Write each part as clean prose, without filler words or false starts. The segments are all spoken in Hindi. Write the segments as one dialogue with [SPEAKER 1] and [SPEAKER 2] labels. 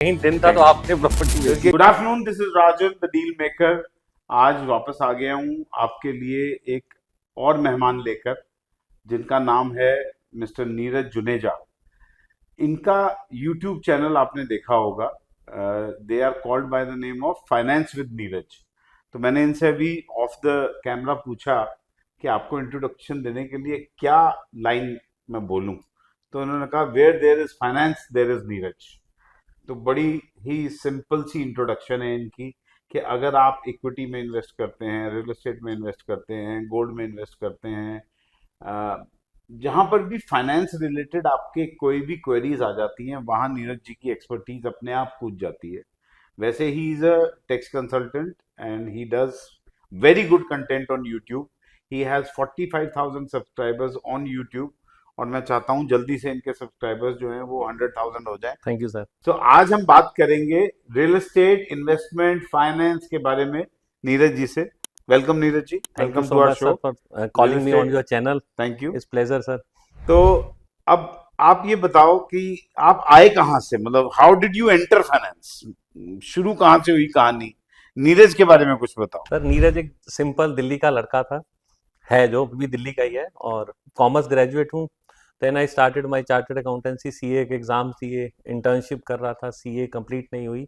[SPEAKER 1] नहीं दिन था तो आपने property.
[SPEAKER 2] Good afternoon, this is Rajan the deal maker. आज वापस आ गया हूँ आपके लिए एक और मेहमान लेकर, जिनका नाम है मिस्टर नीरज जुनेजा। इनका यूट्यूब चैनल आपने देखा होगा, they are called by the name of finance with Neeraj. तो मैंने इनसे अभी ऑफ द कैमरा पूछा कि आपको इंट्रोडक्शन देने के लिए क्या लाइन मैं बोलूं, तो उन्होंने कहा where there is finance there is Neeraj. तो बड़ी ही सिंपल सी इंट्रोडक्शन है इनकी कि अगर आप इक्विटी में इन्वेस्ट करते हैं, रियल एस्टेट में इन्वेस्ट करते हैं, गोल्ड में इन्वेस्ट करते हैं, जहां पर भी फाइनेंस रिलेटेड आपके कोई भी क्वेरीज आ जाती हैं, वहां नीरज जी की एक्सपर्टीज अपने आप पूछ जाती है। वैसे he is a tax consultant and he does very good content on YouTube. He has 45,000 subscribers on YouTube और मैं चाहता हूं जल्दी से इनके सब्सक्राइबर्स जो हैं वो 100,000 हो जाए।
[SPEAKER 1] Thank you sir.
[SPEAKER 2] तो आज हम बात करेंगे रियल एस्टेट, इन्वेस्टमेंट, फाइनेंस के बारे में नीरज जी से। Welcome Neeraj ji,
[SPEAKER 1] thank you
[SPEAKER 2] welcome
[SPEAKER 1] so
[SPEAKER 2] to our
[SPEAKER 1] much
[SPEAKER 2] show.
[SPEAKER 1] Sir for calling me on your channel.
[SPEAKER 2] Thank you.
[SPEAKER 1] It's pleasure sir.
[SPEAKER 2] तो अब आप ये बताओ कि आप आए कहाँ से, मतलब how did you enter finance, शुरू कहाँ से हुई कहानी? नीरज के बारे में कुछ बताओ।
[SPEAKER 1] सर नीरज एक सिंपल दिल्ली का लड़का था, है जो भी दिल्ली का ही है, और कॉमर्स ग्रेजुएट हूँ। Then I started my chartered accountancy, CA के एग्जाम दिए, इंटर्नशिप कर रहा था, सीए कंप्लीट नहीं हुई।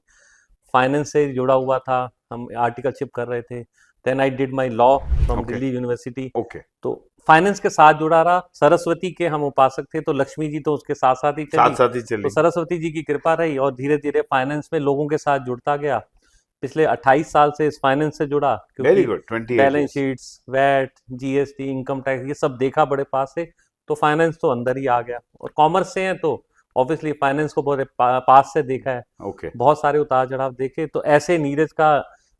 [SPEAKER 1] फाइनेंस से जुड़ा हुआ था, हम आर्टिकलशिप कर रहे थे। Then I did my law from
[SPEAKER 2] okay
[SPEAKER 1] Delhi University.
[SPEAKER 2] Okay
[SPEAKER 1] तो फाइनेंस के साथ जुड़ा रहा। सरस्वती के हम उपासक थे, तो लक्ष्मी जी तो उसके साथ साथ ही
[SPEAKER 2] साथ
[SPEAKER 1] चली।
[SPEAKER 2] साथ ही
[SPEAKER 1] तो
[SPEAKER 2] चली।
[SPEAKER 1] सरस्वती जी की कृपा रही और धीरे धीरे फाइनेंस में लोगों के साथ जुड़ता गया। पिछले 28 साल से इस फाइनेंस से जुड़ा,
[SPEAKER 2] वेरी
[SPEAKER 1] क्योंकि
[SPEAKER 2] good, 28
[SPEAKER 1] balance
[SPEAKER 2] years.
[SPEAKER 1] Sheets, VAT, GST, income tax, ये सब देखा बड़े पास से। तो फाइनेंस तो अंदर ही आ गया, और कॉमर्स से हैं तो ऑब्वियसली फाइनेंस को बड़े पास से देखा है।
[SPEAKER 2] ओके।
[SPEAKER 1] बहुत सारे उतार चढ़ाव देखे। तो ऐसे नीरज का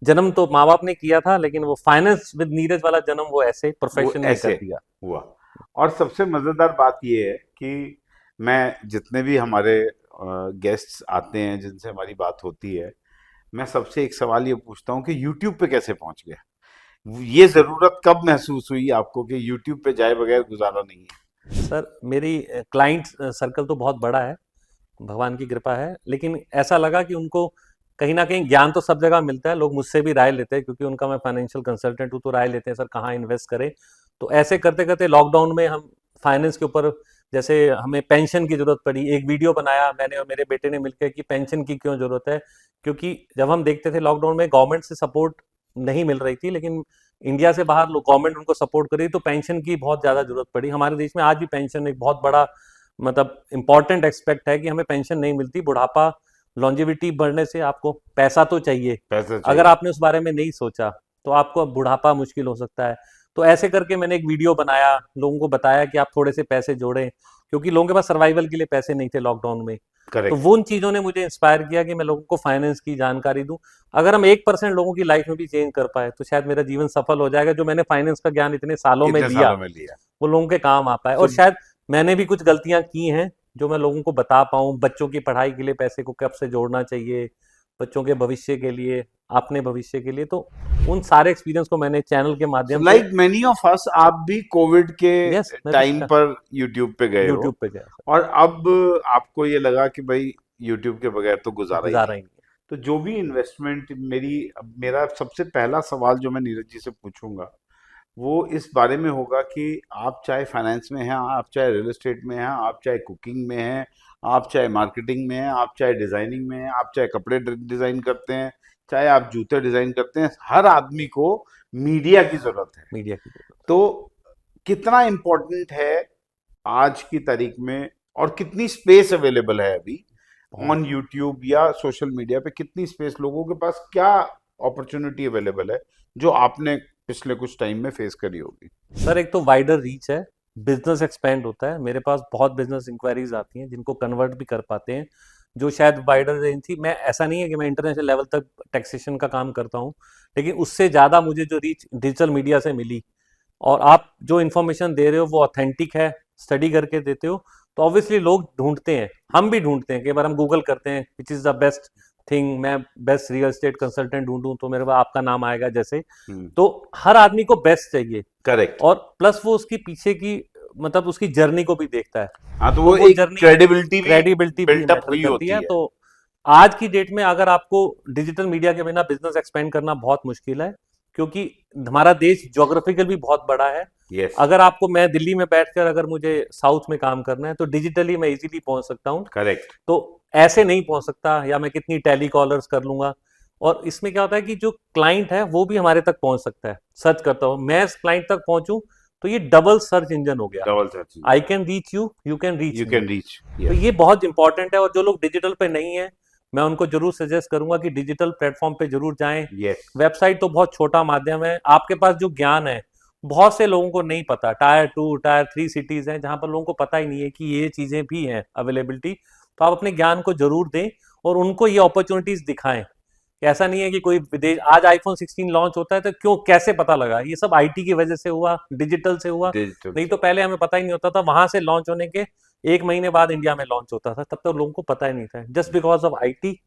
[SPEAKER 1] जन्म तो माँ बाप ने किया था, लेकिन वो फाइनेंस विद नीरज वाला जन्म वो ऐसे
[SPEAKER 2] वो
[SPEAKER 1] प्रोफेशन में
[SPEAKER 2] ऐसे
[SPEAKER 1] कर दिया।
[SPEAKER 2] हुआ। और सबसे मजेदार बात ये है कि मैं जितने भी हमारे गेस्ट्स आते हैं जिनसे हमारी बात होती है, मैं सबसे एक सवाल ये पूछता हूँ कि यूट्यूब पे कैसे पहुंच गया? ये जरूरत कब महसूस हुई आपको कि यूट्यूब पे जाए बगैर गुजारा नहीं है?
[SPEAKER 1] सर मेरी क्लाइंट सर्कल तो बहुत बड़ा है, भगवान की कृपा है, लेकिन ऐसा लगा कि उनको कहीं ना कहीं ज्ञान तो सब जगह मिलता है, लोग मुझसे भी राय लेते हैं, क्योंकि उनका मैं फाइनेंशियल कंसल्टेंट हूँ, तो राय लेते हैं सर कहाँ इन्वेस्ट करें। तो ऐसे करते करते लॉकडाउन में हम फाइनेंस के ऊपर, जैसे हमें पेंशन की जरूरत पड़ी, एक वीडियो बनाया मैंने और मेरे बेटे ने मिलकर कि पेंशन की क्यों जरूरत है। क्योंकि जब हम देखते थे लॉकडाउन में गवर्नमेंट से सपोर्ट नहीं मिल रही थी, लेकिन इंडिया से बाहर गवर्नमेंट उनको सपोर्ट कर रही, तो पेंशन की बहुत ज्यादा जरूरत पड़ी। हमारे देश में आज भी पेंशन एक बहुत बड़ा मतलब इंपॉर्टेंट एक्सपेक्ट है कि हमें पेंशन नहीं मिलती। बुढ़ापा, लॉन्जेविटी बढ़ने से आपको पैसा तो चाहिए।
[SPEAKER 2] पैसा
[SPEAKER 1] अगर
[SPEAKER 2] चाहिए।
[SPEAKER 1] आपने उस बारे में नहीं सोचा तो आपको अब बुढ़ापा मुश्किल हो सकता है। तो ऐसे करके मैंने एक वीडियो बनाया, लोगों को बताया कि आप थोड़े से पैसे जोड़ें, क्योंकि लोगों के पास सर्वाइवल के लिए पैसे नहीं थे लॉकडाउन में। तो
[SPEAKER 2] करेक्ट।
[SPEAKER 1] वो उन चीजों ने मुझे इंस्पायर किया कि मैं लोगों को फाइनेंस की जानकारी दूं। अगर हम 1% लोगों की लाइफ में भी चेंज कर पाए तो शायद मेरा जीवन सफल हो जाएगा। जो मैंने फाइनेंस का ज्ञान इतने सालों में
[SPEAKER 2] इतने
[SPEAKER 1] लिया
[SPEAKER 2] सालों में लिया।
[SPEAKER 1] वो लोगों के काम आ पाए।
[SPEAKER 2] सो
[SPEAKER 1] और शायद मैंने भी कुछ गलतियां की हैं जो मैं लोगों को बता पाऊं। बच्चों की पढ़ाई के लिए पैसे को कब से जोड़ना चाहिए, बच्चों के भविष्य के लिए, अपने भविष्य के लिए। तो उन सारे एक्सपीरियंस को मैंने चैनल के
[SPEAKER 2] सो
[SPEAKER 1] माध्यम से।
[SPEAKER 2] लाइक मेनी ऑफ अस, आप भी कोविड के
[SPEAKER 1] यस, मैं भी
[SPEAKER 2] टाइम पर यूट्यूब पे गए हो
[SPEAKER 1] यूट्यूब पे गया सर,
[SPEAKER 2] और अब आपको ये लगा कि भाई यूट्यूब के बगैर तो गुजारा ही
[SPEAKER 1] गुजारा
[SPEAKER 2] नहीं।
[SPEAKER 1] ही नहीं
[SPEAKER 2] तो जो भी इन्वेस्टमेंट मेरा सबसे पहला सवाल जो मैं नीरज जी से पूछूंगा वो इस बारे में होगा कि आप चाहे फाइनेंस में हैं, आप चाहे रियल एस्टेट में हैं, आप चाहे कुकिंग में हैं, आप चाहे मार्केटिंग में हैं, आप चाहे डिजाइनिंग में हैं, आप चाहे कपड़े डिजाइन करते हैं, चाहे आप जूते डिजाइन करते हैं, हर आदमी को मीडिया की जरूरत है।
[SPEAKER 1] मीडिया की जरूरत।
[SPEAKER 2] तो कितना इम्पोर्टेंट है आज की तारीख में, और कितनी स्पेस अवेलेबल है अभी
[SPEAKER 1] बहुत।
[SPEAKER 2] ऑन यूट्यूब या सोशल मीडिया पे? कितनी स्पेस लोगों के पास, क्या अपॉर्चुनिटी अवेलेबल है जो आपने पिछले कुछ टाइम में फेस करी होगी?
[SPEAKER 1] सर एक तो वाइडर रीच है, बिजनेस एक्सपेंड होता है। मेरे पास बहुत बिजनेस इंक्वायरीज आती हैं जिनको कन्वर्ट भी कर पाते हैं, जो शायद वाइडर रेंज थी। मैं ऐसा नहीं है कि मैं इंटरनेशनल लेवल तक टैक्सेशन का काम करता हूँ, लेकिन उससे ज़्यादा मुझे जो रीच डिजिटल मीडिया से मिली, और आप जो इन्फॉर्मेशन दे रहे हो वो ऑथेंटिक है, स्टडी करके देते हो, तो ऑब्वियसली लोग ढूंढते हैं, हम भी ढूंढते हैं। कई बार हम गूगल करते हैं which is the best thing, मैं बेस्ट रियल एस्टेट कंसल्टेंट ढूंढूं तो मेरे पास आपका नाम आएगा जैसे। तो हर आदमी को बेस्ट चाहिए,
[SPEAKER 2] करेक्ट।
[SPEAKER 1] और प्लस वो उसकी पीछे की मतलब उसकी जर्नी को भी देखता है।
[SPEAKER 2] हाँ, तो
[SPEAKER 1] तो
[SPEAKER 2] वो
[SPEAKER 1] वो
[SPEAKER 2] एक
[SPEAKER 1] जर्नी,
[SPEAKER 2] क्रेडिबिलिटी भी
[SPEAKER 1] क्रेडिबिलिटी भी
[SPEAKER 2] बिल्टअप
[SPEAKER 1] मैटर
[SPEAKER 2] हुई
[SPEAKER 1] करती
[SPEAKER 2] होती
[SPEAKER 1] है।
[SPEAKER 2] है।
[SPEAKER 1] तो आज की डेट में अगर आपको डिजिटल मीडिया के बिना बिजनेस एक्सपेंड करना बहुत मुश्किल है, क्योंकि हमारा देश ज्योग्राफिकल भी बहुत बड़ा है।
[SPEAKER 2] यस,
[SPEAKER 1] अगर आपको, मैं दिल्ली में बैठकर अगर मुझे साउथ में काम करना है तो डिजिटली मैं इजीली पहुंच सकता हूँ,
[SPEAKER 2] करेक्ट,
[SPEAKER 1] तो ऐसे नहीं पहुंच सकता, या मैं कितनी टेली कॉलर्स कर लूंगा। और इसमें क्या होता है कि जो क्लाइंट है वो भी हमारे तक पहुंच सकता है। सर्च करता हूँ मैं, क्लाइंट तक पहुंचूं, तो ये डबल सर्च इंजन हो गया।
[SPEAKER 2] Double search,
[SPEAKER 1] I can reach you, you can reach
[SPEAKER 2] you
[SPEAKER 1] me.
[SPEAKER 2] Can reach,
[SPEAKER 1] तो
[SPEAKER 2] यस,
[SPEAKER 1] ये बहुत इंपॉर्टेंट है, और जो लोग डिजिटल पे नहीं है, मैं उनको जरूर सजेस्ट करूंगा कि डिजिटल प्लेटफॉर्म पे जरूर जाएं।
[SPEAKER 2] यस,
[SPEAKER 1] वेबसाइट तो बहुत छोटा माध्यम है, आपके पास जो ज्ञान है बहुत से लोगों को नहीं पता। टायर 2 टायर 3 सिटीज हैं जहां पर लोगों को पता ही नहीं है कि ये चीजें भी हैं अवेलेबिलिटी। तो आप अपने ज्ञान को जरूर दें और उनको ये अपॉर्चुनिटीज दिखाएं। ऐसा नहीं है कि कोई विदेश, आज आईफोन 16 लॉन्च होता है तो क्यों, कैसे पता लगा? ये सब आईटी की वजह से हुआ, डिजिटल से हुआ।
[SPEAKER 2] डिजिटल
[SPEAKER 1] नहीं
[SPEAKER 2] से,
[SPEAKER 1] तो पहले हमें पता ही नहीं होता था, वहां से लॉन्च होने के 1 महीने बाद इंडिया में लॉन्च होता था, तब तक लोगों को पता ही नहीं था। जस्ट बिकॉज ऑफ आईटी,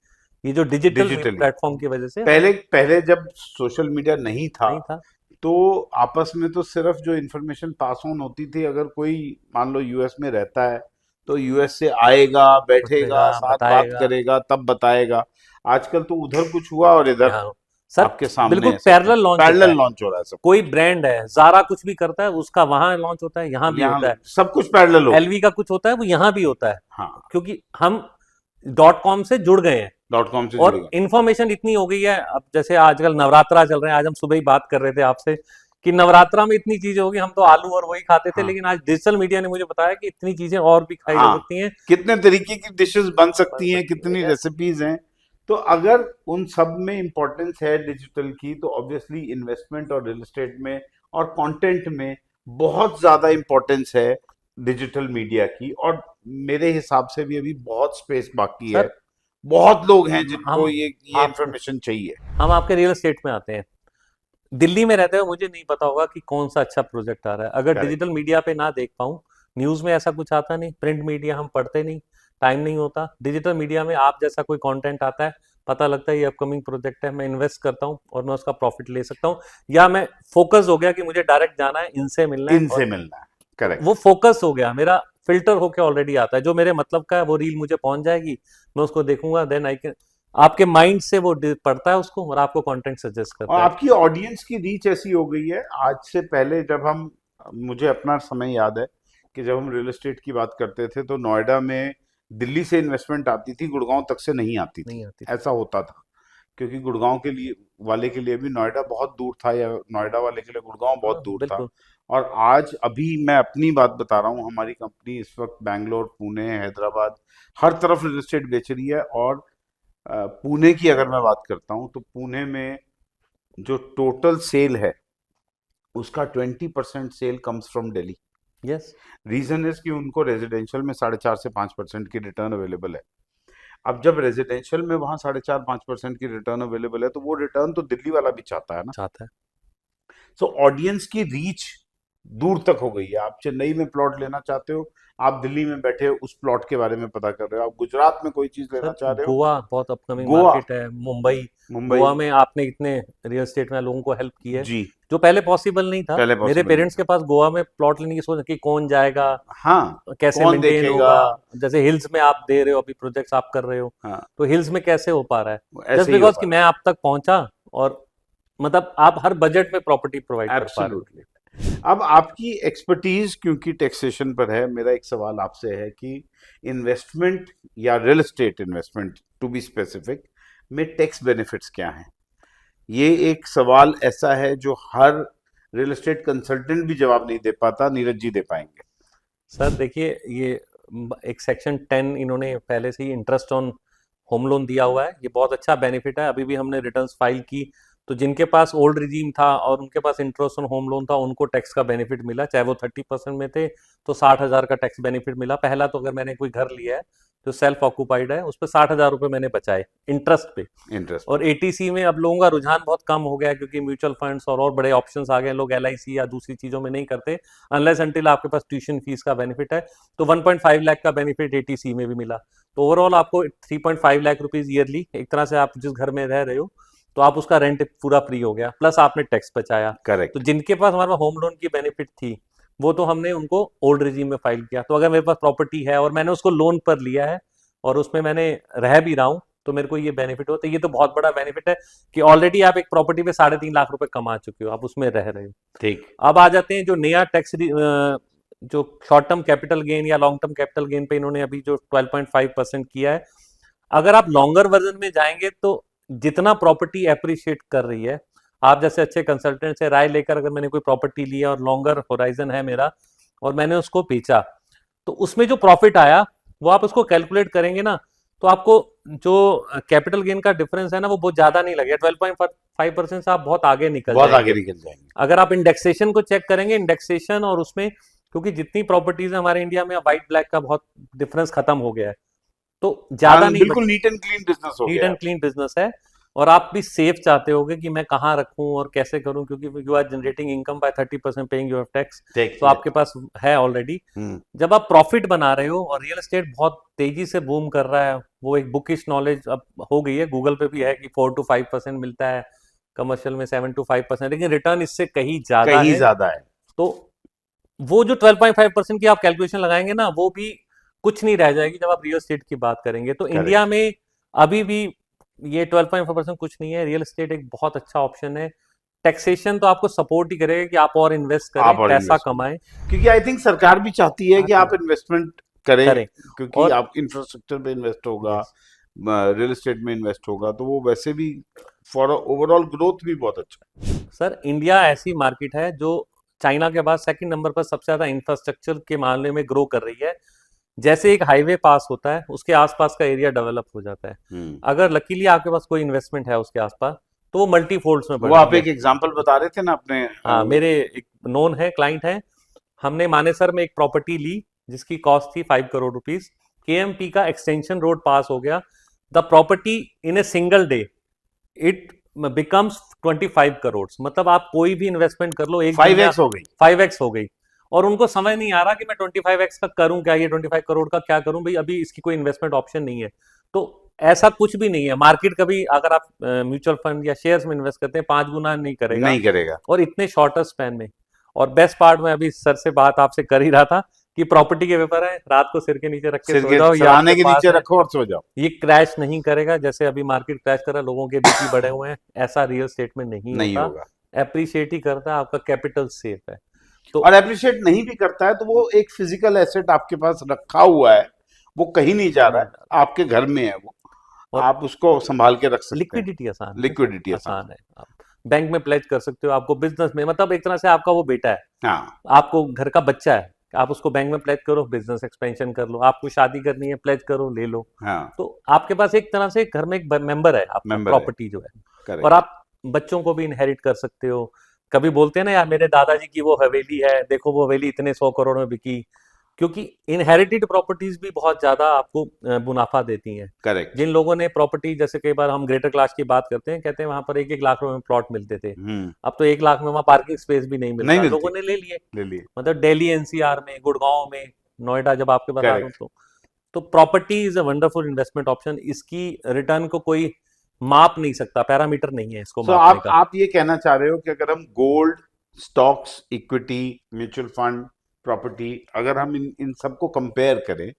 [SPEAKER 1] ये जो डिजिटल
[SPEAKER 2] डिजिटली।
[SPEAKER 1] प्लेटफॉर्म की वजह से
[SPEAKER 2] पहले
[SPEAKER 1] हमें
[SPEAKER 2] पहले जब सोशल मीडिया नहीं था,
[SPEAKER 1] नहीं था।
[SPEAKER 2] तो आपस में तो सिर्फ जो इन्फॉर्मेशन पास ऑन होती थी, अगर कोई मान लो यूएस में रहता है तो यूएस से आएगा, बैठेगा,
[SPEAKER 1] पूछेगा,
[SPEAKER 2] साथ बात
[SPEAKER 1] बताएगा।
[SPEAKER 2] करेगा, तब बताएगा। आजकल तो उधर कुछ हुआ और इधर
[SPEAKER 1] यहाँ सर
[SPEAKER 2] आपके सामने
[SPEAKER 1] बिल्कुल
[SPEAKER 2] है सब कुछ,
[SPEAKER 1] पैरेलल लॉन्च होता
[SPEAKER 2] पैरेलल
[SPEAKER 1] है।
[SPEAKER 2] लॉन्च हो रहा है सब
[SPEAKER 1] कोई
[SPEAKER 2] कुछ।
[SPEAKER 1] ब्रांड है, जारा कुछ भी करता है, उसका वहां लॉन्च होता है, यहाँ भी
[SPEAKER 2] यहाँ
[SPEAKER 1] होता है।
[SPEAKER 2] सब कुछ पैरेलल हो गया।
[SPEAKER 1] एलवी का कुछ होता है, वो यहाँ भी होता है,
[SPEAKER 2] हाँ,
[SPEAKER 1] क्योंकि हम डॉट कॉम से जुड़ गए हैं।
[SPEAKER 2] डॉट कॉम से जुड़
[SPEAKER 1] और
[SPEAKER 2] गए।
[SPEAKER 1] इन्फॉर्मेशन इतनी हो गई है, अब जैसे आजकल नवरात्रा चल रहे हैं, आज हम सुबह ही बात कर रहे थे आपसे कि नवरात्रा में इतनी चीजें होगी, हम तो आलू और वही खाते थे,
[SPEAKER 2] हाँ,
[SPEAKER 1] लेकिन आज डिजिटल मीडिया ने मुझे बताया कि इतनी चीजें और भी खाई जा
[SPEAKER 2] हाँ,
[SPEAKER 1] सकती हैं,
[SPEAKER 2] कितने तरीके की डिशेस बन
[SPEAKER 1] बन
[SPEAKER 2] सकती हैं,
[SPEAKER 1] सकती है।
[SPEAKER 2] कितनी
[SPEAKER 1] यस,
[SPEAKER 2] रेसिपीज हैं। तो अगर उन सब में इम्पोर्टेंस है डिजिटल की, तो ऑब्वियसली इन्वेस्टमेंट और रियल एस्टेट में और कंटेंट में बहुत ज्यादा इम्पोर्टेंस है डिजिटल मीडिया की। और मेरे हिसाब से भी अभी बहुत स्पेस बाकी है।
[SPEAKER 1] सर
[SPEAKER 2] बहुत लोग हैं जिनको
[SPEAKER 1] हम
[SPEAKER 2] ये
[SPEAKER 1] आप
[SPEAKER 2] इंफॉर्मेशन चाहिए।
[SPEAKER 1] हम आपके रियल एस्टेट में आते हैं। दिल्ली में रहते हो, मुझे नहीं पता होगा कि कौन सा अच्छा प्रोजेक्ट आ रहा है अगर
[SPEAKER 2] करेक्ट,
[SPEAKER 1] डिजिटल मीडिया पे ना देख पाऊँ। न्यूज़ में ऐसा कुछ आता नहीं, प्रिंट मीडिया हम पढ़ते नहीं, टाइम नहीं होता। डिजिटल मीडिया में आप जैसा कोई कंटेंट आता है, पता लगता है ये अपकमिंग प्रोजेक्ट है, मैं इन्वेस्ट करता हूँ और मैं उसका प्रॉफिट ले सकता हूँ। या मैं फोकस हो गया कि मुझे डायरेक्ट जाना है, इनसे मिलना है,
[SPEAKER 2] इनसे
[SPEAKER 1] और
[SPEAKER 2] मिलना है,
[SPEAKER 1] तो
[SPEAKER 2] करेक्ट।
[SPEAKER 1] वो फोकस हो गया मेरा, फिल्टर होके ऑलरेडी आता है। जो मेरे मतलब का है वो रील मुझे पहुंच जाएगी, मैं उसको देखूंगा, देन आई कैन, आपके माइंड से वो पढ़ता है उसको और आपको कंटेंट सजेस्ट
[SPEAKER 2] और
[SPEAKER 1] करता है।
[SPEAKER 2] आपकी ऑडियंस की रीच ऐसी हो गई है आज से पहले। जब हम, मुझे अपना समय याद है कि जब हम रियल एस्टेट की बात करते थे तो नोएडा में दिल्ली से इन्वेस्टमेंट आती थी, गुड़गांव तक से नहीं आती थी।
[SPEAKER 1] नहीं आती थी।
[SPEAKER 2] ऐसा होता था, क्योंकि गुड़गांव के लिए वाले के लिए भी नोएडा बहुत दूर था, या नोएडा वाले के लिए गुड़गांव बहुत
[SPEAKER 1] हाँ
[SPEAKER 2] दूर था।
[SPEAKER 1] बिल्कुल।
[SPEAKER 2] और आज अभी मैं अपनी बात बता रहा हूँ, हमारी कंपनी इस वक्त बैंगलोर, पुणे, हैदराबाद, हर तरफ रियल एस्टेट बेच रही है। और पुणे की अगर मैं बात करता हूँ तो पुणे में जो टोटल सेल है उसका 20% sale comes from Delhi.
[SPEAKER 1] Yes
[SPEAKER 2] reason is कि उनको रेजिडेंशियल में 4.5 से 5% की रिटर्न अवेलेबल है। अब जब रेजिडेंशियल में वहां 4.5 5% की रिटर्न अवेलेबल है, तो वो रिटर्न तो दिल्ली वाला भी चाहता है ना।
[SPEAKER 1] चाहता है।
[SPEAKER 2] सो ऑडियंस की रीच दूर तक हो गई है। आप चेन्नई में प्लॉट लेना चाहते हो, आप दिल्ली में बैठे उस प्लॉट के बारे में पता कर रहे हो। आप गुजरात में कोई चीज लेना
[SPEAKER 1] सर
[SPEAKER 2] चाह रहे हो,
[SPEAKER 1] गोवा बहुत अपकमिंग
[SPEAKER 2] गोवा,
[SPEAKER 1] मार्केट है, मुंबई।
[SPEAKER 2] मुंबई,
[SPEAKER 1] गोवा में आपने इतने रियल एस्टेट में लोगों को हेल्प की है,
[SPEAKER 2] जी,
[SPEAKER 1] जो पहले पॉसिबल नहीं था।
[SPEAKER 2] पहले
[SPEAKER 1] मेरे
[SPEAKER 2] पॉसिबल नहीं
[SPEAKER 1] पेरेंट्स के
[SPEAKER 2] था।
[SPEAKER 1] पास गोवा में प्लॉट लेने की सोच कि कौन जाएगा,
[SPEAKER 2] हाँ,
[SPEAKER 1] कैसे
[SPEAKER 2] कौन
[SPEAKER 1] मेंटेन
[SPEAKER 2] देखेगा।
[SPEAKER 1] होगा। जैसे हिल्स में आप दे रहे हो, अभी प्रोजेक्ट्स आप कर रहे हो,
[SPEAKER 2] हाँ,
[SPEAKER 1] तो हिल्स में कैसे हो पा रहा है?
[SPEAKER 2] वो
[SPEAKER 1] जस्ट
[SPEAKER 2] ऐसे ही हो
[SPEAKER 1] बिकॉज
[SPEAKER 2] पा
[SPEAKER 1] कि
[SPEAKER 2] रहा
[SPEAKER 1] मैं आप तक पहुंचा, और मतलब आप हर बजट में प्रॉपर्टी प्रोवाइड
[SPEAKER 2] है।
[SPEAKER 1] कर पा रहे हो।
[SPEAKER 2] एब्सोल्युटली। अब आपकी एक्सपर्टीज क्योंकि टैक्सेशन पर है, मेरा एक सवाल आपसे है कि इन्वेस्टमेंट या real estate investment to be specific में टैक्स बेनिफिट्स क्या हैं? ये एक सवाल ऐसा है जो हर रियल एस्टेट कंसल्टेंट भी जवाब नहीं दे पाता। नीरज जी दे पाएंगे।
[SPEAKER 1] सर देखिए, ये एक सेक्शन 10 इन्होंने पहले से ही इंटरेस्ट ऑन होम लोन दिया हुआ है, ये बहुत अच्छा बेनिफिट है। अभी भी हमने रिटर्न्स फाइल की, तो जिनके पास ओल्ड रिजीम था और उनके पास इंटरेस्ट ऑन होम लोन था, उनको टैक्स का बेनिफिट मिला। चाहे वो 30% में थे तो 60,000 का टैक्स बेनिफिट मिला। पहला तो अगर मैंने कोई घर लिया है जो सेल्फ ऑक्यूपाइड है, उस पर 60,000 रुपये मैंने बचाए इंटरेस्ट पे।
[SPEAKER 2] इंटरेस्ट पे।
[SPEAKER 1] और एटीसी में अब लोगों का रुझान बहुत कम हो गया है, क्योंकि म्यूचुअल फंड्स और बड़े ऑप्शंस आ गए हैं। लोग एलआईसी या दूसरी चीजों में नहीं करते अनलेस अनटिल आपके पास ट्यूशन फीस का बेनिफिट है। तो 1.5 लाख का बेनिफिट एटीसी में भी मिला। तो ओवरऑल आपको 3.5 लाख रुपीज ईयरली, एक तरह से आप जिस घर में रह रहे हो तो आप उसका रेंट पूरा फ्री हो गया, प्लस आपने टैक्स बचाया। तो
[SPEAKER 2] करेक्ट।
[SPEAKER 1] जिनके पास हमारे पास होम लोन की बेनिफिट थी, वो तो हमने उनको ओल्ड रिजीम में फाइल किया। तो अगर मेरे पास प्रॉपर्टी है और मैंने उसको लोन पर लिया है और उसमें मैंने रह भी रहा हूँ, तो मेरे को ये बेनिफिट होता है। ये तो बहुत बड़ा बेनिफिट है कि ऑलरेडी आप एक प्रॉपर्टी पे 3.5 लाख रुपए कमा चुके हो, आप उसमें रह रहे हो।
[SPEAKER 2] ठीक।
[SPEAKER 1] अब आ जाते हैं जो नया टैक्स, जो शॉर्ट टर्म कैपिटल गेन या लॉन्ग टर्म कैपिटल गेन पे इन्होंने अभी जो 12.5% किया है, अगर आप लॉन्गर वर्जन में जाएंगे तो जितना प्रॉपर्टी एप्रिशिएट कर रही है, आप जैसे अच्छे कंसल्टेंट से राय लेकर अगर मैंने कोई प्रॉपर्टी ली है और लॉन्गर होराइजन है मेरा और मैंने उसको बेचा, तो उसमें जो प्रॉफिट आया वो आप उसको कैलकुलेट करेंगे ना, तो आपको जो कैपिटल गेन का डिफरेंस है ना वो बहुत ज्यादा नहीं लगेगा। 12.5% से आप बहुत आगे निकल
[SPEAKER 2] बहुत
[SPEAKER 1] जाएंगे।
[SPEAKER 2] आगे निकल जाएंगे।
[SPEAKER 1] अगर आप इंडेक्सेशन को चेक करेंगे, इंडेक्सेशन और उसमें, क्योंकि जितनी प्रॉपर्टीज है हमारे इंडिया में, व्हाइट ब्लैक का बहुत डिफरेंस खत्म हो गया है, तो ज्यादा नहीं,
[SPEAKER 2] बिल्कुल नीट एंड क्लीन बिजनेस हो
[SPEAKER 1] नीट
[SPEAKER 2] गया।
[SPEAKER 1] एंड क्लीन बिजनेस है। और आप भी सेफ चाहते होगे कि मैं कहाँ रखूं और कैसे करूं, क्योंकि you are generating income by 30% paying your tax, तो आपके पास है ऑलरेडी। जब आप प्रॉफिट बना रहे हो और रियल एस्टेट बहुत तेजी से बूम कर रहा है, वो एक बुकिश नॉलेज अब हो गई है, गूगल पे भी है कि 4 to 5% मिलता है, कमर्शियल में 7 to 5%, लेकिन रिटर्न इससे कहीं ज्यादा है। तो वो जो 12.5% की आप कैलकुलेशन लगाएंगे ना, वो भी कुछ नहीं रह जाएगी जब आप रियल एस्टेट की बात करेंगे। तो इंडिया में अभी भी ये 12.5% कुछ नहीं है। रियल एस्टेट एक बहुत अच्छा ऑप्शन है। टैक्सेशन तो आपको सपोर्ट ही करेगा कि आप और इन्वेस्ट करें, पैसा कमाएं,
[SPEAKER 2] क्योंकि आई थिंक सरकार भी चाहती है कि आप इन्वेस्टमेंट करें, क्योंकि
[SPEAKER 1] और
[SPEAKER 2] आप इंफ्रास्ट्रक्चर पे इन्वेस्ट होगा, रियल एस्टेट में इन्वेस्ट होगा, तो वो वैसे भी फॉर ओवरऑल ग्रोथ भी बहुत अच्छा है।
[SPEAKER 1] सर, इंडिया ऐसी मार्केट है जो चाइना के बाद सेकंड नंबर पर सबसे ज्यादा इंफ्रास्ट्रक्चर के मामले में ग्रो कर रही है। जैसे एक हाईवे पास होता है, उसके आसपास का एरिया डेवलप हो जाता है। अगर लकीली आपके पास कोई इन्वेस्टमेंट है उसके आसपास, तो वो मल्टी फोल्ड्स में बढ़
[SPEAKER 2] वो आप एक एग्जांपल बता रहे थे ना अपने।
[SPEAKER 1] हाँ, मेरे एक नोन है, क्लाइंट है, हमने मानेसर में एक प्रॉपर्टी ली जिसकी कॉस्ट थी 5 करोड़ रुपीस। केएमपी का एक्सटेंशन रोड पास हो गया, the property in a single day it becomes 25 crore. मतलब आप कोई भी इन्वेस्टमेंट कर लो, एक
[SPEAKER 2] 5x हो गई,
[SPEAKER 1] 5x हो गई। और उनको समझ नहीं आ रहा कि मैं 25x का करूं क्या, ये 25 करोड़ का क्या करूं भाई, अभी इसकी कोई इन्वेस्टमेंट ऑप्शन नहीं है। तो ऐसा कुछ भी नहीं है। मार्केट कभी, अगर आप म्यूचुअल फंड या शेयर्स में इन्वेस्ट करते हैं, 5 गुना नहीं करेगा और इतने शॉर्टर स्पैन में। और बेस्ट पार्ट, में अभी सर से बात आपसे कर ही रहा था कि प्रॉपर्टी के पेपर है, रात को सिर के नीचे रख के सो जाओ,
[SPEAKER 2] सराहने के नीचे रखो और सो जाओ,
[SPEAKER 1] ये क्रैश नहीं करेगा। जैसे अभी मार्केट क्रैश कर रहा है, लोगों के बीपी बढ़े हुए हैं, ऐसा रियल एस्टेट में नहीं होगा। एप्रिशिएट ही करता है, आपका कैपिटल सेफ है।
[SPEAKER 2] तो और एप्रिशिएट नहीं भी करता है तो वो एक फिजिकल एसेट आपके पास रखा हुआ है, वो कहीं नहीं जा रहा है, आपके घर में है वो, और आप उसको संभाल के रख सकते हैं। लिक्विडिटी आसान है।
[SPEAKER 1] आप बैंक में प्लेज कर सकते हो, आपको बिजनेस में, मतलब एक तरह से आपका वो बेटा है,
[SPEAKER 2] हाँ,
[SPEAKER 1] आपको घर का बच्चा है, आप उसको बैंक में प्लेज करो, बिजनेस एक्सपेंशन कर लो, आपको शादी करनी है, प्लेज करो, ले लो।
[SPEAKER 2] हाँ,
[SPEAKER 1] तो आपके पास एक तरह से घर में एक मेंबर है, आपका प्रॉपर्टी जो है, और आप बच्चों को भी इनहेरिट कर सकते हो। कभी बोलते हैं ना, यार मेरे दादाजी की वो हवेली है, देखो वो हवेली इतने 100 करोड़ में बिकी, क्योंकि इनहेरिटेड प्रॉपर्टीज भी बहुत ज्यादा आपको मुनाफा देती हैं।
[SPEAKER 2] करेक्ट।
[SPEAKER 1] जिन लोगों ने प्रॉपर्टी, जैसे कई बार हम ग्रेटर क्लास की बात करते हैं, कहते हैं वहां पर 1-1 लाख रुपए में प्लॉट मिलते थे, अब तो 1 लाख में वहां पार्किंग स्पेस भी नहीं मिलता, लोगों ने ले लिए। मतलब दिल्ली एनसीआर में, गुड़गांव में, नोएडा, जब आपके बता रहा हूं, तो property is a wonderful investment option. इसकी रिटर्न को कोई माप नहीं सकता, पैरामीटर नहीं है इसको मापने का।
[SPEAKER 2] आप ये कहना चाह रहे हो कि अगर हम gold, stocks, equity, mutual fund, property, अगर हम इन सबको कंपेयर करें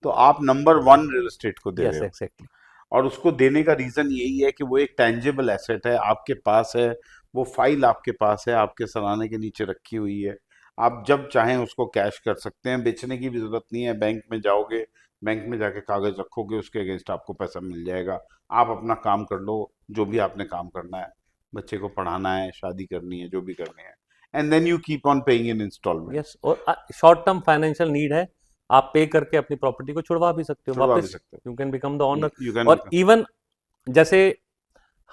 [SPEAKER 2] तो आप नंबर 1 रियल एस्टेट को दे रहे हो।
[SPEAKER 1] एक्जेक्टली।
[SPEAKER 2] और उसको देने का रीजन यही है कि वो एक टेंजिबल एसेट है, आपके पास है, वो फाइल आपके पास है, आपके सराहने के नीचे रखी हुई है, आप जब चाहें उसको कैश कर सकते हैं, बेचने की भी जरूरत नहीं है। बैंक में जाओगे, बैंक में जाके कागज रखोगे, उसके अगेंस्ट आपको पैसा मिल जाएगा, आप अपना काम कर लो, जो भी आपने काम करना है, बच्चे को पढ़ाना है, शादी करनी है, जो भी करनी है, and then you keep on paying in instalment.
[SPEAKER 1] Yes, और शॉर्ट टर्म फाइनेंशियल नीड है, आप पे करके अपनी प्रॉपर्टी को छुड़वा भी सकते हो वापस, you can become the owner. और इवन जैसे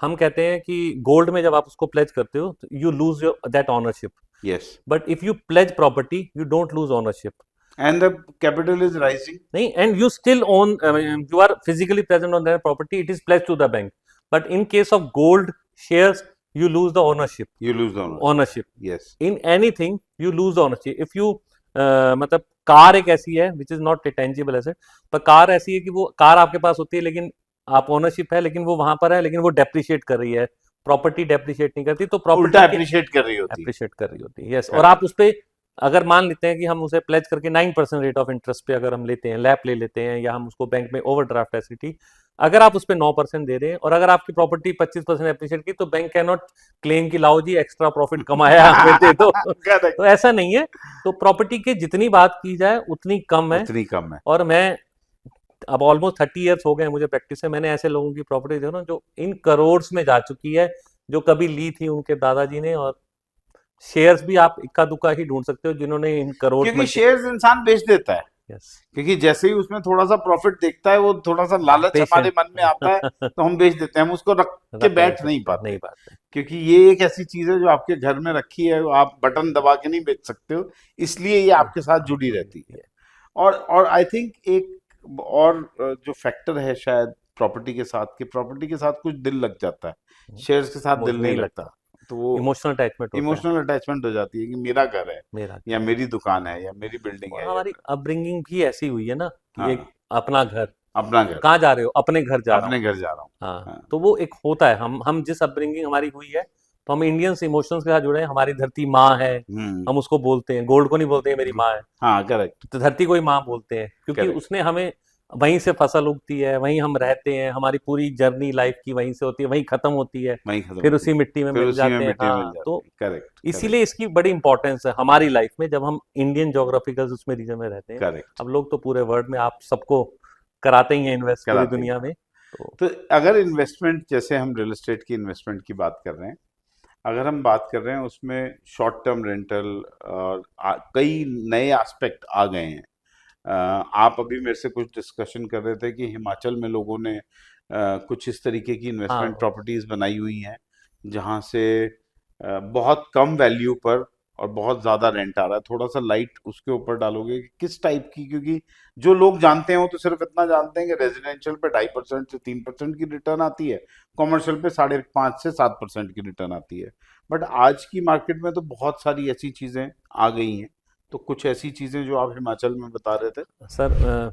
[SPEAKER 1] हम कहते हैं कि गोल्ड में जब आप उसको प्लेज करते हो, you lose your that ownership,
[SPEAKER 2] yes,
[SPEAKER 1] but if you pledge property, you don't lose ownership,
[SPEAKER 2] and the capital is rising.
[SPEAKER 1] नहीं, and you still own, you are physically present on that property, it is pledged to the bank, but in case of gold shares, you lose the ownership. Ownership.
[SPEAKER 2] Yes.
[SPEAKER 1] In anything you lose the ownership. If you मतलब कार एक ऐसी है which is not a tangible asset, पर कार ऐसी है कि वो कार आपके पास होती है, लेकिन आप ओनरशिप है, लेकिन वो वहां पर है, लेकिन वो डेप्रिशिएट कर रही है, प्रॉपर्टी डेप्रिशिएट नहीं करती, तो प्रॉपर्टी
[SPEAKER 2] एप्रिशिएट कर रही होती
[SPEAKER 1] है। यस, और आप उस पे अगर मान लेते हैं कि हम उसे प्लेज करके 9% रेट ऑफ इंटरेस्ट पे अगर हम लेते हैं, लैप ले लेते हैं, या हम उसको बैंक में ओवरड्राफ्ट फैसिलिटी, अगर आप उस पे 9% दे रहे हैं और अगर आपकी प्रॉपर्टी 25% एप्रिशिएट की, तो बैंक कैन नॉट क्लेम कि लाओ जी एक्स्ट्रा प्रॉफिट कमाया हमें दे दो।
[SPEAKER 2] करेक्ट,
[SPEAKER 1] तो ऐसा नहीं है। तो प्रॉपर्टी की जितनी बात की जाए उतनी कम है।
[SPEAKER 2] उतनी कम है।
[SPEAKER 1] और मैं अब ऑलमोस्ट 30 ईयर्स हो गए मुझे प्रैक्टिस है, मैंने ऐसे लोगों की प्रॉपर्टी देखो ना जो इन करोड्स में जा चुकी है, जो कभी ली थी उनके दादाजी ने। और शेयर्स भी आप इक्का दुक्का ही ढूंढ सकते हो जिन्होंने इन करोड़
[SPEAKER 2] क्योंकि शेयर्स इंसान बेच देता है,
[SPEAKER 1] यस
[SPEAKER 2] क्योंकि जैसे ही उसमें थोड़ा सा प्रॉफिट देखता है, वो थोड़ा सा लालच हमारे
[SPEAKER 1] पेशेंट
[SPEAKER 2] मन में आता है, तो हम बेच देते हैं, हम उसको रख के
[SPEAKER 1] रख नहीं
[SPEAKER 2] बैठ नहीं
[SPEAKER 1] सकते, नहीं
[SPEAKER 2] पाते।
[SPEAKER 1] पाते।
[SPEAKER 2] क्योंकि ये एक ऐसी चीज है जो आपके घर में रखी है, आप बटन दबा के नहीं बेच सकते हो, इसलिए ये आपके साथ जुड़ी रहती है। और आई थिंक एक और जो फैक्टर है शायद प्रॉपर्टी के साथ, कि प्रॉपर्टी के साथ कुछ दिल लग जाता है, शेयर्स के साथ
[SPEAKER 1] वो
[SPEAKER 2] दिल नहीं
[SPEAKER 1] नहीं
[SPEAKER 2] लगता।
[SPEAKER 1] लगता,
[SPEAKER 2] तो वो
[SPEAKER 1] इमोशनल अटैचमेंट होता है
[SPEAKER 2] इमोशनल अटैचमेंट हो जाती है कि मेरा घर है,
[SPEAKER 1] मेरा।
[SPEAKER 2] या मेरी दुकान है, या मेरी बिल्डिंग
[SPEAKER 1] और
[SPEAKER 2] है, या
[SPEAKER 1] हमारी अपब्रिंगिंग भी ऐसी हुई है ना कि एक
[SPEAKER 2] हाँ,
[SPEAKER 1] अपना घर,
[SPEAKER 2] अपना घर,
[SPEAKER 1] कहाँ जा रहे हो, अपने घर जा रहा हूँ।
[SPEAKER 2] अपने घर जा रहा हूँ।
[SPEAKER 1] हाँ,
[SPEAKER 2] हाँ,
[SPEAKER 1] तो वो एक होता है, हम जिस अपब्रिंगिंग हमारी हुई है, तो हम इंडियंस इमोशंस के साथ जुड़े हैं। हमारी धरती माँ है,
[SPEAKER 2] हम्म,
[SPEAKER 1] हम उसको बोलते हैं, गोल्ड को नहीं बोलते हैं मेरी माँ है,
[SPEAKER 2] हाँ, करेक्ट,
[SPEAKER 1] तो धरती को ही माँ बोलते हैं, क्योंकि
[SPEAKER 2] करेक्ट,
[SPEAKER 1] उसने हमें, वहीं से फसल उगती है, वहीं हम रहते हैं, हमारी पूरी जर्नी लाइफ की वहीं से होती है, वहीं खत्म होती है,
[SPEAKER 2] वहीं खत्म
[SPEAKER 1] फिर
[SPEAKER 2] होती
[SPEAKER 1] उसी
[SPEAKER 2] है,
[SPEAKER 1] मिट्टी में
[SPEAKER 2] फिर
[SPEAKER 1] मिल
[SPEAKER 2] उसी में
[SPEAKER 1] जाते हैं।
[SPEAKER 2] मिट्टी मिल
[SPEAKER 1] हाँ,
[SPEAKER 2] जाती
[SPEAKER 1] तो
[SPEAKER 2] है, करेक्ट, करेक्ट,
[SPEAKER 1] इसीलिए इसकी बड़ी इंपॉर्टेंस है हमारी लाइफ में, जब हम इंडियन जोग्राफिकल उसमें रीजन में रहते हैं।
[SPEAKER 2] करेक्ट,
[SPEAKER 1] अब लोग तो पूरे वर्ल्ड में आप सबको कराते ही हैं इन्वेस्ट पूरी
[SPEAKER 2] कराते
[SPEAKER 1] दुनिया
[SPEAKER 2] हैं।
[SPEAKER 1] में। तो
[SPEAKER 2] तो अगर इन्वेस्टमेंट, जैसे हम रियल एस्टेट की इन्वेस्टमेंट की बात कर रहे हैं, अगर हम बात कर रहे हैं उसमें शॉर्ट टर्म रेंटल और कई नए एस्पेक्ट आ गए हैं। आप अभी मेरे से कुछ डिस्कशन कर रहे थे कि हिमाचल में लोगों ने कुछ इस तरीके की इन्वेस्टमेंट
[SPEAKER 1] हाँ
[SPEAKER 2] प्रॉपर्टीज बनाई हुई हैं, जहां से बहुत कम वैल्यू पर और बहुत ज्यादा रेंट आ रहा है। थोड़ा सा लाइट उसके ऊपर डालोगे कि किस टाइप की, क्योंकि जो लोग जानते हैं वो तो सिर्फ इतना जानते हैं कि रेजिडेंशियल पे 2.5% से 3% की रिटर्न आती है, कॉमर्शियल पे 5.5 से 7% की रिटर्न आती है। बट आज की मार्केट में तो बहुत सारी ऐसी चीजें आ गई हैं। तो कुछ ऐसी चीजें जो आप हिमाचल में बता रहे थे।
[SPEAKER 1] Sir,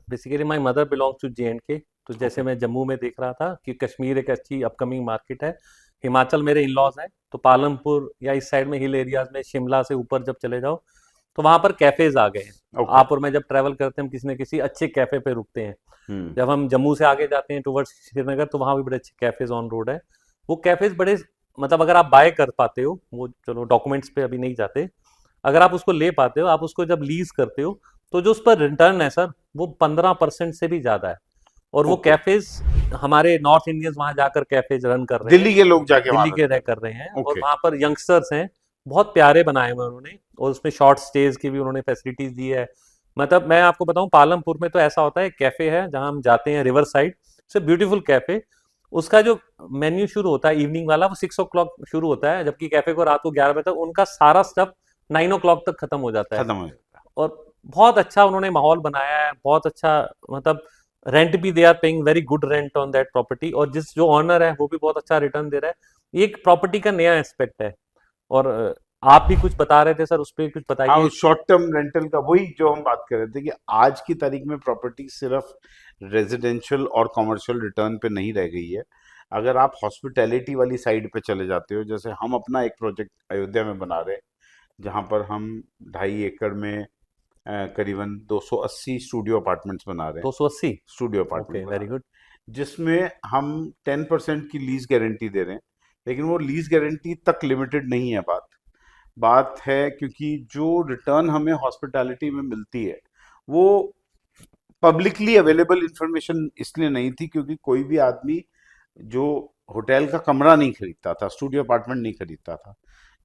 [SPEAKER 1] basically my mother belongs to JNK। तो जैसे
[SPEAKER 2] ओके।
[SPEAKER 1] मैं जम्मू में देख रहा था कि कश्मीर एक अच्छी अपकमिंग मार्केट है, हिमाचल मेरे इन लॉज हैं, तो पालमपुर या इस साइड में हिल एरियाज में, शिमला से ऊपर जब चले जाओ तो वहां पर कैफेज आ गए हैं।
[SPEAKER 2] ओके।
[SPEAKER 1] आप और मैं जब ट्रैवल करते हैं, हम किसी न किसी अच्छे कैफे पे रुकते हैं।
[SPEAKER 2] हम्म।
[SPEAKER 1] जब हम जम्मू से आगे जाते हैं टुवर्ड्स श्रीनगर, तो वहाँ भी बड़े अच्छे कैफेज ऑन रोड है। वो कैफेज बड़े, मतलब अगर आप बाय कर पाते हो, वो चलो डॉक्यूमेंट्स पे अभी नहीं जाते, अगर आप उसको ले पाते हो, आप उसको जब लीज करते हो, तो जो उस पर रिटर्न है सर, वो 15% से भी ज्यादा है। और वो
[SPEAKER 2] ओके।
[SPEAKER 1] कैफेज हमारे नॉर्थ इंडियंस वहाँ जाकर कैफेज रन कर रहे हैं,
[SPEAKER 2] दिल्ली के लोग जाके वहां
[SPEAKER 1] दिल्ली के
[SPEAKER 2] रन
[SPEAKER 1] रह
[SPEAKER 2] कर
[SPEAKER 1] कर रहे हैं,
[SPEAKER 2] रहे हैं।
[SPEAKER 1] और
[SPEAKER 2] ओके।
[SPEAKER 1] वहाँ पर यंगस्टर्स हैं, बहुत प्यारे बनाए हुए उन्होंने, और उसमें शॉर्ट स्टेज की भी उन्होंने फैसिलिटीज दी है। मतलब मैं आपको बताऊं, पालमपुर में तो ऐसा होता है, कैफे है जहां हम जाते हैं, रिवर साइड से, ब्यूटीफुल कैफे। उसका जो मेन्यू शुरू होता है इवनिंग वाला, वो 6 o'clock शुरू होता है, जबकि कैफे को रात को 11 बजे तक उनका सारा स्टफ 9 o'clock तक खत्म हो जाता है।
[SPEAKER 2] खत्म हो जाता है।
[SPEAKER 1] और बहुत अच्छा उन्होंने माहौल बनाया है, बहुत अच्छा। मतलब रेंट भी they are paying very good rent on that property, और जिस जो ऑनर है वो भी बहुत अच्छा रिटर्न दे रहा है। ये एक प्रॉपर्टी का नया एस्पेक्ट है। और आप भी कुछ बता रहे थे सर, उस पर कुछ
[SPEAKER 2] हाँ,
[SPEAKER 1] बताइए।
[SPEAKER 2] उस शॉर्ट टर्म रेंटल का वही जो हम बात कर रहे थे, कि आज की तारीख में प्रॉपर्टी सिर्फ रेजिडेंशियल और कमर्शियल रिटर्न पे नहीं रह गई है। अगर आप हॉस्पिटैलिटी वाली साइड पे चले जाते हो, जैसे हम अपना एक प्रोजेक्ट अयोध्या में बना रहे हैं, जहाँ पर हम 2.5 एकड़ में करीबन 280 स्टूडियो अपार्टमेंट्स बना रहे हैं।
[SPEAKER 1] 280?
[SPEAKER 2] स्टूडियो
[SPEAKER 1] ओके,
[SPEAKER 2] अपार्टमेंट बना
[SPEAKER 1] वेरी
[SPEAKER 2] रहे
[SPEAKER 1] गुड।
[SPEAKER 2] हैं, जिसमें हम 10% की लीज गारंटी दे रहे हैं। लेकिन वो लीज गारंटी तक लिमिटेड नहीं है। बात बात है क्योंकि जो रिटर्न हमें हॉस्पिटैलिटी में मिलती है, वो पब्लिकली अवेलेबल इंफॉर्मेशन इसलिए नहीं थी, क्योंकि कोई भी आदमी जो होटल का कमरा नहीं खरीदता था, स्टूडियो अपार्टमेंट नहीं खरीदता था,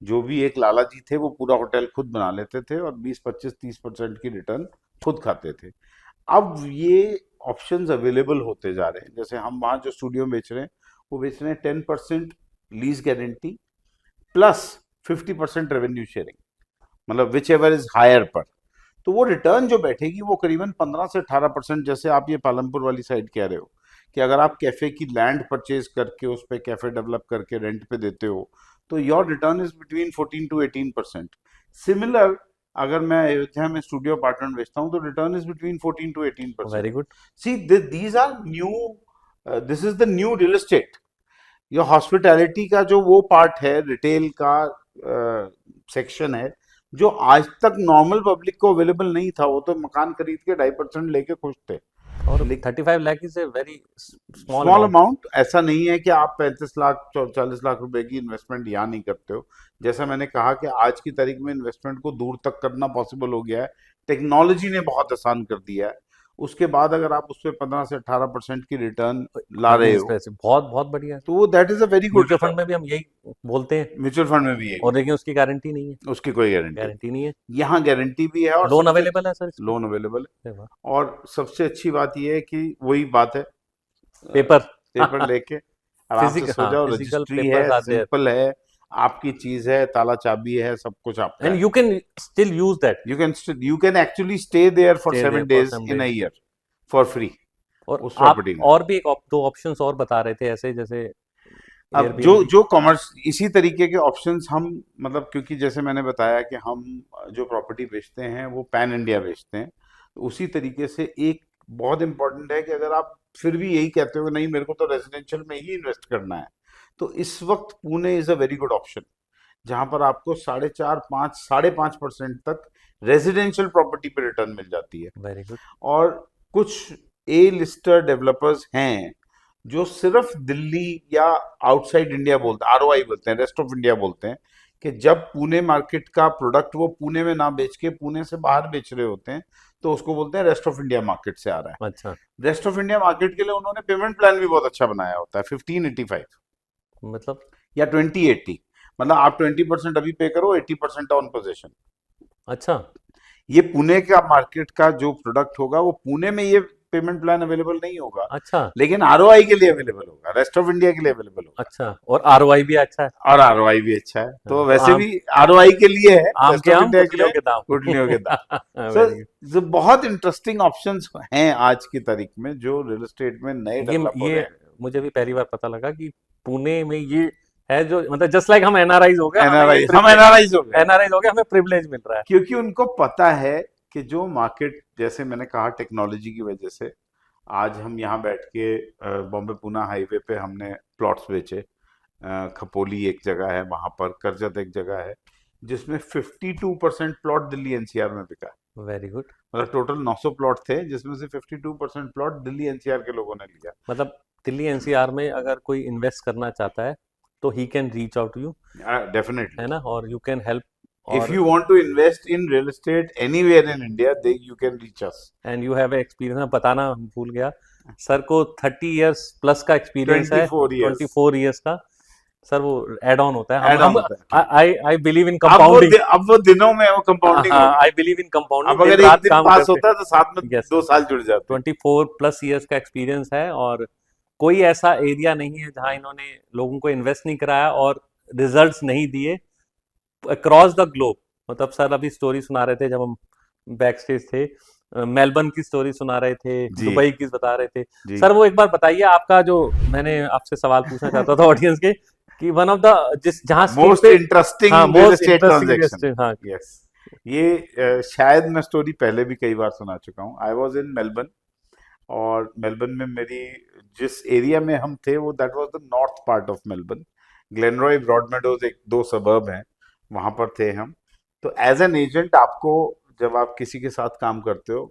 [SPEAKER 2] जो भी एक लाला जी थे वो पूरा होटल खुद बना लेते थे और 20, 25, 30% की रिटर्न खुद खाते थे। अब ये ऑप्शंस अवेलेबल होते जा रहे हैं। जैसे हम वहाँ जो स्टूडियो बेच रहे हैं, वो बेच रहे हैं 10% lease guarantee plus 50% revenue sharing, मतलब विच एवर इज हायर पर। तो वो रिटर्न जो बैठेगी वो करीबन 15 से 18%। जैसे आप ये पालमपुर वाली साइड कह रहे हो कि अगर आप कैफे की लैंड परचेज करके उस पर कैफे डेवलप करके रेंट पे देते हो, तो your return is between 14 to 18%। Similar, अगर मैं अयोध्या में स्टूडियो अपार्टमेंट बेचता हूँ, तो return is between 14 to 18%।
[SPEAKER 1] Very good.
[SPEAKER 2] See, these are new, this is the new real estate. ये हॉस्पिटैलिटी का जो वो पार्ट है, रिटेल का सेक्शन है, जो आज तक नॉर्मल पब्लिक को अवेलेबल नहीं था। वो तो मकान खरीद के 2.5% लेके खुश थे।
[SPEAKER 1] और
[SPEAKER 2] लेकिन
[SPEAKER 1] 35 lakh is a very small
[SPEAKER 2] small
[SPEAKER 1] amount.
[SPEAKER 2] Amount, ऐसा नहीं है कि आप 35 लाख 40 लाख रुपए की इन्वेस्टमेंट यहाँ नहीं करते हो। जैसा मैंने कहा कि आज की तारीख में इन्वेस्टमेंट को दूर तक करना पॉसिबल हो गया है, टेक्नोलॉजी ने बहुत आसान कर दिया है। उसके बाद अगर आप उस पर 15 से 18% की रिटर्न ला
[SPEAKER 1] ये भी
[SPEAKER 2] रहे हो
[SPEAKER 1] इंस्पेसिव, बहुत बहुत बढ़िया।
[SPEAKER 2] तो that is a very good
[SPEAKER 1] mutual
[SPEAKER 2] return.
[SPEAKER 1] Fund में भी हम यही बोलते हैं,
[SPEAKER 2] म्यूचुअल फंड में भी
[SPEAKER 1] और
[SPEAKER 2] यही
[SPEAKER 1] लेकिन उसकी गारंटी नहीं है,
[SPEAKER 2] है, उसकी कोई गारंटी नहीं।
[SPEAKER 1] गारंटी नहीं है।
[SPEAKER 2] यहाँ गारंटी भी है और
[SPEAKER 1] लोन
[SPEAKER 2] सबसे
[SPEAKER 1] अवेलेबल है सर इसमें?
[SPEAKER 2] लोन अवेलेबल है।
[SPEAKER 1] अरे वाह।
[SPEAKER 2] और सबसे अच्छी बात यह है कि वही बात है,
[SPEAKER 1] पेपर
[SPEAKER 2] पेपर लेके आराम से सो जाओ,
[SPEAKER 1] फिजिकल
[SPEAKER 2] रजिस्ट्री
[SPEAKER 1] पेपर्स
[SPEAKER 2] है,
[SPEAKER 1] आर देयर
[SPEAKER 2] सिंपल है, आपकी चीज है, ताला चाबी है, सब कुछ आपका
[SPEAKER 1] एंड
[SPEAKER 2] है।
[SPEAKER 1] You can still use that,
[SPEAKER 2] you can actually stay there for
[SPEAKER 1] stay there
[SPEAKER 2] 7
[SPEAKER 1] for
[SPEAKER 2] days
[SPEAKER 1] some
[SPEAKER 2] in a
[SPEAKER 1] days.
[SPEAKER 2] Year for free
[SPEAKER 1] और
[SPEAKER 2] उस
[SPEAKER 1] आप
[SPEAKER 2] प्रॉपर्टी में।
[SPEAKER 1] और भी एक दो ऑप्शंस और बता रहे थे ऐसे, जैसे
[SPEAKER 2] अब जो
[SPEAKER 1] एयरबीएनबी।
[SPEAKER 2] जो कॉमर्स इसी तरीके के ऑप्शंस हम, मतलब क्योंकि जैसे मैंने बताया कि हम जो प्रॉपर्टी बेचते हैं वो पैन इंडिया बेचते हैं, तो उसी तरीके से एक बहुत इंपॉर्टेंट है कि अगर आप फिर भी यही कहते हो कि नहीं मेरे को तो रेजिडेंशियल में ही इन्वेस्ट करना है, तो इस वक्त Pune is a very good option, जहां पर आपको 4.5 5.5% तक रेजिडेंशियल प्रॉपर्टी पे रिटर्न मिल जाती है।
[SPEAKER 1] Very good.
[SPEAKER 2] और कुछ ए लिस्टर डेवलपर्स हैं जो सिर्फ दिल्ली या आउटसाइड इंडिया बोलते हैं, आरओआई बोलते हैं, रेस्ट ऑफ इंडिया बोलते हैं, कि जब पुणे मार्केट का प्रोडक्ट वो पुणे में ना बेच के पुणे से बाहर बेच रहे होते हैं तो उसको बोलते हैं रेस्ट ऑफ इंडिया मार्केट से आ रहा है।
[SPEAKER 1] अच्छा,
[SPEAKER 2] रेस्ट ऑफ इंडिया मार्केट के लिए उन्होंने पेमेंट प्लान भी बहुत अच्छा बनाया होता है, 1585
[SPEAKER 1] मतलब
[SPEAKER 2] या 2080, मतलब आप 20% अभी पे करो, 80% ऑन पोजेशन।
[SPEAKER 1] अच्छा,
[SPEAKER 2] ये पुणे का मार्केट का जो प्रोडक्ट होगा वो पुणे में ये पेमेंट प्लान अवेलेबल नहीं होगा,
[SPEAKER 1] अच्छा,
[SPEAKER 2] लेकिन आरओआई के लिए अवेलेबल होगा, रेस्ट ऑफ इंडिया के लिए अवेलेबल होगा।
[SPEAKER 1] अच्छा, और आरओआई भी अच्छा है।
[SPEAKER 2] और आरओआई भी अच्छा है, तो
[SPEAKER 1] हाँ, तो
[SPEAKER 2] वैसे
[SPEAKER 1] आम
[SPEAKER 2] भी आरओआई के लिए है,
[SPEAKER 1] आम
[SPEAKER 2] रेस्ट
[SPEAKER 1] के
[SPEAKER 2] ऑफ
[SPEAKER 1] आम
[SPEAKER 2] इंडिया के
[SPEAKER 1] गुठलियों
[SPEAKER 2] लिए
[SPEAKER 1] के दाम।
[SPEAKER 2] गुठलियों के दाम।
[SPEAKER 1] Very good.
[SPEAKER 2] सो बहुत इंटरेस्टिंग ऑप्शंस हैं आज की तारीख में जो रियल एस्टेट में नए डेवलप हो रहे
[SPEAKER 1] ये
[SPEAKER 2] हैं।
[SPEAKER 1] मुझे भी पहली बार पता लगा कि पुणे में ये है, जो मतलब जस्ट लाइक हम एनआरआईज हो गए, हमें ये
[SPEAKER 2] हम एनआरआईज हो गए,
[SPEAKER 1] एनआरआईज हो गए, हमें प्रिविलेज मिल रहा है।
[SPEAKER 2] क्योंकि उनको पता है कि जो मार्केट, जैसे मैंने कहा टेक्नोलॉजी की वजह से आज हम यहाँ बैठ के बॉम्बे पुणे हाईवे पे हमने प्लॉट्स बेचे। खपोली एक जगह है, वहां पर करजत एक जगह है, जिसमें 52% प्लॉट दिल्ली एनसीआर में बिका है।
[SPEAKER 1] Very good.
[SPEAKER 2] मतलब टोटल 900 प्लॉट थे जिसमें से 52% प्लॉट दिल्ली एनसीआर के लोगों ने लिया।
[SPEAKER 1] मतलब दिल्ली एनसीआर में अगर कोई इन्वेस्ट करना चाहता है तो he can reach out to you,
[SPEAKER 2] definitely,
[SPEAKER 1] है ना, और you can help.
[SPEAKER 2] If you want to invest in real estate anywhere in India they you can reach us.
[SPEAKER 1] And you have experience, मैं बताना भूल गया, सर को 30 इयर्स प्लस का एक्सपीरियंस है,
[SPEAKER 2] 24 years
[SPEAKER 1] 24 इयर्स का। सर वो एड ऑन होता है,
[SPEAKER 2] ऐड ऑन होता है।
[SPEAKER 1] आई बिलीव इन
[SPEAKER 2] अब वो
[SPEAKER 1] कंपाउंडिंग।
[SPEAKER 2] अब वो दिनों में वो कंपाउंडिंग हो गया।
[SPEAKER 1] आई बिलीव इन कंपाउंडिंग,
[SPEAKER 2] अब अगर
[SPEAKER 1] दिन
[SPEAKER 2] एक
[SPEAKER 1] रात
[SPEAKER 2] दिन
[SPEAKER 1] काम
[SPEAKER 2] पास
[SPEAKER 1] करते।
[SPEAKER 2] होता है तो साथ में
[SPEAKER 1] यस,
[SPEAKER 2] 2 साल जुड़ जाते हैं।
[SPEAKER 1] 24 प्लस इयर्स का एक्सपीरियंस है, और कोई ऐसा एरिया नहीं है जहां इन्होंने लोगों को इन्वेस्ट नहीं कराया और रिजल्ट्स नहीं दिए अक्रॉस द ग्लोब। मतलब सर अभी स्टोरी सुना रहे थे जब हम बैक स्टेज थे, मेलबर्न की स्टोरी सुना रहे थे,
[SPEAKER 2] जी
[SPEAKER 1] दुबई की बता रहे थे।
[SPEAKER 2] जी।
[SPEAKER 1] सर वो एक बार बताइए, आपका जो, मैंने आपसे सवाल पूछना चाहता था ऑडियंस के, कि वन ऑफ द जिस जहां स्ट्रीट
[SPEAKER 2] मोस्ट
[SPEAKER 1] पे,
[SPEAKER 2] इंटरेस्टिंग
[SPEAKER 1] हाँ,
[SPEAKER 2] real
[SPEAKER 1] most
[SPEAKER 2] estate
[SPEAKER 1] interesting
[SPEAKER 2] transaction.
[SPEAKER 1] हाँ,
[SPEAKER 2] यस, ये शायद मैं स्टोरी पहले भी कई बार सुना चुका हूँ। आई वाज इन मेलबर्न, और मेलबर्न में मेरी जिस एरिया में हम थे वो that was the north part of Melbourne. Glenroy, Broadmeadows एक 2 सबर्ब हैं, वहां पर थे हम। तो एज एन एजेंट आपको, जब आप किसी के साथ काम करते हो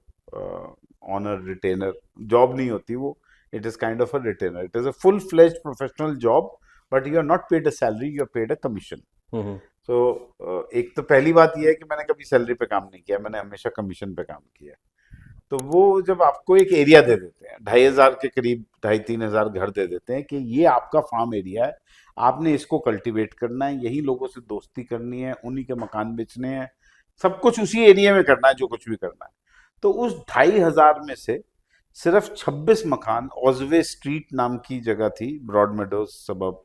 [SPEAKER 2] ऑनर रिटेनर, जॉब नहीं होती वो, it is kind of a retainer, it is a full fledged professional job, but you are not paid a salary, you are paid a commission. तो एक तो पहली बात यह है कि मैंने कभी सैलरी पे काम नहीं किया, मैंने हमेशा कमीशन पे काम किया। तो वो जब आपको एक एरिया दे देते हैं 2,500 के करीब, 2,500-3,000 घर दे देते हैं कि ये आपका फार्म एरिया है, आपने इसको कल्टीवेट करना है, यही लोगों से दोस्ती करनी है, उन्हीं के मकान बेचने हैं, सब कुछ उसी एरिया में करना है जो कुछ भी करना है। तो उस 2,500 में से सिर्फ 26 मकान, ऑजवे स्ट्रीट नाम की जगह थी, ब्रॉड मेडोज सबब,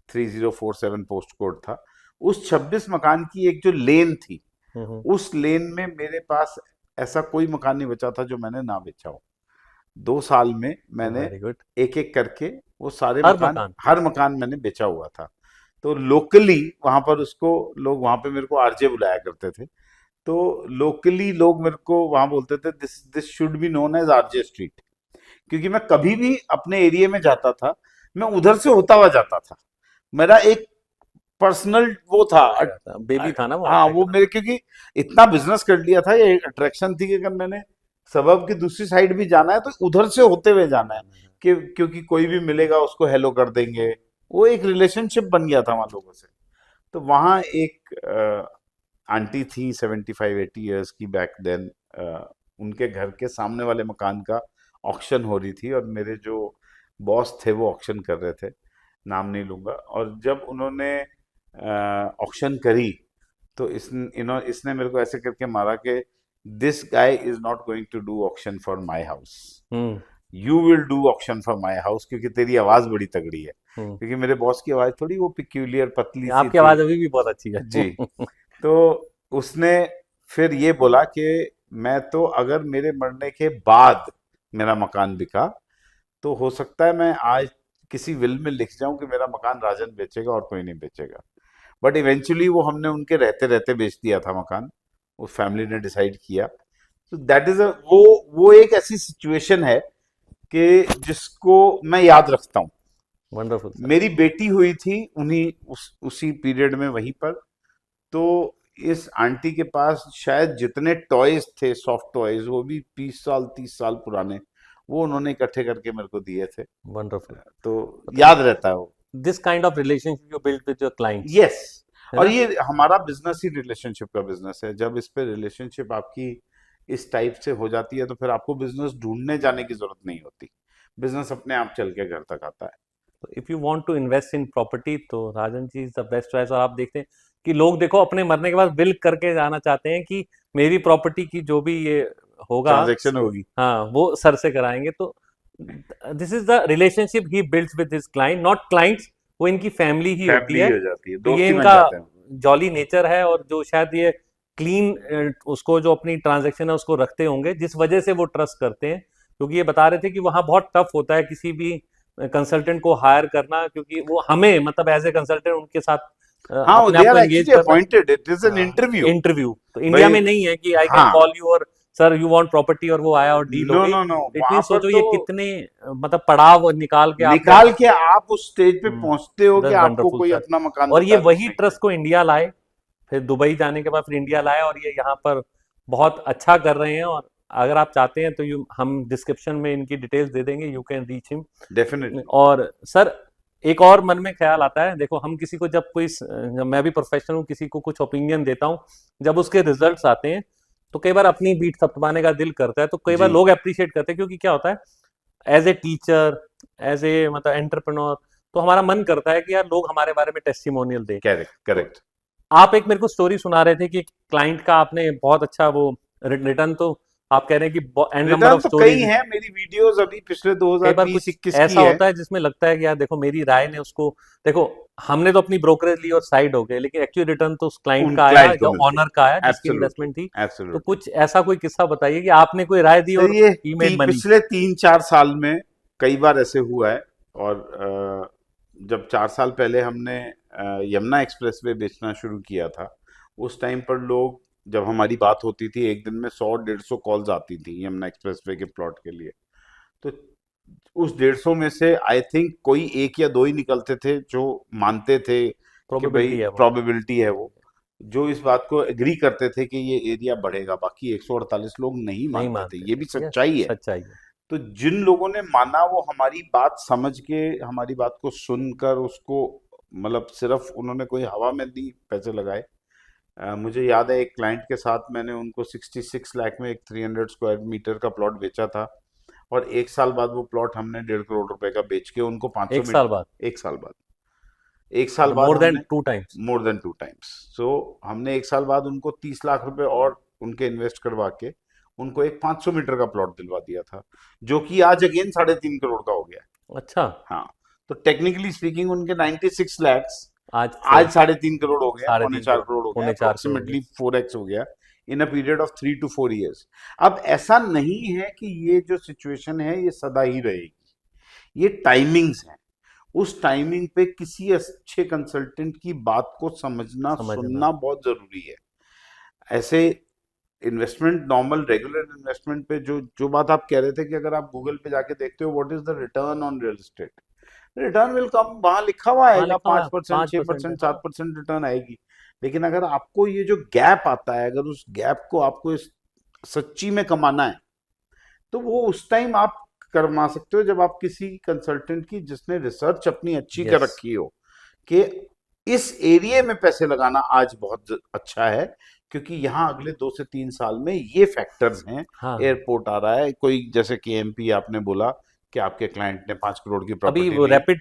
[SPEAKER 2] 3047 पोस्ट कोड था। उस 26 मकान की एक जो लेन थी, उस लेन में मेरे पास ऐसा कोई मकान नहीं बचा था जो मैंने ना बेचा हो। 2 साल में मैंने
[SPEAKER 1] वेरी गुड।
[SPEAKER 2] एक एक करके वो सारे हर मकान मैंने बेचा हुआ था। तो लोकली वहां पर उसको लोग, वहां पे मेरे को आरजे बुलाया करते थे, तो लोकली लोग मेरे को वहां बोलते थे this should be known as RJ street, क्योंकि मैं कभी भी अपने एरिया में जाता था, मैं उधर से होता हुआ जाता था। मेरा एक पर्सनल वो था।
[SPEAKER 1] बेबी था ना वो
[SPEAKER 2] हाँ,
[SPEAKER 1] आपका
[SPEAKER 2] वो
[SPEAKER 1] एकदम।
[SPEAKER 2] मेरे, क्योंकि इतना बिजनेस कर लिया था, ये अट्रैक्शन थी कि अगर मैंने सबब की दूसरी साइड भी जाना है तो उधर से होते हुए जाना है, कि क्योंकि कोई भी मिलेगा उसको हेलो कर देंगे। वो एक रिलेशनशिप बन गया था वहां लोगों से। तो वहां एक आंटी थी 75-80 ईयर्स की बैक देन। उनके घर के सामने वाले मकान का ऑक्शन हो रही थी, और मेरे जो बॉस थे वो ऑक्शन कर रहे थे, नाम नहीं लूंगा। और जब उन्होंने ऑक्शन करी, तो इसने मेरे को ऐसे करके मारा कि this guy is not going to do auction for my house,
[SPEAKER 1] hmm.
[SPEAKER 2] You will do auction for my house, क्योंकि तेरी आवाज बड़ी तगड़ी है।
[SPEAKER 1] हम्म।
[SPEAKER 2] क्योंकि मेरे बॉस की आवाज थोड़ी वो पिक्यूलियर पतली सी
[SPEAKER 1] आपकी
[SPEAKER 2] थी।
[SPEAKER 1] आवाज अभी भी बहुत अच्छी है।
[SPEAKER 2] जी। तो उसने फिर ये बोला कि मैं तो, अगर मेरे मरने के बाद मेरा मकान बिका, तो हो सकता है मैं आज किसी विल में लिख जाऊं कि मेरा मकान राजन बेचेगा और कोई नहीं बेचेगा। बट इवेंचुअली वो हमने उनके रहते रहते बेच दिया था मकान, उस फैमिली ने डिसाइड किया। तो दैट इज अ वो एक ऐसी सिचुएशन है कि जिसको मैं याद रखता हूँ।
[SPEAKER 1] Wonderful sir.
[SPEAKER 2] मेरी बेटी हुई थी उन्हीं उसी पीरियड में वहीं पर। तो इस आंटी के पास शायद जितने टॉयज थे, सॉफ्ट टॉयज, वो भी 20 साल 30 साल पुराने, वो उन्होंने इकट्ठे करके मेरे को दिए थे।
[SPEAKER 1] वंडरफुल।
[SPEAKER 2] तो
[SPEAKER 1] मतलब
[SPEAKER 2] याद रहता है वो।
[SPEAKER 1] This kind of relationship you build with your clients,
[SPEAKER 2] yes.
[SPEAKER 1] है
[SPEAKER 2] और
[SPEAKER 1] ना?
[SPEAKER 2] ये हमारा बिजनेस ही रिलेशनशिप का बिजनेस है। जब इस पे रिलेशनशिप आपकी इस टाइप से हो जाती है, तो फिर आपको बिजनेस ढूंढने जाने की जरूरत नहीं होती, बिजनेस अपने आप चल के घर तक आता है।
[SPEAKER 1] तो if you want to invest in property तो Rajan ji is the best choice. और आप देखते हैं कि लोग देखो अपने मरने के बाद विल करके जाना चाहते हैं कि मेरी प्रॉपर्टी की जो भी ये होगा,
[SPEAKER 2] ट्रांजैक्शन होगी।
[SPEAKER 1] हाँ, वो सर से कराएंगे। तो this is the relationship he builds with his client, not clients, वो इनकी फैमिली ही होती
[SPEAKER 2] फैमिली ही
[SPEAKER 1] है।
[SPEAKER 2] हो जाती है,
[SPEAKER 1] तो ये
[SPEAKER 2] दोस्त ही बन
[SPEAKER 1] इनका
[SPEAKER 2] जाते हैं।
[SPEAKER 1] जॉली नेचर है, और जो शायद ये क्लीन उसको जो अपनी ट्रांजैक्शन है उसको रखते होंगे, जिस वजह से वो ट्रस्ट करते हैं। क्योंकि ये बता रहे थे कि वहाँ बहुत टफ होता है किसी भी कंसल्टेंट को हायर करना, क्योंकि वो हमें मतलब एज ए कंसल्टेंट उनके साथ
[SPEAKER 2] हाँ,
[SPEAKER 1] अपने
[SPEAKER 2] दे
[SPEAKER 1] आप को
[SPEAKER 2] आर
[SPEAKER 1] एंगेज
[SPEAKER 2] एक्चुअली
[SPEAKER 1] करना।
[SPEAKER 2] Appointed, it is an interview.
[SPEAKER 1] Interview तो इंडिया
[SPEAKER 2] भाई,
[SPEAKER 1] में नहीं है कि आई कैन
[SPEAKER 2] हाँ,
[SPEAKER 1] कॉल यू और सर यू वांट प्रॉपर्टी और वो आया और डील हो
[SPEAKER 2] नो
[SPEAKER 1] गई।
[SPEAKER 2] नो नो,
[SPEAKER 1] इट मीन
[SPEAKER 2] वहां पर
[SPEAKER 1] सोचो
[SPEAKER 2] तो
[SPEAKER 1] ये कितने मतलब पड़ाव निकाल के आपने
[SPEAKER 2] निकाल के आप उस स्टेज पे पहुंचते हो कि
[SPEAKER 1] दैट्स
[SPEAKER 2] आपको
[SPEAKER 1] वंडरफुल
[SPEAKER 2] कोई
[SPEAKER 1] सर।
[SPEAKER 2] अपना मकान
[SPEAKER 1] और ये
[SPEAKER 2] बता
[SPEAKER 1] वही
[SPEAKER 2] बेचने के लिए।
[SPEAKER 1] ट्रस्ट को इंडिया लाए, फिर दुबई जाने के बाद फिर इंडिया लाए, और ये यहाँ पर बहुत अच्छा कर रहे हैं। और अगर आप चाहते हैं तो यू हम डिस्क्रिप्शन में इनकी डिटेल्स दे देंगे, you can reach him.
[SPEAKER 2] Definitely.
[SPEAKER 1] और सर एक और मन में ख्याल आता है, देखो हम किसी को जब जब मैं भी प्रोफेशनल हूँ, किसी को कुछ ओपिनियन देता हूँ, जब उसके रिजल्ट्स आते हैं तो कई बार अपनी बीट थपथपाने का दिल करता है, तो कई बार
[SPEAKER 2] जी।
[SPEAKER 1] लोग अप्रिशिएट करते हैं। क्योंकि क्या होता है, as a teacher, as a मतलब एंटरप्रेन्योर, तो हमारा मन करता है कि यार लोग हमारे बारे में टेस्टिमोनियल दें।
[SPEAKER 2] करेक्ट
[SPEAKER 1] तो
[SPEAKER 2] करेक्ट।
[SPEAKER 1] आप एक मेरे को स्टोरी सुना रहे थे कि क्लाइंट का आपने बहुत अच्छा वो रिटर्न, तो आप कह रहे हैं कि एंड नंबर
[SPEAKER 2] रिटर्न
[SPEAKER 1] ऑफ
[SPEAKER 2] तो कई
[SPEAKER 1] स्टोरीज।
[SPEAKER 2] हैं, मेरी वीडियोस अभी पिछले
[SPEAKER 1] कई बार कुछ
[SPEAKER 2] 2020-21 की
[SPEAKER 1] ऐसा
[SPEAKER 2] है।
[SPEAKER 1] होता है जिसमें लगता है कि यार देखो मेरी राय ने उसको, देखो हमने तो अपनी ब्रोकरेज ली और साइड हो गए, लेकिन एक्चुअली रिटर्न तो उस क्लाइंट
[SPEAKER 2] उन
[SPEAKER 1] का आया
[SPEAKER 2] क्लाइंट को
[SPEAKER 1] जो
[SPEAKER 2] मिलती
[SPEAKER 1] ऑनर का आया
[SPEAKER 2] है।
[SPEAKER 1] जिसकी
[SPEAKER 2] एब्सोल्युटली।
[SPEAKER 1] इन्वेस्टमेंट थी। तो
[SPEAKER 2] एब्सोल्युटली।
[SPEAKER 1] कुछ ऐसा कोई किस्सा बताइए कि आपने कोई राय दी
[SPEAKER 2] सर,
[SPEAKER 1] और
[SPEAKER 2] ये
[SPEAKER 1] ही मेड मनी।
[SPEAKER 2] पिछले 3-4 साल में कई बार ऐसे हुआ है। और जब 4 साल पहले हमने यमुना एक्सप्रेस वे बेचना शुरू किया था, उस टाइम पर लोग, जब हमारी बात होती थी, एक दिन में 100-150 कॉल्स आती थी यमुना एक्सप्रेस वे के प्लॉट के लिए। तो उस 150 में से आई थिंक कोई एक या दो ही निकलते थे जो मानते थे कि भाई
[SPEAKER 1] प्रोबेबिलिटी है वो।
[SPEAKER 2] प्रोबेबिलिटी है वो, जो इस बात को एग्री करते थे कि ये एरिया बढ़ेगा। बाकी 148 लोग नहीं
[SPEAKER 1] नहीं
[SPEAKER 2] मानते थे,
[SPEAKER 1] मानते
[SPEAKER 2] ये भी
[SPEAKER 1] थे, यस
[SPEAKER 2] सच्चाई है।
[SPEAKER 1] सच्चाई है।
[SPEAKER 2] तो जिन लोगों ने माना, वो हमारी बात समझ के, हमारी बात को सुनकर उसको, मतलब सिर्फ उन्होंने कोई हवा में नहीं पैसे लगाए। मुझे याद है, एक क्लाइंट के साथ मैंने उनको 66 लाख में एक 300 स्क्वायर मीटर का प्लॉट बेचा था। और 1 साल बाद वो प्लॉट हमने 1.5 करोड़ रुपए का बेच के उनको 500
[SPEAKER 1] एक साल
[SPEAKER 2] मीटर।
[SPEAKER 1] बाद?
[SPEAKER 2] 1 साल बाद। 1 साल
[SPEAKER 1] मतलब
[SPEAKER 2] बाद
[SPEAKER 1] मोर देन
[SPEAKER 2] हमने,
[SPEAKER 1] 2 times?
[SPEAKER 2] More than 2 times. So हमने 1 साल बाद उनको 30 लाख रुपए और उनके इन्वेस्ट करवा के उनको एक 500 मीटर का प्लॉट दिलवा दिया था, जो कि आज अगेन 3.5 करोड़ का हो गया है।
[SPEAKER 1] अच्छा।
[SPEAKER 2] हाँ। तो टेक्निकली स्पीकिंग उनके 96 लैक्स
[SPEAKER 1] आज से
[SPEAKER 2] आज 3.5 करोड़ हो गया,
[SPEAKER 1] साढ़े
[SPEAKER 2] पौने
[SPEAKER 1] तीन
[SPEAKER 2] चार
[SPEAKER 1] करोड़
[SPEAKER 2] करोड़ हो गया,
[SPEAKER 1] पौने 4 करोड़ हो गए।
[SPEAKER 2] अप्रोक्सीमेटली 4x हो गया इन a period of 3 to 4 years। अब ऐसा नहीं है कि ये जो सिचुएशन है ये सदा ही रहेगी, ये टाइमिंग्स हैं। उस टाइमिंग पे किसी अच्छे कंसल्टेंट की बात को समझना
[SPEAKER 1] समझना।
[SPEAKER 2] सुनना बहुत जरूरी है। ऐसे इन्वेस्टमेंट, नॉर्मल रेगुलर इन्वेस्टमेंट पे जो जो बात आप कह रहे थे कि अगर आप गूगल पे जाके देखते हो what is the return on real estate, return will come, वहां लिखा हुआ
[SPEAKER 1] वहां
[SPEAKER 2] आएगा
[SPEAKER 1] लिखा हुआ है
[SPEAKER 2] 5%,
[SPEAKER 1] 5% है,
[SPEAKER 2] 6%,
[SPEAKER 1] हाँ
[SPEAKER 2] 7% रिटर्न आएगी। लेकिन अगर आपको ये जो गैप आता है, अगर उस गैप को आपको सच्ची में कमाना है, तो वो उस टाइम आप कमा सकते हो जब आप किसी कंसल्टेंट की, जिसने रिसर्च अपनी अच्छी कर
[SPEAKER 1] यस
[SPEAKER 2] रखी हो कि इस एरिया में पैसे लगाना आज बहुत अच्छा है, क्योंकि यहाँ अगले 2 से 3 साल में ये फैक्टर्स हैं।
[SPEAKER 1] हाँ।
[SPEAKER 2] एयरपोर्ट आ रहा है, कोई जैसे केएमपी आपने बोला कि आपके क्लाइंट ने 5 करोड़ की
[SPEAKER 1] अभी
[SPEAKER 2] प्रॉपर्टी
[SPEAKER 1] वो
[SPEAKER 2] ली,
[SPEAKER 1] रैपिड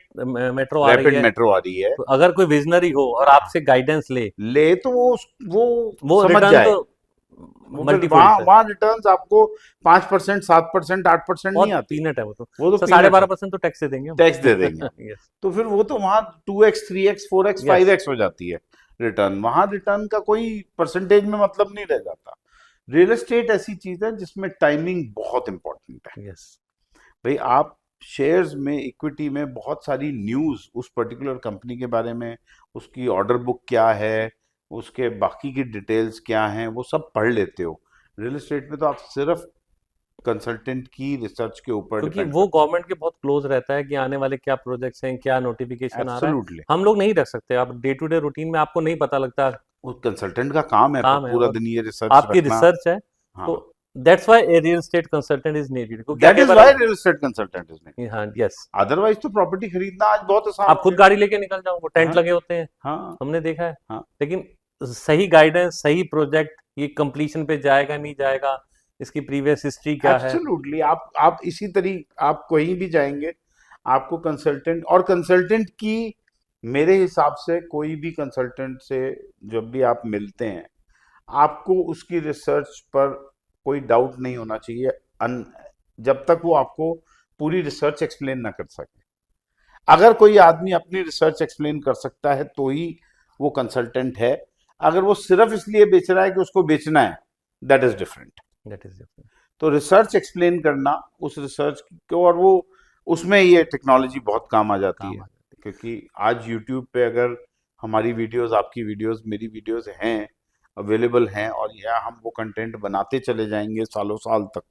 [SPEAKER 1] मेट्रो आ रही
[SPEAKER 2] रैपिड
[SPEAKER 1] है,
[SPEAKER 2] मेट्रो आ रही है,
[SPEAKER 1] तो अगर कोई विजनरी हो और
[SPEAKER 2] हाँ
[SPEAKER 1] आपसे गाइडेंस ले,
[SPEAKER 2] ले तो वो
[SPEAKER 1] वो
[SPEAKER 2] समझ
[SPEAKER 1] रिटर्न तो
[SPEAKER 2] जाए। वो फिर
[SPEAKER 1] मल्टीफोल्ड
[SPEAKER 2] वहां
[SPEAKER 1] है,
[SPEAKER 2] वहां रिटर्न्स आपको 5%, 7%, 8% नहीं
[SPEAKER 1] बहुत
[SPEAKER 2] आती,
[SPEAKER 1] पीनट है वो तो।
[SPEAKER 2] वो तो
[SPEAKER 1] सर साढ़े
[SPEAKER 2] पीनट
[SPEAKER 1] बारह
[SPEAKER 2] है,
[SPEAKER 1] परसेंट तो टैक्स दे देंगे हम।
[SPEAKER 2] टैक्स दे देंगे।
[SPEAKER 1] यस
[SPEAKER 2] तो फिर वो तो वहां 2x, 3x, 4x,
[SPEAKER 1] yes
[SPEAKER 2] 5x हो जाती है रिटर्न, वहां रिटर्न का कोई परसेंटेज में मतलब नहीं रह जाता। रियल एस्टेट ऐसी चीज है जिसमें टाइमिंग बहुत इंपॉर्टेंट है।
[SPEAKER 1] यस
[SPEAKER 2] भाई आप शेयर्स में, इक्विटी में बहुत सारी न्यूज़ उस पर्टिकुलर कंपनी के बारे में, उसकी ऑर्डर बुक क्या है, उसके बाकी की डिटेल्स क्या हैं, वो सब पढ़ लेते हो। रियल एस्टेट में तो आप सिर्फ कंसल्टेंट की रिसर्च के ऊपर
[SPEAKER 1] क्योंकि
[SPEAKER 2] डिपेंड
[SPEAKER 1] वो
[SPEAKER 2] करते
[SPEAKER 1] गवर्नमेंट के बहुत क्लोज रहता है कि आने वाले क्या प्रोजेक्ट्स हैं, क्या
[SPEAKER 2] हो।
[SPEAKER 1] नोटिफिकेशन आ रहा है,
[SPEAKER 2] एब्सोल्युटली,
[SPEAKER 1] हम लोग नहीं रख सकते। आप डे टू डे रूटीन में आपको नहीं पता लगता,
[SPEAKER 2] वो कंसल्टेंट का काम है
[SPEAKER 1] काम है,
[SPEAKER 2] पूरा
[SPEAKER 1] और
[SPEAKER 2] दिन ये रिसर्च
[SPEAKER 1] आपकी
[SPEAKER 2] रखना।
[SPEAKER 1] रिसर्च है,
[SPEAKER 2] हाँ,
[SPEAKER 1] तो that's why a real estate consultant is needed. क्योंकि आप
[SPEAKER 2] दैट
[SPEAKER 1] कई
[SPEAKER 2] इज
[SPEAKER 1] बार,
[SPEAKER 2] why real estate consultant is necessary.
[SPEAKER 1] हाँ यस,
[SPEAKER 2] अदरवाइज तो प्रॉपर्टी खरीदना आज बहुत आसान
[SPEAKER 1] आप
[SPEAKER 2] हो
[SPEAKER 1] खुद
[SPEAKER 2] गया।
[SPEAKER 1] गाड़ी लेके निकल जाओ, वो टेंट
[SPEAKER 2] हाँ,
[SPEAKER 1] लगे होते हैं,
[SPEAKER 2] हाँ,
[SPEAKER 1] हमने देखा है।
[SPEAKER 2] हाँ,
[SPEAKER 1] लेकिन सही गाइडेंस, सही प्रोजेक्ट, ये कंप्लीशन पे जाएगा नहीं जाएगा, इसकी प्रीवियस हिस्ट्री क्या है।
[SPEAKER 2] एब्सोल्युटली। आप इसी तरीके आप कहीं भी जाएंगे, आपको कंसल्टेंट, और कंसल्टेंट की, मेरे हिसाब से कोई भी कंसल्टेंट से जब भी आप मिलते हैं, आपको उसकी रिसर्च पर कोई डाउट नहीं होना चाहिए, अन, जब तक वो आपको पूरी रिसर्च एक्सप्लेन ना कर सके। अगर कोई आदमी अपनी रिसर्च एक्सप्लेन कर सकता है तो ही वो कंसल्टेंट है। अगर वो सिर्फ इसलिए बेच रहा है कि उसको बेचना है, that is different.
[SPEAKER 1] That is different.
[SPEAKER 2] तो रिसर्च एक्सप्लेन करना, उस रिसर्च को, और वो उसमें ये टेक्नोलॉजी बहुत काम आ जाती
[SPEAKER 1] काम
[SPEAKER 2] है।
[SPEAKER 1] आ जाती
[SPEAKER 2] क्योंकि आज यूट्यूब पे अगर हमारी वीडियोस, आपकी वीडियोस, मेरी वीडियोस हैं, अवेलेबल हैं, और या हम वो कंटेंट बनाते चले जाएंगे सालों साल तक,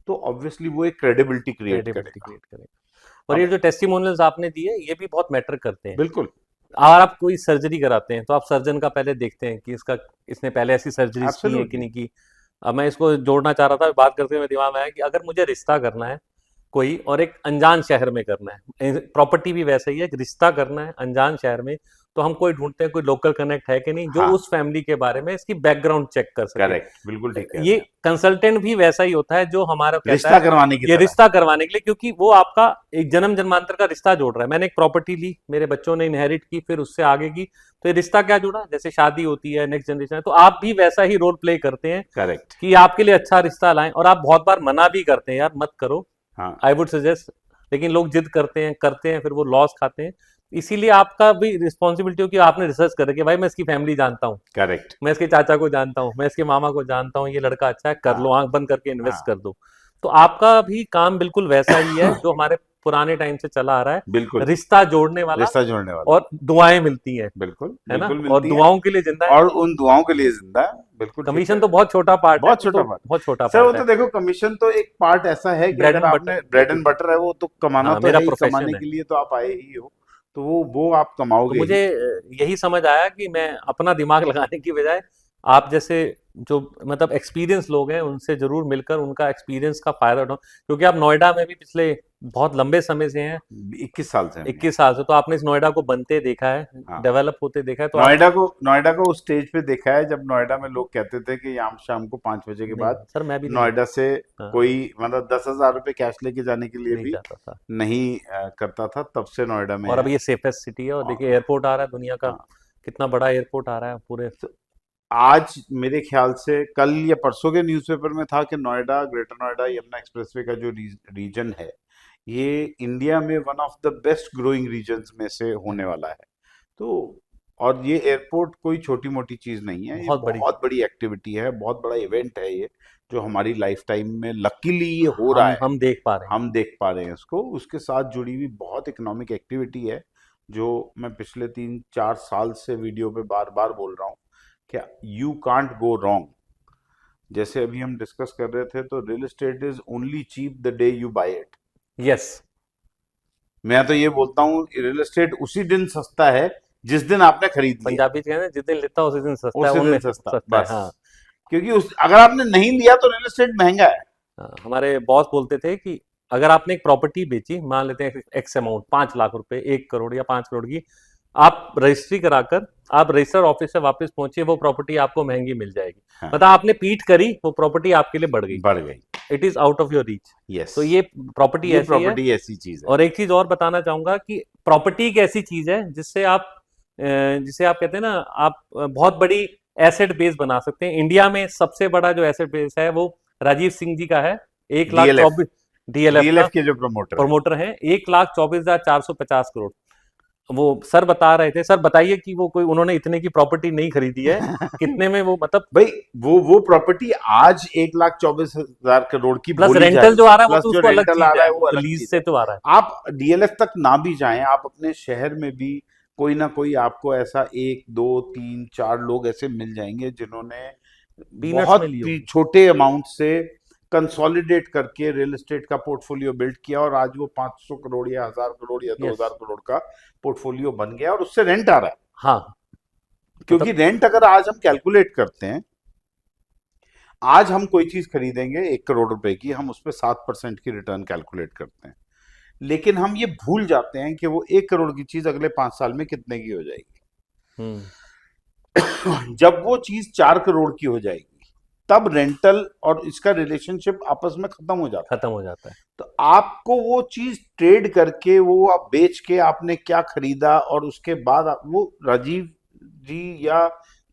[SPEAKER 2] तो ऑब्वियसली वो एक क्रेडिबिलिटी
[SPEAKER 1] है,
[SPEAKER 2] क्रिएट
[SPEAKER 1] क्रेडिबिलिटी
[SPEAKER 2] करेगा।
[SPEAKER 1] क्रिएट करेगा। और ये
[SPEAKER 2] अब
[SPEAKER 1] जो टेस्टिमोनियल्स आपने दिए, ये भी बहुत मैटर करते हैं।
[SPEAKER 2] बिल्कुल,
[SPEAKER 1] अगर आप कोई सर्जरी कराते हैं तो आप सर्जन का पहले देखते हैं कि इसका, इसने पहले ऐसी सर्जरीज की है कि
[SPEAKER 2] एब्सोल्युटली,
[SPEAKER 1] नहीं की। अब मैं इसको जोड़ना चाह रहा था, बात करते हुए दिमाग में आया कि अगर मुझे रिश्ता करना है कोई, और एक अनजान शहर में करना है, प्रॉपर्टी भी वैसा ही है, एक रिश्ता करना है अनजान शहर में, तो हम कोई ढूंढते हैं कोई लोकल कनेक्ट है कि नहीं, जो
[SPEAKER 2] हाँ,
[SPEAKER 1] उस फैमिली के बारे में इसकी बैकग्राउंड चेक कर सके।
[SPEAKER 2] करेक्ट, बिल्कुल ठीक कह रहे
[SPEAKER 1] ये
[SPEAKER 2] हैं।
[SPEAKER 1] कंसल्टेंट भी वैसा ही होता है जो हमारा कहता
[SPEAKER 2] रिश्ता
[SPEAKER 1] है
[SPEAKER 2] करवाने की
[SPEAKER 1] ये
[SPEAKER 2] तरह
[SPEAKER 1] रिश्ता करवाने के लिए, क्योंकि वो आपका एक जन्म जन्मांतर का रिश्ता जोड़ रहा है। मैंने एक प्रॉपर्टी ली, मेरे बच्चों ने इनहेरिट की, फिर उससे आगे की, तो ये रिश्ता क्या जुड़ा, जैसे शादी होती है, नेक्स्ट जनरेशन है, तो आप भी वैसा ही रोल प्ले करते हैं
[SPEAKER 2] है। करेक्ट,
[SPEAKER 1] कि आपके लिए अच्छा रिश्ता लाएं। और आप बहुत बार मना भी करते हैं, यार मत करो,
[SPEAKER 2] हाँ,
[SPEAKER 1] आई वुड सजेस्ट, लेकिन लोग जिद करते हैं, करते हैं, फिर वो लॉस खाते हैं। इसीलिए आपका भी रिस्पॉन्सिबिलिटी हो कि आपने रिसर्च कर रखी है, भाई मैं इसकी फैमिली जानता हूँ,
[SPEAKER 2] करेक्ट,
[SPEAKER 1] मैं इसके चाचा को जानता हूँ, मैं इसके मामा को जानता हूँ, ये लड़का अच्छा है, कर
[SPEAKER 2] हाँ,
[SPEAKER 1] लो, आंख बंद करके इन्वेस्ट
[SPEAKER 2] हाँ,
[SPEAKER 1] कर दो। तो आपका भी काम बिल्कुल वैसा ही है जो हमारे पुराने टाइम से चला आ रहा है,
[SPEAKER 2] बिल्कुल,
[SPEAKER 1] रिश्ता जोड़ने वाला,
[SPEAKER 2] रिश्ता जोड़ने वाला,
[SPEAKER 1] और दुआएं मिलती हैं,
[SPEAKER 2] बिल्कुल,
[SPEAKER 1] है ना,
[SPEAKER 2] बिल्कुल
[SPEAKER 1] और
[SPEAKER 2] मिलती है,
[SPEAKER 1] दुआओं के लिए जिंदा है।
[SPEAKER 2] और उन दुआओं के लिए जिंदा है, बिल्कुल ठीक है।
[SPEAKER 1] कमीशन तो बहुत छोटा पार्ट है,
[SPEAKER 2] बहुत
[SPEAKER 1] वो
[SPEAKER 2] छोटा
[SPEAKER 1] तो
[SPEAKER 2] पार्ट।
[SPEAKER 1] बहुत छोटा
[SPEAKER 2] सर वो
[SPEAKER 1] पार्ट है,
[SPEAKER 2] तो देखो, कमीशन तो एक पार्ट ऐसा है कि
[SPEAKER 1] ब्रेड
[SPEAKER 2] अगर
[SPEAKER 1] एंड बटर,
[SPEAKER 2] आपने, ब्रेड
[SPEAKER 1] बिल्कुल
[SPEAKER 2] एंड
[SPEAKER 1] बिल्कुल।
[SPEAKER 2] बटर है वो, तो कमाना
[SPEAKER 1] हाँ
[SPEAKER 2] तो
[SPEAKER 1] मेरा
[SPEAKER 2] है ही, कमाने
[SPEAKER 1] प्रोफेशन है।
[SPEAKER 2] के लिए तो आप आए ही हो, तो वो आप
[SPEAKER 1] तो
[SPEAKER 2] कमाओगे
[SPEAKER 1] मुझे
[SPEAKER 2] ही।
[SPEAKER 1] यही समझ आया कि मैं अपना दिमाग लगाने की बजाय आप जैसे जो मतलब एक्सपीरियंस लोग हैं उनसे जरूर मिलकर उनका एक्सपीरियंस का फायदा उठाऊं, क्योंकि आप नोएडा में भी पिछले बहुत लंबे समय से हैं,
[SPEAKER 2] 21 साल से हम यहाँ।
[SPEAKER 1] 21 साल से, तो आपने इस नोएडा को बनते देखा है,
[SPEAKER 2] हाँ,
[SPEAKER 1] डेवलप होते देखा है, तो आप,
[SPEAKER 2] नोएडा को उस स्टेज पे देखा है जब नोएडा में लोग कहते थे कि यहाँ शाम को 5 बजे के
[SPEAKER 1] नहीं
[SPEAKER 2] बाद
[SPEAKER 1] सर मैं भी नहीं,
[SPEAKER 2] नोएडा से
[SPEAKER 1] हाँ,
[SPEAKER 2] कोई, मतलब 10,000 रुपये कैश लेके जाने के लिए
[SPEAKER 1] नहीं
[SPEAKER 2] भी
[SPEAKER 1] जाता था।
[SPEAKER 2] नहीं करता था, तब से नोएडा में
[SPEAKER 1] और अब
[SPEAKER 2] है।
[SPEAKER 1] ये सेफेस्ट सिटी है, और देखिए
[SPEAKER 2] और
[SPEAKER 1] एयरपोर्ट आ रहा है, दुनिया का
[SPEAKER 2] हाँ,
[SPEAKER 1] कितना बड़ा एयरपोर्ट आ रहा है पूरे।
[SPEAKER 2] तो आज मेरे ख्याल से कल या परसों के न्यूज़पेपर में था कि नोएडा, ग्रेटर नोएडा, यमुना एक्सप्रेसवे का जो रीजन है, ये इंडिया में one of the best growing regions में से होने वाला है। तो और ये एयरपोर्ट कोई छोटी मोटी चीज़ नहीं है, ये
[SPEAKER 1] बहुत बड़ी,
[SPEAKER 2] बहुत बड़ी एक्टिविटी है, बहुत बड़ा इवेंट है ये, जो हमारी लाइफ टाइम में लकीली ये हो रहा है।
[SPEAKER 1] हम देख पा रहे हैं।
[SPEAKER 2] हम देख पा रहे हैं इसको, उसके साथ जुड़ी हुई बहुत इकोनॉमिक एक्टिविटी है, जो मैं पिछले 3-4 साल से वीडियो पे बार बार बोल रहा हूँ कि यू कांट गो रॉन्ग। जैसे अभी हम डिस्कस कर रहे थे, तो real estate is only cheap the day you buy it.
[SPEAKER 1] Yes
[SPEAKER 2] मैं तो ये बोलता हूँ रियल एस्टेट उसी दिन सस्ता है जिस दिन आपने खरीद लिया,
[SPEAKER 1] पंजाबी कहते हैं जिस दिन लेता उसी दिन सस्ता है,
[SPEAKER 2] उसी दिन
[SPEAKER 1] उनमें
[SPEAKER 2] सस्ता
[SPEAKER 1] सस्ता है,
[SPEAKER 2] बस।
[SPEAKER 1] हाँ।
[SPEAKER 2] क्योंकि उस अगर आपने नहीं लिया तो रियल एस्टेट महंगा है।
[SPEAKER 1] हाँ, हमारे बॉस बोलते थे कि अगर आपने एक प्रॉपर्टी बेची, मान लेते हैं एक्स अमाउंट 5 लाख रुपए, 1 करोड़ या 5 करोड़ की, आप रजिस्ट्री कराकर आप रजिस्टर ऑफिस से वापस पहुंचिए, वो प्रॉपर्टी आपको महंगी मिल जाएगी।
[SPEAKER 2] हाँ,
[SPEAKER 1] मतलब आपने पीठ करी, वो प्रॉपर्टी आपके लिए बढ़ गई,
[SPEAKER 2] बढ़ गई।
[SPEAKER 1] It is out of your reach.
[SPEAKER 2] Yes,
[SPEAKER 1] तो ये प्रॉपर्टी
[SPEAKER 2] ये
[SPEAKER 1] ऐसी है।
[SPEAKER 2] प्रॉपर्टी ऐसी चीज है।
[SPEAKER 1] और एक चीज और बताना चाहूंगा कि प्रॉपर्टी एक ऐसी चीज है जिसे आप कहते हैं ना, आप बहुत बड़ी एसेट बेस बना सकते हैं। इंडिया में सबसे बड़ा जो एसेट बेस है वो राजीव सिंह जी का है, 1 लाख
[SPEAKER 2] डीएलएफ,
[SPEAKER 1] चौबीस डीएलएफ का
[SPEAKER 2] डीएलएफ के जो प्रमोटर है।
[SPEAKER 1] प्रमोटर है, 1,24,450 करोड़। वो सर बता रहे थे, सर बताइए कि वो कोई उन्होंने इतने की प्रॉपर्टी नहीं खरीदी है, कितने में वो, मतलब
[SPEAKER 2] भाई वो प्रॉपर्टी आज 1,24,000 करोड़ की
[SPEAKER 1] प्लस
[SPEAKER 2] बोली जा
[SPEAKER 1] रेंटल
[SPEAKER 2] रही
[SPEAKER 1] जो
[SPEAKER 2] है,
[SPEAKER 1] आ रहा है वो
[SPEAKER 2] प्लस
[SPEAKER 1] तो
[SPEAKER 2] जो
[SPEAKER 1] उसको अलग
[SPEAKER 2] रेंटल आ
[SPEAKER 1] चीज
[SPEAKER 2] रहा
[SPEAKER 1] है,
[SPEAKER 2] है
[SPEAKER 1] वो
[SPEAKER 2] वो
[SPEAKER 1] तो
[SPEAKER 2] अलग
[SPEAKER 1] लीज
[SPEAKER 2] चीज
[SPEAKER 1] से
[SPEAKER 2] है।
[SPEAKER 1] तो आ रहा है।
[SPEAKER 2] आप डीएलएफ तक ना भी जाएं, आप अपने शहर में भी कोई ना कोई आपको ऐसा 1, 2, 3, 4 लोग ऐसे मिल जाएंगे जिन्होंने
[SPEAKER 1] पीनट्स में
[SPEAKER 2] बहुत
[SPEAKER 1] ली होगी।
[SPEAKER 2] छोटे अमाउंट से कंसोलिडेट करके रियल एस्टेट का पोर्टफोलियो बिल्ड किया, और आज वो 500 करोड़ या 1,000 करोड़ या दो
[SPEAKER 1] यस,
[SPEAKER 2] हजार करोड़ का पोर्टफोलियो बन गया, और उससे रेंट आ रहा है।
[SPEAKER 1] हाँ,
[SPEAKER 2] क्योंकि
[SPEAKER 1] मतलब
[SPEAKER 2] रेंट अगर आज हम कैलकुलेट करते हैं, आज हम कोई चीज खरीदेंगे 1 करोड़ रुपए की, हम उस पर 7% की रिटर्न कैलकुलेट करते हैं, लेकिन हम ये भूल जाते हैं कि वो 1 करोड़ की चीज अगले 5 साल में कितने की हो जाएगी।
[SPEAKER 1] हम्म,
[SPEAKER 2] जब वो चीज 4 करोड़ की हो जाएगी, तब रेंटल और इसका रिलेशनशिप आपस में खत्म हो जाता है।
[SPEAKER 1] खत्म हो जाता है।
[SPEAKER 2] तो आपको वो चीज ट्रेड करके, वो आप बेच के आपने क्या खरीदा, और उसके बाद वो राजीव जी या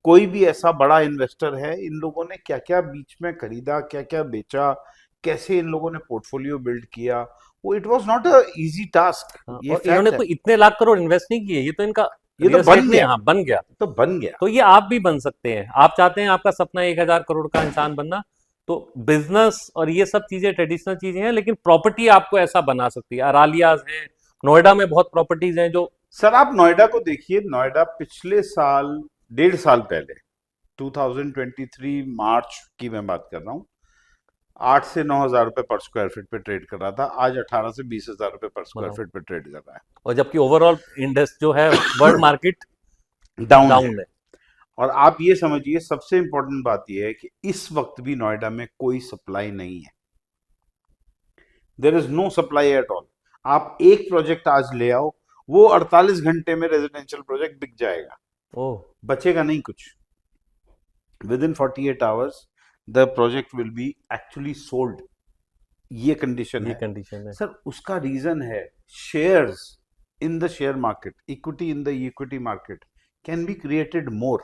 [SPEAKER 2] कोई भी ऐसा बड़ा इन्वेस्टर है, इन लोगों ने क्या क्या बीच में खरीदा, क्या क्या बेचा, कैसे इन लोगों ने पोर्टफोलियो बिल्ड किया, वो it was not a easy task.
[SPEAKER 1] हाँ,
[SPEAKER 2] ये
[SPEAKER 1] और इन्होंने
[SPEAKER 2] फैक्ट है।
[SPEAKER 1] कोई इतने लाख करोड़ इन्वेस्ट नहीं किए, ये तो इनका
[SPEAKER 2] ये तो
[SPEAKER 1] रियल एस्टेट
[SPEAKER 2] बन
[SPEAKER 1] में
[SPEAKER 2] गया,
[SPEAKER 1] यहाँ बन गया।
[SPEAKER 2] तो बन गया।
[SPEAKER 1] तो ये आप भी बन सकते हैं, आप चाहते हैं आपका सपना 1,000 करोड़ का इंसान बनना, तो बिजनेस और ये सब चीजें ट्रेडिशनल चीजें हैं, लेकिन प्रॉपर्टी आपको ऐसा बना सकती है। अरालियाज हैं, नोएडा में बहुत प्रॉपर्टीज हैं जो,
[SPEAKER 2] सर आप नोएडा को देखिए, नोएडा पिछले साल, 1.5 साल पहले, 2023 मार्च की मैं बात कर रहा हूँ, 8 से 9 हजार रुपए पर स्क्वायर फीट पे ट्रेड कर रहा था, आज 18 से 20 हजार रुपए पर स्क्वायर
[SPEAKER 1] बताओ,
[SPEAKER 2] फीट पे ट्रेड कर रहा
[SPEAKER 1] और जबकि ओवरऑल इंडस्ट जो है वर्ल्ड मार्केट
[SPEAKER 2] है, डाउन है।
[SPEAKER 1] डाउन है।
[SPEAKER 2] और आप ये समझिए, सबसे इंपॉर्टेंट बात यह है कि इस वक्त भी नोएडा में कोई सप्लाई नहीं है, there is no supply at all. आप एक प्रोजेक्ट आज ले आओ, वो 48 घंटे में रेजिडेंशियल प्रोजेक्ट बिक जाएगा,
[SPEAKER 1] ओह,
[SPEAKER 2] बचेगा नहीं कुछ। With in 48 hours the project will be actually sold, ये कंडीशन
[SPEAKER 1] ये
[SPEAKER 2] है।
[SPEAKER 1] कंडीशन है।
[SPEAKER 2] सर उसका रीजन है shares in the share market, equity in the equity market can be created मोर।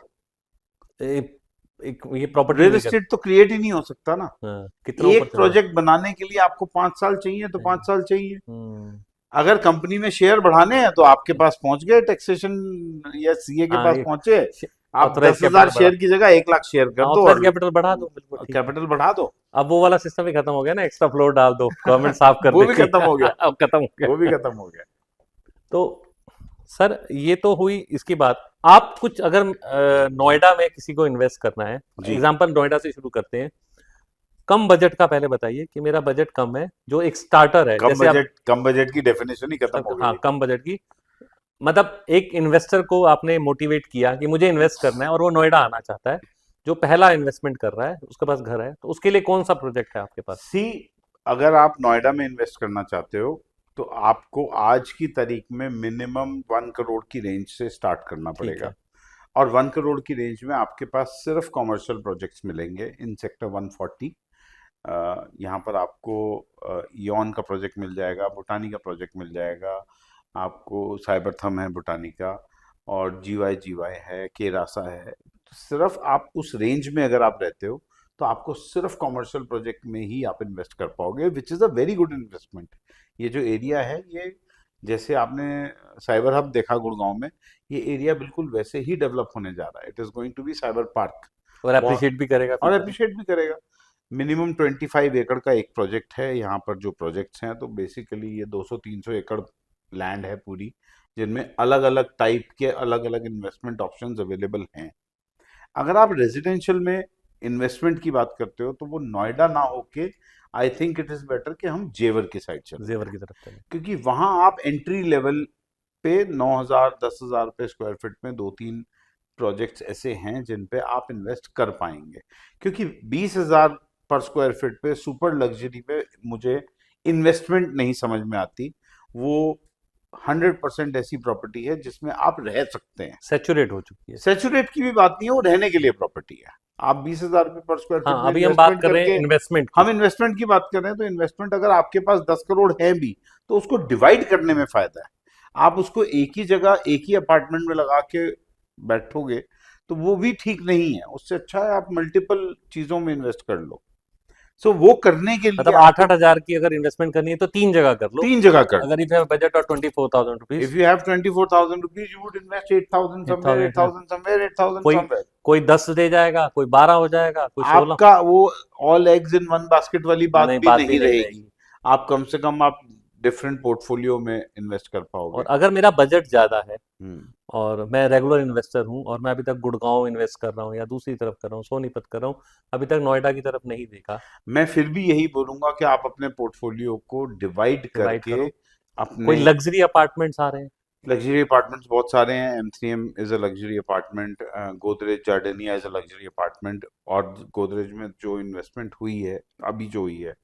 [SPEAKER 1] एक ये प्रॉपर्टी
[SPEAKER 2] रियल
[SPEAKER 1] नहीं कर,
[SPEAKER 2] एस्टेट तो क्रिएट ही नहीं हो सकता ना।
[SPEAKER 1] हाँ, कितना ऊपर
[SPEAKER 2] एक
[SPEAKER 1] चला
[SPEAKER 2] प्रोजेक्ट बनाने के लिए आपको 5 साल चाहिए, तो 5 साल चाहिए।
[SPEAKER 1] हम्म,
[SPEAKER 2] अगर कंपनी में शेयर बढ़ाने हैं तो आपके पास पहुंच गए, टैक्सेशन या सीए के
[SPEAKER 1] हाँ,
[SPEAKER 2] पास
[SPEAKER 1] ये
[SPEAKER 2] पहुंचे, आप
[SPEAKER 1] ऑथराइज
[SPEAKER 2] 10,000
[SPEAKER 1] कैपिटल बढ़ा,
[SPEAKER 2] शेयर की जगह 1 लाख शेयर कर दो
[SPEAKER 1] ऑथराइज
[SPEAKER 2] और
[SPEAKER 1] कैपिटल बढ़ा दो, बिल्कुल ठीक है।
[SPEAKER 2] कैपिटल बढ़ा दो।
[SPEAKER 1] अब वो वाला सिस्टम ही खत्म हो गया ना, एक्स्ट्रा फ्लोर डाल दो, गवर्नमेंट साफ कर
[SPEAKER 2] वो भी
[SPEAKER 1] देती है।
[SPEAKER 2] खत्म हो गया,
[SPEAKER 1] अब खत्म हो
[SPEAKER 2] वो भी
[SPEAKER 1] गया।
[SPEAKER 2] खत्म हो गया।
[SPEAKER 1] तो सर ये तो हुई इसकी बात। आप कुछ अगर नोएडा में किसी को इन्वेस्ट करना है,
[SPEAKER 2] जी,
[SPEAKER 1] एग्जांपल नोएडा से शुरू करते हैं, कम बजट का पहले बताइए कि मेरा बजट कम है, जो एक स्टार्टर है, जैसे आप,
[SPEAKER 2] कम बजट की डेफिनेशन ही खत्म हो
[SPEAKER 1] हाँ,
[SPEAKER 2] गई।
[SPEAKER 1] कम बजट की, मतलब एक इन्वेस्टर को आपने मोटिवेट किया कि मुझे इन्वेस्ट करना है और वो नोएडा आना चाहता है, जो पहला इन्वेस्टमेंट कर रहा है, उसके पास घर है, तो उसके लिए कौन सा प्रोजेक्ट है आपके पास?
[SPEAKER 2] सी, अगर आप नोएडा में इन्वेस्ट करना चाहते हो, तो आपको आज की तारीख में मिनिमम 1 करोड़ की रेंज से स्टार्ट करना
[SPEAKER 1] ठीक
[SPEAKER 2] पड़ेगा।
[SPEAKER 1] है।
[SPEAKER 2] और 1 करोड़ की रेंज में आपके पास सिर्फ कॉमर्शियल प्रोजेक्ट्स मिलेंगे इन सेक्टर 140। यहाँ पर आपको इॉन का प्रोजेक्ट मिल जाएगा, भूटानी का प्रोजेक्ट मिल जाएगा, आपको साइबरथम है भूटानी का, और जीवाई जीवाई है, केरासा है। तो सिर्फ आप उस रेंज में अगर आप रहते हो, तो आपको सिर्फ कॉमर्शियल प्रोजेक्ट में ही आप इन्वेस्ट कर पाओगे, which is a very good investment. ये जो एरिया है, ये जैसे आपने साइबर हब देखा गुड़गांव में, ये एरिया बिल्कुल वैसे ही डेवलप होने जा रहा है। It is going to be cyber park,
[SPEAKER 1] और अप्रिशिएट भी करेगा
[SPEAKER 2] और
[SPEAKER 1] फ्यूचर में।
[SPEAKER 2] अप्रिशिएट भी करेगा। मिनिमम 25 एकड़ का एक प्रोजेक्ट है यहाँ पर। जो प्रोजेक्ट्स हैं, तो बेसिकली ये 200-300 एकड़ लैंड है पूरी, जिनमें अलग अलग टाइप के अलग अलग इन्वेस्टमेंट ऑप्शंस अवेलेबल हैं। अगर आप रेजिडेंशियल में इन्वेस्टमेंट की बात करते हो तो वो नोएडा ना होके I think it is better कि हम जेवर की साइड चले,
[SPEAKER 1] जेवर की तरफ चले।
[SPEAKER 2] क्योंकि वहां आप एंट्री लेवल पे 9,000 10,000 रुपए स्क्वायर फीट में 2-3 प्रोजेक्ट्स ऐसे हैं जिन पे आप इन्वेस्ट कर पाएंगे, क्योंकि 20,000 पर स्क्वायर फीट पे सुपर लग्जरी पे मुझे इन्वेस्टमेंट नहीं समझ में आती। वो 100% ऐसी प्रॉपर्टी है जिसमें आप रह सकते हैं।
[SPEAKER 1] सैचुरेट हो चुकी है।
[SPEAKER 2] सैचुरेट की भी बात नहीं है, वो रहने के लिए प्रॉपर्टी है। आप 20,000 रुपए पर स्क्वायर फीट
[SPEAKER 1] हाँ,
[SPEAKER 2] में
[SPEAKER 1] अभी हम बात
[SPEAKER 2] इन्वेस्टमेंट
[SPEAKER 1] कर रहे हैं
[SPEAKER 2] करके,
[SPEAKER 1] इन्वेस्टमेंट
[SPEAKER 2] हम
[SPEAKER 1] की।
[SPEAKER 2] इन्वेस्टमेंट की बात कर रहे हैं तो इन्वेस्टमेंट अगर आपके पास 10 करोड़ है भी तो उसको डिवाइड करने में फायदा है। आप उसको एक ही जगह एक ही अपार्टमेंट में लगा के बैठोगे तो वो भी ठीक नहीं है। उससे अच्छा है आप मल्टीपल चीजों में इन्वेस्ट कर लो। सो वो करने के लिए
[SPEAKER 1] मतलब
[SPEAKER 2] आपको
[SPEAKER 1] 8-8 हजार की अगर इन्वेस्टमेंट करनी है तो 3 जगह कर लो।
[SPEAKER 2] 3 जगह कर लो।
[SPEAKER 1] अगर if you have budget of 24,000 rupees,
[SPEAKER 2] If you have 24,000 rupees, you would invest 8,000 somewhere,
[SPEAKER 1] 8,000
[SPEAKER 2] 8,000 somewhere, 8,000
[SPEAKER 1] कोई
[SPEAKER 2] somewhere.
[SPEAKER 1] कोई 10 दे जाएगा, कोई 12 हो जाएगा, कोई 16।
[SPEAKER 2] आपका वो all eggs in one basket वाली बात
[SPEAKER 1] नहीं,
[SPEAKER 2] भी
[SPEAKER 1] बात भी
[SPEAKER 2] नहीं
[SPEAKER 1] नहीं
[SPEAKER 2] रहेगी।
[SPEAKER 1] रहेगी।
[SPEAKER 2] आप कम से कम आप डिफरेंट पोर्टफोलियो में इन्वेस्ट कर
[SPEAKER 1] और
[SPEAKER 2] पाओगे।
[SPEAKER 1] अगर मेरा बजट ज्यादा है
[SPEAKER 2] हम्म,
[SPEAKER 1] और मैं रेगुलर इन्वेस्टर हूँ और मैं अभी तक गुड़गांव इन्वेस्ट कर रहा हूँ या दूसरी तरफ कर रहा हूँ, सोनीपत कर रहा हूँ, अभी तक नोएडा की तरफ नहीं देखा।
[SPEAKER 2] मैं फिर भी यही बोलूंगा कि आप अपने पोर्टफोलियो को डिवाइड
[SPEAKER 1] डिवाइड
[SPEAKER 2] करके
[SPEAKER 1] करो।
[SPEAKER 2] अपने
[SPEAKER 1] कोई लग्जरी अपार्टमेंट्स आ रहे हैं।
[SPEAKER 2] लग्जरी अपार्टमेंट्स बहुत सारे हैं। M3M is a luxury apartment, Godrej जार्डेनिया इज अ लग्जरी अपार्टमेंट, और गोदरेज में जो इन्वेस्टमेंट हुई है अभी जो हुई है,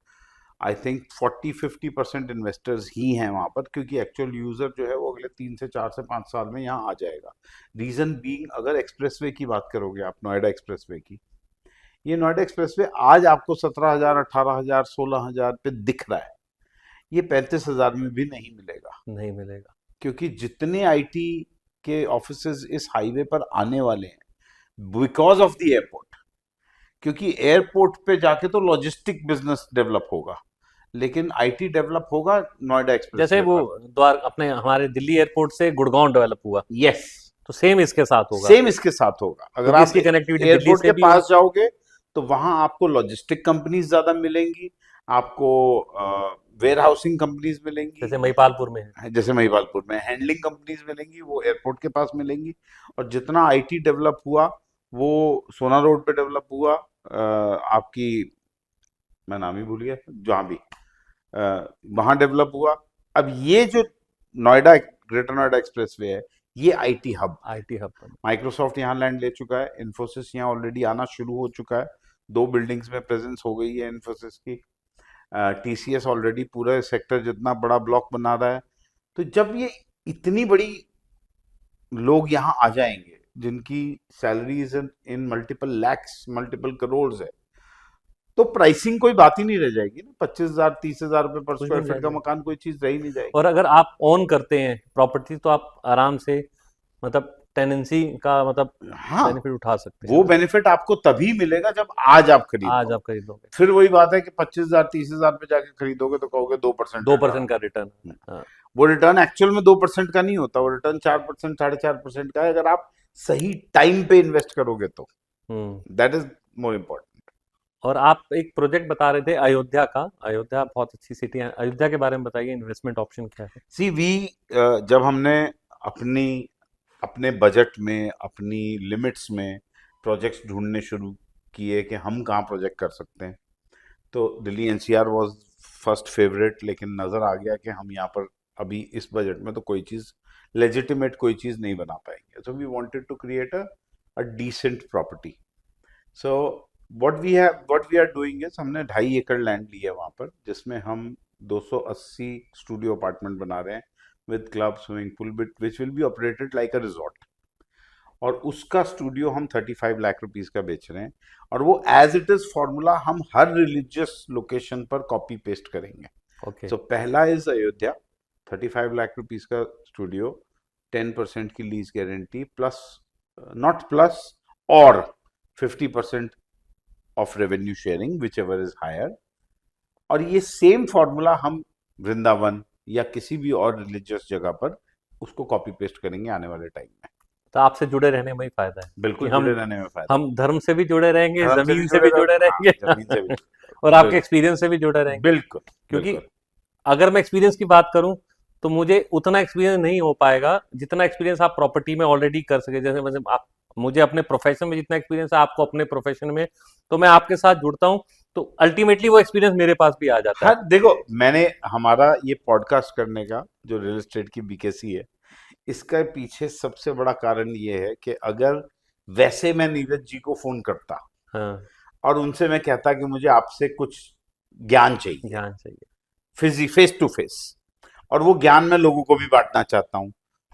[SPEAKER 2] आई थिंक 40-50% इन्वेस्टर्स ही हैं वहां पर, क्योंकि एक्चुअल यूजर जो है वो अगले 3 से 4 से 5 साल में यहाँ आ जाएगा। रीजन बीइंग, अगर एक्सप्रेसवे की बात करोगे आप, नोएडा एक्सप्रेसवे की, ये नोएडा एक्सप्रेसवे आज आपको 17,000 18,000 16,000 पे दिख रहा है, ये 35,000 में भी नहीं मिलेगा।
[SPEAKER 1] नहीं मिलेगा।
[SPEAKER 2] क्योंकि जितने आईटी के ऑफिसेज इस हाईवे पर आने वाले हैं बिकॉज ऑफ द एयरपोर्ट, क्योंकि एयरपोर्ट पे जाके तो लॉजिस्टिक बिजनेस डेवलप होगा, लेकिन आईटी डेवलप होगा नोएडा एक्सप्रेस
[SPEAKER 1] जैसे वो द्वार अपने हमारे दिल्ली एयरपोर्ट से गुड़गांव डेवलप हुआ,
[SPEAKER 2] यस,
[SPEAKER 1] तो सेम इसके साथ होगा।
[SPEAKER 2] सेम इसके साथ होगा। अगर
[SPEAKER 1] क्योंकि
[SPEAKER 2] आप
[SPEAKER 1] इसकी कनेक्टिविटी दिल्ली
[SPEAKER 2] एयरपोर्ट
[SPEAKER 1] से
[SPEAKER 2] के
[SPEAKER 1] भी
[SPEAKER 2] पास जाओगे तो वहां आपको लॉजिस्टिक कंपनीज ज्यादा मिलेंगी, आपको वेयर हाउसिंग कंपनीज मिलेंगी,
[SPEAKER 1] जैसे महिपालपुर में है।
[SPEAKER 2] जैसे महिपालपुर में हैंडलिंग कंपनीज मिलेंगी, वो एयरपोर्ट के पास मिलेंगी। और जितना आईटी डेवलप हुआ वो सोना रोड पे डेवलप हुआ, आपकी, मैं नाम ही भूल गया, जहाँ भी वहां डेवलप हुआ। अब ये जो नोएडा, ग्रेटर नोएडा एक्सप्रेसवे है, ये आईटी हब,
[SPEAKER 1] आईटी हब पर।
[SPEAKER 2] माइक्रोसॉफ्ट यहाँ लैंड ले चुका है, इन्फोसिस यहाँ ऑलरेडी आना शुरू हो चुका है, 2 बिल्डिंग्स में प्रेजेंस हो गई है इन्फोसिस की। टीसीएस ऑलरेडी पूरा सेक्टर जितना बड़ा ब्लॉक बना रहा है। तो जब ये इतनी बड़ी लोग यहाँ आ जाएंगे जिनकी सैलरीज इन मल्टीपल लैक्स, मल्टीपल करोड़ है, तो प्राइसिंग कोई बात ही नहीं रह जाएगी ना। 25,000 30,000 रुपए पर
[SPEAKER 1] कुछ
[SPEAKER 2] स्क्वायर
[SPEAKER 1] नहीं
[SPEAKER 2] फीट का
[SPEAKER 1] जाएगा।
[SPEAKER 2] मकान कोई चीज रह ही नहीं जाएगी।
[SPEAKER 1] और अगर आप ओन करते हैं प्रॉपर्टी तो आप आराम से मतलब टेनेंसी का मतलब
[SPEAKER 2] हाँ,
[SPEAKER 1] बेनिफिट उठा सकते हैं
[SPEAKER 2] वो
[SPEAKER 1] ना।
[SPEAKER 2] बेनिफिट आपको तभी मिलेगा जब आज आप खरीद
[SPEAKER 1] आज
[SPEAKER 2] लो।
[SPEAKER 1] आप खरीदोगे
[SPEAKER 2] फिर वही बात है कि 25,000 30,000 पे जाके खरीदोगे तो कहोगे 2%
[SPEAKER 1] 2% का रिटर्न। हाँ,
[SPEAKER 2] वो रिटर्न एक्चुअल में 2% का नहीं होता, वो रिटर्न 4% 4.5% का है, अगर आप सही टाइम पे इन्वेस्ट करोगे तो। That is more important.
[SPEAKER 1] और आप एक प्रोजेक्ट बता रहे थे अयोध्या का। अयोध्या बहुत अच्छी सिटी है, अयोध्या के बारे में बताइए, इन्वेस्टमेंट ऑप्शन क्या है।
[SPEAKER 2] सी वी, जब हमने अपने बजट में, अपनी लिमिट्स में प्रोजेक्ट्स ढूंढने शुरू किए कि हम कहाँ प्रोजेक्ट कर सकते हैं, तो Delhi NCR was first favourite, लेकिन नज़र आ गया कि हम यहाँ पर अभी इस बजट में तो कोई चीज़ लेजिटिमेट कोई चीज़ नहीं बना पाएंगे। So we wanted to create a decent property. So what we are doing is, हमने 2.5 एकड़ लैंड ली है वहाँ पर, जिसमें हम 280 स्टूडियो अपार्टमेंट बना रहे हैं with club, swimming pool, which will be operated like a resort. और उसका स्टूडियो हम 35 लाख रुपीस का बेच रहे हैं, और वो एज इट इज फॉर्मूला हम हर रिलीजियस लोकेशन पर कॉपी पेस्ट करेंगे।
[SPEAKER 1] ओके।
[SPEAKER 2] सो पहला इज अयोध्या, 35 लाख रुपीस का स्टूडियो, 10% की lease guarantee plus, not plus, और 50% of revenue sharing whichever is higher. और ये सेम फॉर्मूला हम वृंदावन या किसी भी और रिलीजियस जगह पर उसको कॉपी पेस्ट करेंगे आने वाले टाइम में।
[SPEAKER 1] तो आपसे जुड़े रहने में ही फायदा है।
[SPEAKER 2] बिल्कुल
[SPEAKER 1] कि हम
[SPEAKER 2] जुड़े रहने में फायदा,
[SPEAKER 1] हम धर्म से भी जुड़े रहेंगे,
[SPEAKER 2] धर्म
[SPEAKER 1] जमीन से भी जुड़े
[SPEAKER 2] हाँ,
[SPEAKER 1] रहेंगे
[SPEAKER 2] जमीन से भी
[SPEAKER 1] और आपके एक्सपीरियंस से भी जुड़े रहेंगे।
[SPEAKER 2] बिल्कुल,
[SPEAKER 1] क्योंकि
[SPEAKER 2] बिल्कुल।
[SPEAKER 1] अगर मैं एक्सपीरियंस की बात करूं तो मुझे उतना एक्सपीरियंस नहीं हो पाएगा जितना एक्सपीरियंस आप प्रॉपर्टी में ऑलरेडी कर सके। जैसे मतलब आप मुझे अपने प्रोफेशन में जितना एक्सपीरियंस है, आपको अपने प्रोफेशन में, तो मैं आपके साथ जुड़ता हूँ, तो अल्टीमेटली वो एक्सपीरियंस मेरे पास भी आ जाता है।
[SPEAKER 2] हाँ देखो, मैंने हमारा ये पॉडकास्ट करने का जो रियल एस्टेट की बीकेसी है, इसका पीछे सबसे बड़ा कारण ये है कि अगर वैसे मैं नीरज जी को फोन करता
[SPEAKER 1] हाँ,
[SPEAKER 2] और उनसे मैं कहता कि मुझे आपसे कुछ ज्ञान चाहिए,
[SPEAKER 1] ध्यान चाहिए।
[SPEAKER 2] फेस टू फेस, और वो ज्ञान मैं लोगों को भी बांटना चाहता हूँ,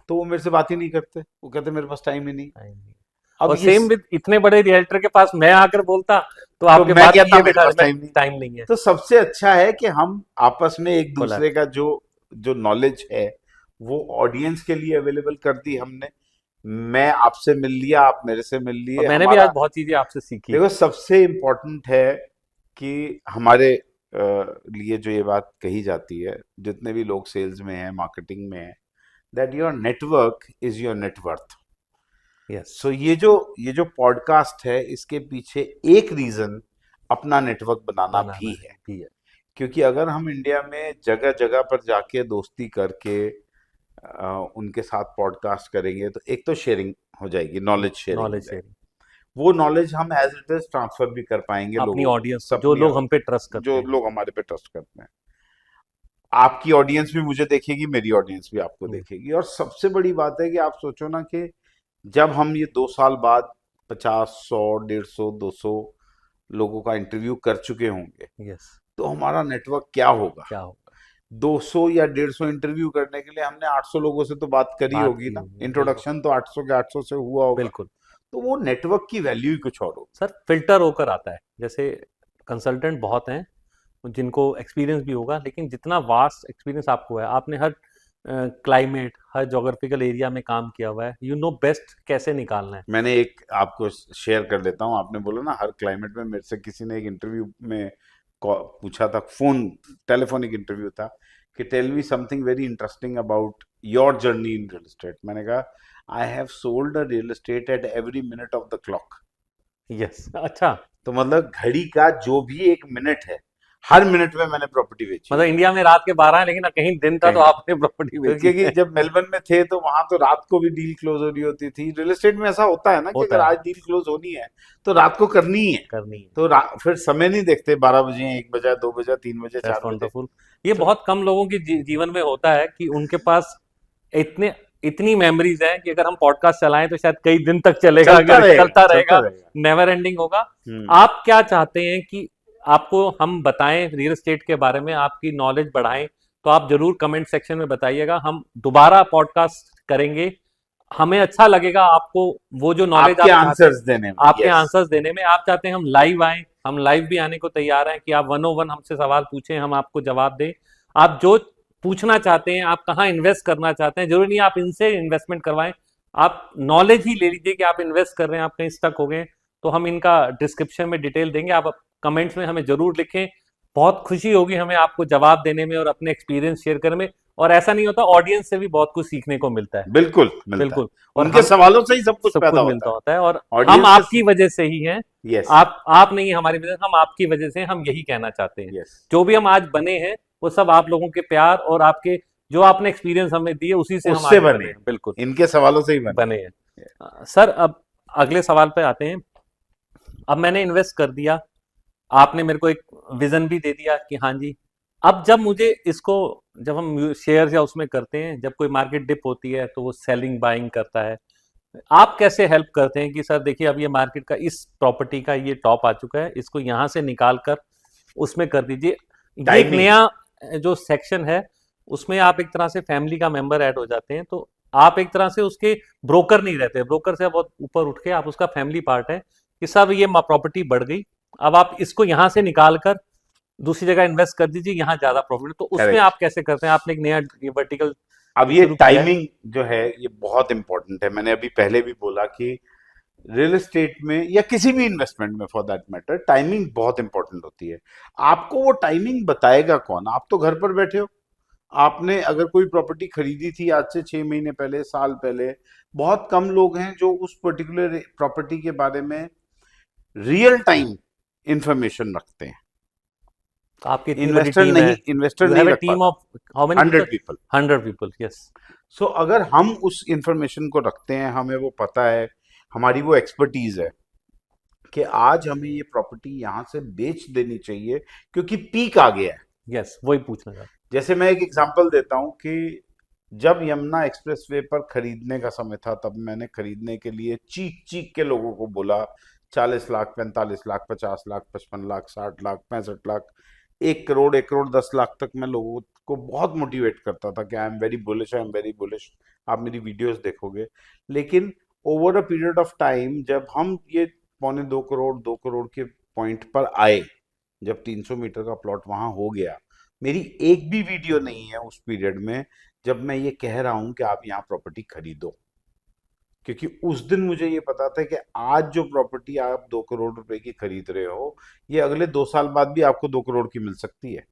[SPEAKER 2] तो वो मेरे से बात ही नहीं करते। वो कहते मेरे पास टाइम ही नहीं। अब
[SPEAKER 1] और
[SPEAKER 2] ये
[SPEAKER 1] सेम विद इतने बड़े रियल्टर के पास मैं आकर बोलता, तो
[SPEAKER 2] तो
[SPEAKER 1] आपके
[SPEAKER 2] मैं
[SPEAKER 1] बात
[SPEAKER 2] कहता
[SPEAKER 1] किए
[SPEAKER 2] मेरे
[SPEAKER 1] बिना
[SPEAKER 2] पास टाइम नहीं।
[SPEAKER 1] टाइम नहीं है।
[SPEAKER 2] तो सबसे अच्छा है कि हम आपस में एक
[SPEAKER 1] बोला,
[SPEAKER 2] दूसरे का जो जो नॉलेज है वो ऑडियंस के लिए अवेलेबल कर दी हमने। मैं आपसे मिल लिया, आप मेरे से मिल
[SPEAKER 1] और
[SPEAKER 2] लिए,
[SPEAKER 1] मैंने भी आज
[SPEAKER 2] हमारा
[SPEAKER 1] बहुत चीजें आपसे सीखी।
[SPEAKER 2] देखो सबसे इम्पोर्टेंट है कि हमारे लिए जो ये बात कही जाती है, जितने भी लोग सेल्स में हैं, मार्केटिंग में हैं, that your network is your net worth.
[SPEAKER 1] Yes,
[SPEAKER 2] so ये जो पॉडकास्ट है, इसके पीछे एक रीजन अपना नेटवर्क बनाना
[SPEAKER 1] बनाना
[SPEAKER 2] भी
[SPEAKER 1] है
[SPEAKER 2] है।
[SPEAKER 1] भी है।
[SPEAKER 2] क्योंकि अगर हम इंडिया में जगह जगह पर जाके दोस्ती करके उनके साथ पॉडकास्ट करेंगे, तो एक तो शेयरिंग हो जाएगी, नॉलेज शेयरिंग हो
[SPEAKER 1] नॉलेज
[SPEAKER 2] जाएगी।
[SPEAKER 1] शेयरिंग,
[SPEAKER 2] वो नॉलेज हम एज इट इज ट्रांसफर भी कर पाएंगे
[SPEAKER 1] अपनी
[SPEAKER 2] लोगों को,
[SPEAKER 1] ऑडियंस को, जो
[SPEAKER 2] अपनी
[SPEAKER 1] लोग हम पे ट्रस्ट करते
[SPEAKER 2] जो
[SPEAKER 1] हैं।
[SPEAKER 2] लोग हमारे पे ट्रस्ट करते हैं। आपकी ऑडियंस भी मुझे देखेगी, मेरी ऑडियंस भी आपको
[SPEAKER 1] जी,
[SPEAKER 2] देखेगी। और सबसे बड़ी बात है कि आप सोचो ना कि जब हम ये 2 साल बाद 50, 100, 150, 200 लोगों का इंटरव्यू कर चुके होंगे,
[SPEAKER 1] यस,
[SPEAKER 2] तो हमारा नेटवर्क क्या होगा।
[SPEAKER 1] क्या होगा।
[SPEAKER 2] 200 या 150 इंटरव्यू करने के लिए हमने 800 लोगों से तो बात करी
[SPEAKER 1] बात
[SPEAKER 2] होगी
[SPEAKER 1] की
[SPEAKER 2] ना,
[SPEAKER 1] होगी, बिल्कुल,
[SPEAKER 2] इंट्रोडक्शन तो 800 के 800 से हुआ होगा।
[SPEAKER 1] बिल्कुल।
[SPEAKER 2] तो वो नेटवर्क की वैल्यू ही कुछ और होगी।
[SPEAKER 1] सर फिल्टर होकर आता है, जैसे कंसल्टेंट बहुत हैं जिनको एक्सपीरियंस भी होगा, लेकिन जितना वास्ट एक्सपीरियंस आपको है, आपने हर क्लाइमेट, हर जोग्राफिकल एरिया में काम किया हुआ है, यू नो बेस्ट कैसे निकालना है।
[SPEAKER 2] मैंने एक आपको शेयर कर लेता हूँ। आपने बोला ना हर क्लाइमेट में, मेरे से किसी ने एक इंटरव्यू में पूछा था, फोन टेलीफोनिक इंटरव्यू था, कि tell me something very interesting about your journey in real estate. मैंने कहा I have sold a real estate at every minute of the clock.
[SPEAKER 1] Yes, अच्छा।
[SPEAKER 2] तो मतलब घड़ी का जो भी एक मिनट है, हर मिनट में मैंने प्रॉपर्टी बेची
[SPEAKER 1] मतलब
[SPEAKER 2] हुई है।
[SPEAKER 1] इंडिया में रात के 12 है, लेकिन कहीं दिन था तो
[SPEAKER 2] कहीं
[SPEAKER 1] आपने प्रॉपर्टी
[SPEAKER 2] तो
[SPEAKER 1] बेची
[SPEAKER 2] क्योंकि
[SPEAKER 1] है।
[SPEAKER 2] जब मेलबर्न में थे तो वहां तो रात को भी डील क्लोज हो रही होती थी। रियल एस्टेट में ऐसा होता है ना कि
[SPEAKER 1] होता
[SPEAKER 2] अगर
[SPEAKER 1] है,
[SPEAKER 2] आज डील क्लोज होनी है तो रात को करनी ही है।
[SPEAKER 1] करनी है।
[SPEAKER 2] तो फिर समय नहीं देखते, 12 बजे, 1 बजे, 2 बजे, 3 बजे,
[SPEAKER 1] दैट्स
[SPEAKER 2] 4 बजे।
[SPEAKER 1] वंडरफुल। ये
[SPEAKER 2] तो
[SPEAKER 1] बहुत कम लोगों की जीवन में होता है कि उनके पास इतने इतनी मेमोरीज हैं कि अगर हम पॉडकास्ट चलाएं तो शायद कई दिन तक चलेगा,
[SPEAKER 2] चलता
[SPEAKER 1] अगर
[SPEAKER 2] रहेगा,
[SPEAKER 1] चलता
[SPEAKER 2] चलता
[SPEAKER 1] रहेगा,
[SPEAKER 2] रहेगा।
[SPEAKER 1] नेवर एंडिंग होगा।
[SPEAKER 2] हम्म।
[SPEAKER 1] आप क्या चाहते हैं कि आपको हम बताएं रियल एस्टेट के बारे में, आपकी नॉलेज बढ़ाएं, तो आप जरूर कमेंट सेक्शन में बताइएगा, हम दोबारा पॉडकास्ट करेंगे। हमें अच्छा लगेगा आपको वो जो नॉलेज
[SPEAKER 2] आपके
[SPEAKER 1] आप चाहते हैं,
[SPEAKER 2] आंसर्स देने में,
[SPEAKER 1] आपके
[SPEAKER 2] यस।
[SPEAKER 1] आंसर्स देने में। आप चाहते हैं हम लाइव आए, हम लाइव भी आने को तैयार हैं कि आप 101 हमसे सवाल पूछें, हम आपको जवाब दें। आप जो पूछना चाहते हैं, आप कहाँ इन्वेस्ट करना चाहते हैं, जरूरी नहीं आप इनसे इन्वेस्टमेंट करवाएं, आप नॉलेज ही ले लीजिए कि आप इन्वेस्ट कर रहे हैं, आप कहीं स्टक हो गए, तो हम इनका डिस्क्रिप्शन में डिटेल देंगे, आप कमेंट्स में हमें जरूर लिखें। बहुत खुशी होगी हमें आपको जवाब देने में और अपने एक्सपीरियंस शेयर करने में। और ऐसा नहीं होता, ऑडियंस से भी बहुत कुछ सीखने को मिलता है।
[SPEAKER 2] बिल्कुल मिलता है।
[SPEAKER 1] बिल्कुल। और
[SPEAKER 2] उनके
[SPEAKER 1] हम
[SPEAKER 2] सवालों से ही सब कुछ
[SPEAKER 1] सब
[SPEAKER 2] पैदा
[SPEAKER 1] कुछ
[SPEAKER 2] होता
[SPEAKER 1] मिलता
[SPEAKER 2] है।
[SPEAKER 1] होता है, और हम
[SPEAKER 2] ऑडियंस
[SPEAKER 1] आपकी
[SPEAKER 2] से,
[SPEAKER 1] वजह से ही हैं।
[SPEAKER 2] यस,
[SPEAKER 1] आप नहीं हमारी वजह से, हम आपकी वजह से हैं, हम यही कहना चाहते हैं।
[SPEAKER 2] यस,
[SPEAKER 1] जो भी हम आज बने हैं वो सब आप लोगों के प्यार और आपके जो आपने एक्सपीरियंस हमें दिए, उसी से हम
[SPEAKER 2] उससे
[SPEAKER 1] आगे
[SPEAKER 2] बने,
[SPEAKER 1] बने हैं। बिल्कुल
[SPEAKER 2] इनके सवालों से ही बने।
[SPEAKER 1] बने हैं। सर अब अगले सवाल पे आते हैं। अब मैंने इन्वेस्ट कर दिया, आपने मेरे को एक विजन भी दे दिया कि हाँ जी, अब जब मुझे इसको, जब हम शेयर या उसमें करते हैं, जब कोई मार्केट डिप होती है तो वो सेलिंग बाइंग करता है, आप कैसे हेल्प करते हैं कि सर देखिए अब ये मार्केट का, इस प्रॉपर्टी का ये टॉप आ चुका है, इसको यहाँ से निकाल कर उसमें कर दीजिए। ये एक
[SPEAKER 2] टाइमिंग,
[SPEAKER 1] नया जो सेक्शन है, उसमें आप एक तरह से फैमिली का मेंबर ऐड हो जाते हैं, तो आप एक तरह से उसके ब्रोकर नहीं रहते, ब्रोकर से बहुत ऊपर उठ के आप उसका फैमिली पार्ट है कि सब ये प्रॉपर्टी बढ़ गई, अब आप इसको यहाँ से निकाल कर दूसरी जगह इन्वेस्ट कर दीजिए, यहाँ ज्यादा प्रॉफिट। तो उसमें
[SPEAKER 2] करेक्ट।
[SPEAKER 1] आप कैसे करते हैं? आपने एक नया वर्टिकल
[SPEAKER 2] अब ये
[SPEAKER 1] शुरू किया है।
[SPEAKER 2] टाइमिंग जो है ये बहुत इंपॉर्टेंट है। मैंने अभी पहले भी बोला कि रियल एस्टेट में या किसी भी इन्वेस्टमेंट में फॉर दैट मैटर, टाइमिंग बहुत इंपॉर्टेंट होती है। आपको वो टाइमिंग बताएगा कौन? आप तो घर पर बैठे हो। आपने अगर कोई प्रॉपर्टी खरीदी थी आज से 6 महीने पहले, साल पहले, बहुत कम लोग हैं जो उस पर्टिकुलर प्रॉपर्टी के बारे में रियल टाइम इंफॉर्मेशन रखते हैं।
[SPEAKER 1] आपकी इतनी बड़ी टीम है,
[SPEAKER 2] इन्वेस्टर
[SPEAKER 1] यू
[SPEAKER 2] नहीं
[SPEAKER 1] हैव अ
[SPEAKER 2] रख
[SPEAKER 1] टीम
[SPEAKER 2] पाता।
[SPEAKER 1] Of how many
[SPEAKER 2] 100
[SPEAKER 1] people?
[SPEAKER 2] People.
[SPEAKER 1] 100 people, yes.
[SPEAKER 2] So अगर हम उस इंफॉर्मेशन को रखते हैं, हमें वो पता है, हमारी वो एक्सपर्टीज है कि आज हमें ये प्रॉपर्टी यहाँ से बेच देनी चाहिए क्योंकि पीक आ गया है।
[SPEAKER 1] यस, वही पूछना था।
[SPEAKER 2] जैसे मैं एक एग्जांपल देता हूँ कि जब यमुना एक्सप्रेसवे पर खरीदने का समय था तब मैंने खरीदने के लिए चीख चीख के लोगों को बोला, 40 लाख, 45 लाख, 50 लाख, 55 लाख, 60 लाख, 65 लाख, 1 करोड़, 1 करोड़ 10 लाख तक मैं लोगों को बहुत मोटिवेट करता था कि I am very bullish, I am very bullish. आप मेरी वीडियोस देखोगे। लेकिन over a period of time जब हम ये 1.25 करोड़ 2 करोड़ के पॉइंट पर आए, जब 300 मीटर का प्लॉट वहां हो गया, मेरी एक भी वीडियो नहीं है उस पीरियड में जब मैं ये कह रहा हूं कि आप यहाँ प्रॉपर्टी खरीदो, क्योंकि उस दिन मुझे ये पता था कि आज जो प्रॉपर्टी आप 2 करोड़ रुपए की खरीद रहे हो, ये अगले 2 साल बाद भी आपको 2 करोड़ की मिल सकती है।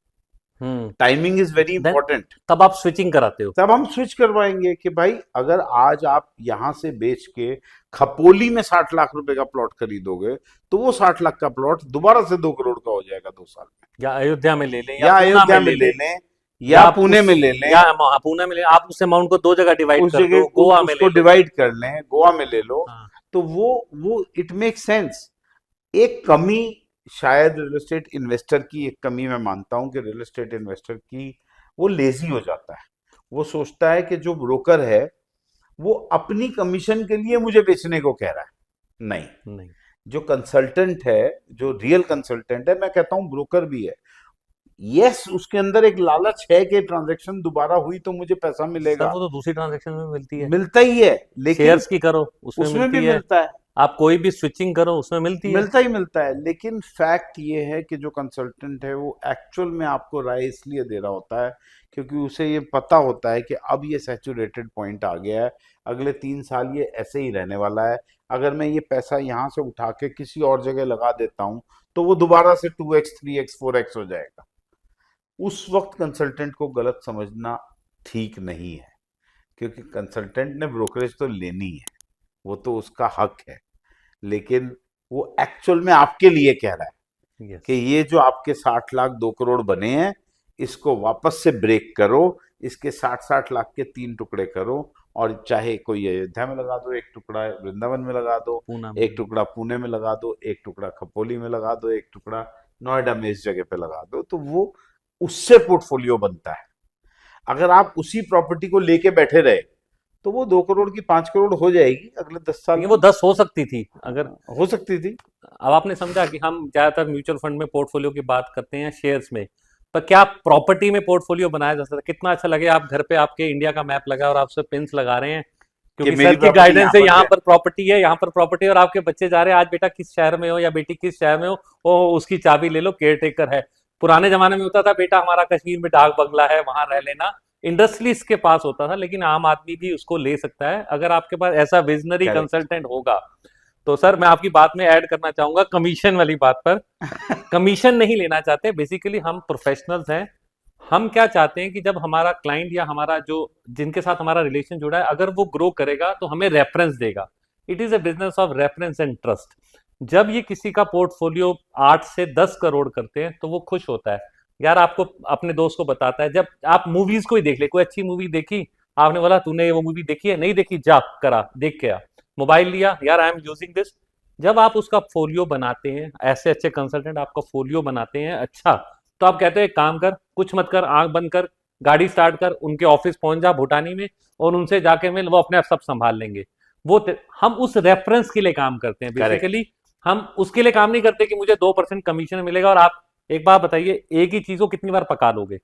[SPEAKER 2] Timing is very
[SPEAKER 1] then
[SPEAKER 2] important.
[SPEAKER 1] तब आप स्विचिंग कराते हो।
[SPEAKER 2] तब हम स्विच करवाएंगे कि भाई अगर आज आप यहां से बेच के खपोली में 60 लाख रुपए का प्लॉट खरीदोगे तो वो 60 लाख का प्लॉट दोबारा से 2 करोड़ का हो जाएगा 2 साल में।
[SPEAKER 1] या अयोध्या में ले लें,
[SPEAKER 2] या
[SPEAKER 1] या पूना
[SPEAKER 2] अयोध्या
[SPEAKER 1] में
[SPEAKER 2] में
[SPEAKER 1] ले
[SPEAKER 2] ले
[SPEAKER 1] लें,
[SPEAKER 2] लें,
[SPEAKER 1] या
[SPEAKER 2] या
[SPEAKER 1] आप
[SPEAKER 2] पुणे
[SPEAKER 1] उस
[SPEAKER 2] में ले लें,
[SPEAKER 1] या पुणे में ले, आप उस अमाउंट को 2 जगह डिवाइड
[SPEAKER 2] उस
[SPEAKER 1] कर
[SPEAKER 2] जगह
[SPEAKER 1] दो, गोवा में ले
[SPEAKER 2] उसको
[SPEAKER 1] लो।
[SPEAKER 2] डिवाइड कर लें, गोवा में ले लो।
[SPEAKER 1] हाँ,
[SPEAKER 2] तो वो इट मेक सेंस। एक कमी शायद रियल एस्टेट इन्वेस्टर की, एक कमी मैं मानता हूं कि रियल एस्टेट इन्वेस्टर की, वो लेजी हो जाता है। वो सोचता है कि जो ब्रोकर है वो अपनी कमीशन के लिए मुझे बेचने को कह रहा है। नहीं,
[SPEAKER 1] नहीं,
[SPEAKER 2] जो कंसल्टेंट है, जो रियल कंसल्टेंट है, मैं कहता हूं ब्रोकर भी है, यस उसके अंदर एक लालच है कि ट्रांजैक्शन दोबारा हुई तो मुझे पैसा
[SPEAKER 1] सर
[SPEAKER 2] मिलेगा।
[SPEAKER 1] वो तो दूसरी ट्रांजैक्शन में मिलती है।
[SPEAKER 2] मिलता ही है, लेकिन
[SPEAKER 1] शेयर्स की करो उसमें
[SPEAKER 2] उसमें भी
[SPEAKER 1] मिलती है,
[SPEAKER 2] मिलता है,
[SPEAKER 1] आप कोई भी स्विचिंग करो उसमें मिलती है।
[SPEAKER 2] मिलता ही मिलता है। लेकिन फैक्ट ये है कि जो कंसल्टेंट है वो एक्चुअल में आपको राय इसलिए दे रहा होता है क्योंकि उसे ये पता होता है कि अब ये सैचुरेटेड पॉइंट आ गया है, अगले 3 साल ये ऐसे ही रहने वाला है। अगर मैं ये पैसा यहाँ से उठा के किसी और जगह लगा देता हूँ तो वो दोबारा से 2x 3x 4x हो जाएगा। उस वक्त कंसल्टेंट को गलत समझना ठीक नहीं है, क्योंकि कंसल्टेंट ने ब्रोकरेज तो लेनी है, वो तो उसका हक है, लेकिन वो एक्चुअल में आपके लिए कह रहा है
[SPEAKER 1] यस,
[SPEAKER 2] कि ये जो आपके 60 लाख 2 करोड़ बने हैं, इसको वापस से ब्रेक करो, इसके 60-60 लाख के 3 टुकड़े करो, और चाहे कोई अयोध्या में लगा दो, एक टुकड़ा वृंदावन में लगा दो,
[SPEAKER 1] पूना में।
[SPEAKER 2] एक टुकड़ा पुणे में लगा दो, एक टुकड़ा खपोली में लगा दो, एक टुकड़ा नोएडा में इस जगह पे लगा दो, तो वो उससे पोर्टफोलियो बनता है। अगर आप उसी प्रॉपर्टी को लेके बैठे रहे तो वो 2 करोड़ की 5 करोड़ हो जाएगी अगले 10 साल
[SPEAKER 1] लेकिन
[SPEAKER 2] में।
[SPEAKER 1] वो 10 हो सकती थी अगर।
[SPEAKER 2] हो सकती थी।
[SPEAKER 1] अब आपने समझा कि हम ज्यादातर म्यूचुअल फंड में पोर्टफोलियो की बात करते हैं, शेयर्स में, पर क्या प्रॉपर्टी में पोर्टफोलियो बनाया जा सकता है? कितना अच्छा लगे आप घर पे आपके इंडिया का मैप लगा और आप उस पे पिन्स लगा रहे हैं क्योंकि
[SPEAKER 2] मेरी
[SPEAKER 1] सर की
[SPEAKER 2] प्रॉपर्टी
[SPEAKER 1] गाइडेंस है, यहाँ
[SPEAKER 2] यहाँ
[SPEAKER 1] पर प्रॉपर्टी है, यहाँ पर प्रॉपर्टी है, और आपके बच्चे जा रहे हैं, आज बेटा किस शहर में हो या बेटी किस शहर में हो, वो उसकी चाबी ले लो, केयर टेकर है। पुराने जमाने में होता था बेटा हमारा कश्मीर में डाक बंगला है, वहां रह लेना, इंडस्ट्रीज के पास होता था, लेकिन आम आदमी भी उसको ले सकता है अगर आपके पास ऐसा विजनरी
[SPEAKER 2] करेक्ट।
[SPEAKER 1] कंसल्टेंट होगा। तो सर मैं आपकी बात में ऐड करना चाहूंगा कमीशन वाली बात पर। कमीशन नहीं लेना चाहते, बेसिकली हम प्रोफेशनल्स हैं। हम क्या चाहते हैं कि जब हमारा क्लाइंट या हमारा जो जिनके साथ हमारा रिलेशन जुड़ा है, अगर वो ग्रो करेगा तो हमें रेफरेंस देगा। It is a business of reference and trust. जब ये किसी का पोर्टफोलियो 8 से 10 करोड़ करते हैं तो वो खुश होता है, यार आपको अपने दोस्त को बताता है। जब आप मूवीज को ही देख ले, कोई अच्छी मूवी देखी, आपने बोला तूने वो मूवी देखी है, नहीं देखी, जा करा देख के आ, मोबाइल लिया, यार आई एम यूजिंग दिस। जब आप उसका फोलियो बनाते हैं, ऐसे अच्छे कंसल्टेंट आपका फोलियो बनाते हैं, अच्छा, तो आप कहते हैं काम कर, कुछ मत कर, आंख बंद कर, गाड़ी स्टार्ट कर, उनके ऑफिस पहुंच जा भूटानी में और उनसे जाके मिल, वो अपने आप सब संभाल लेंगे। हम उस रेफरेंस के लिए काम करते हैं
[SPEAKER 2] करेक्ट।
[SPEAKER 1] बेसिकली। हम उसके लिए काम नहीं करते कि मुझे 2% कमीशन मिलेगा। और आप एक बात बताइए, एक ही चीज को कितनी बार पका लोगे,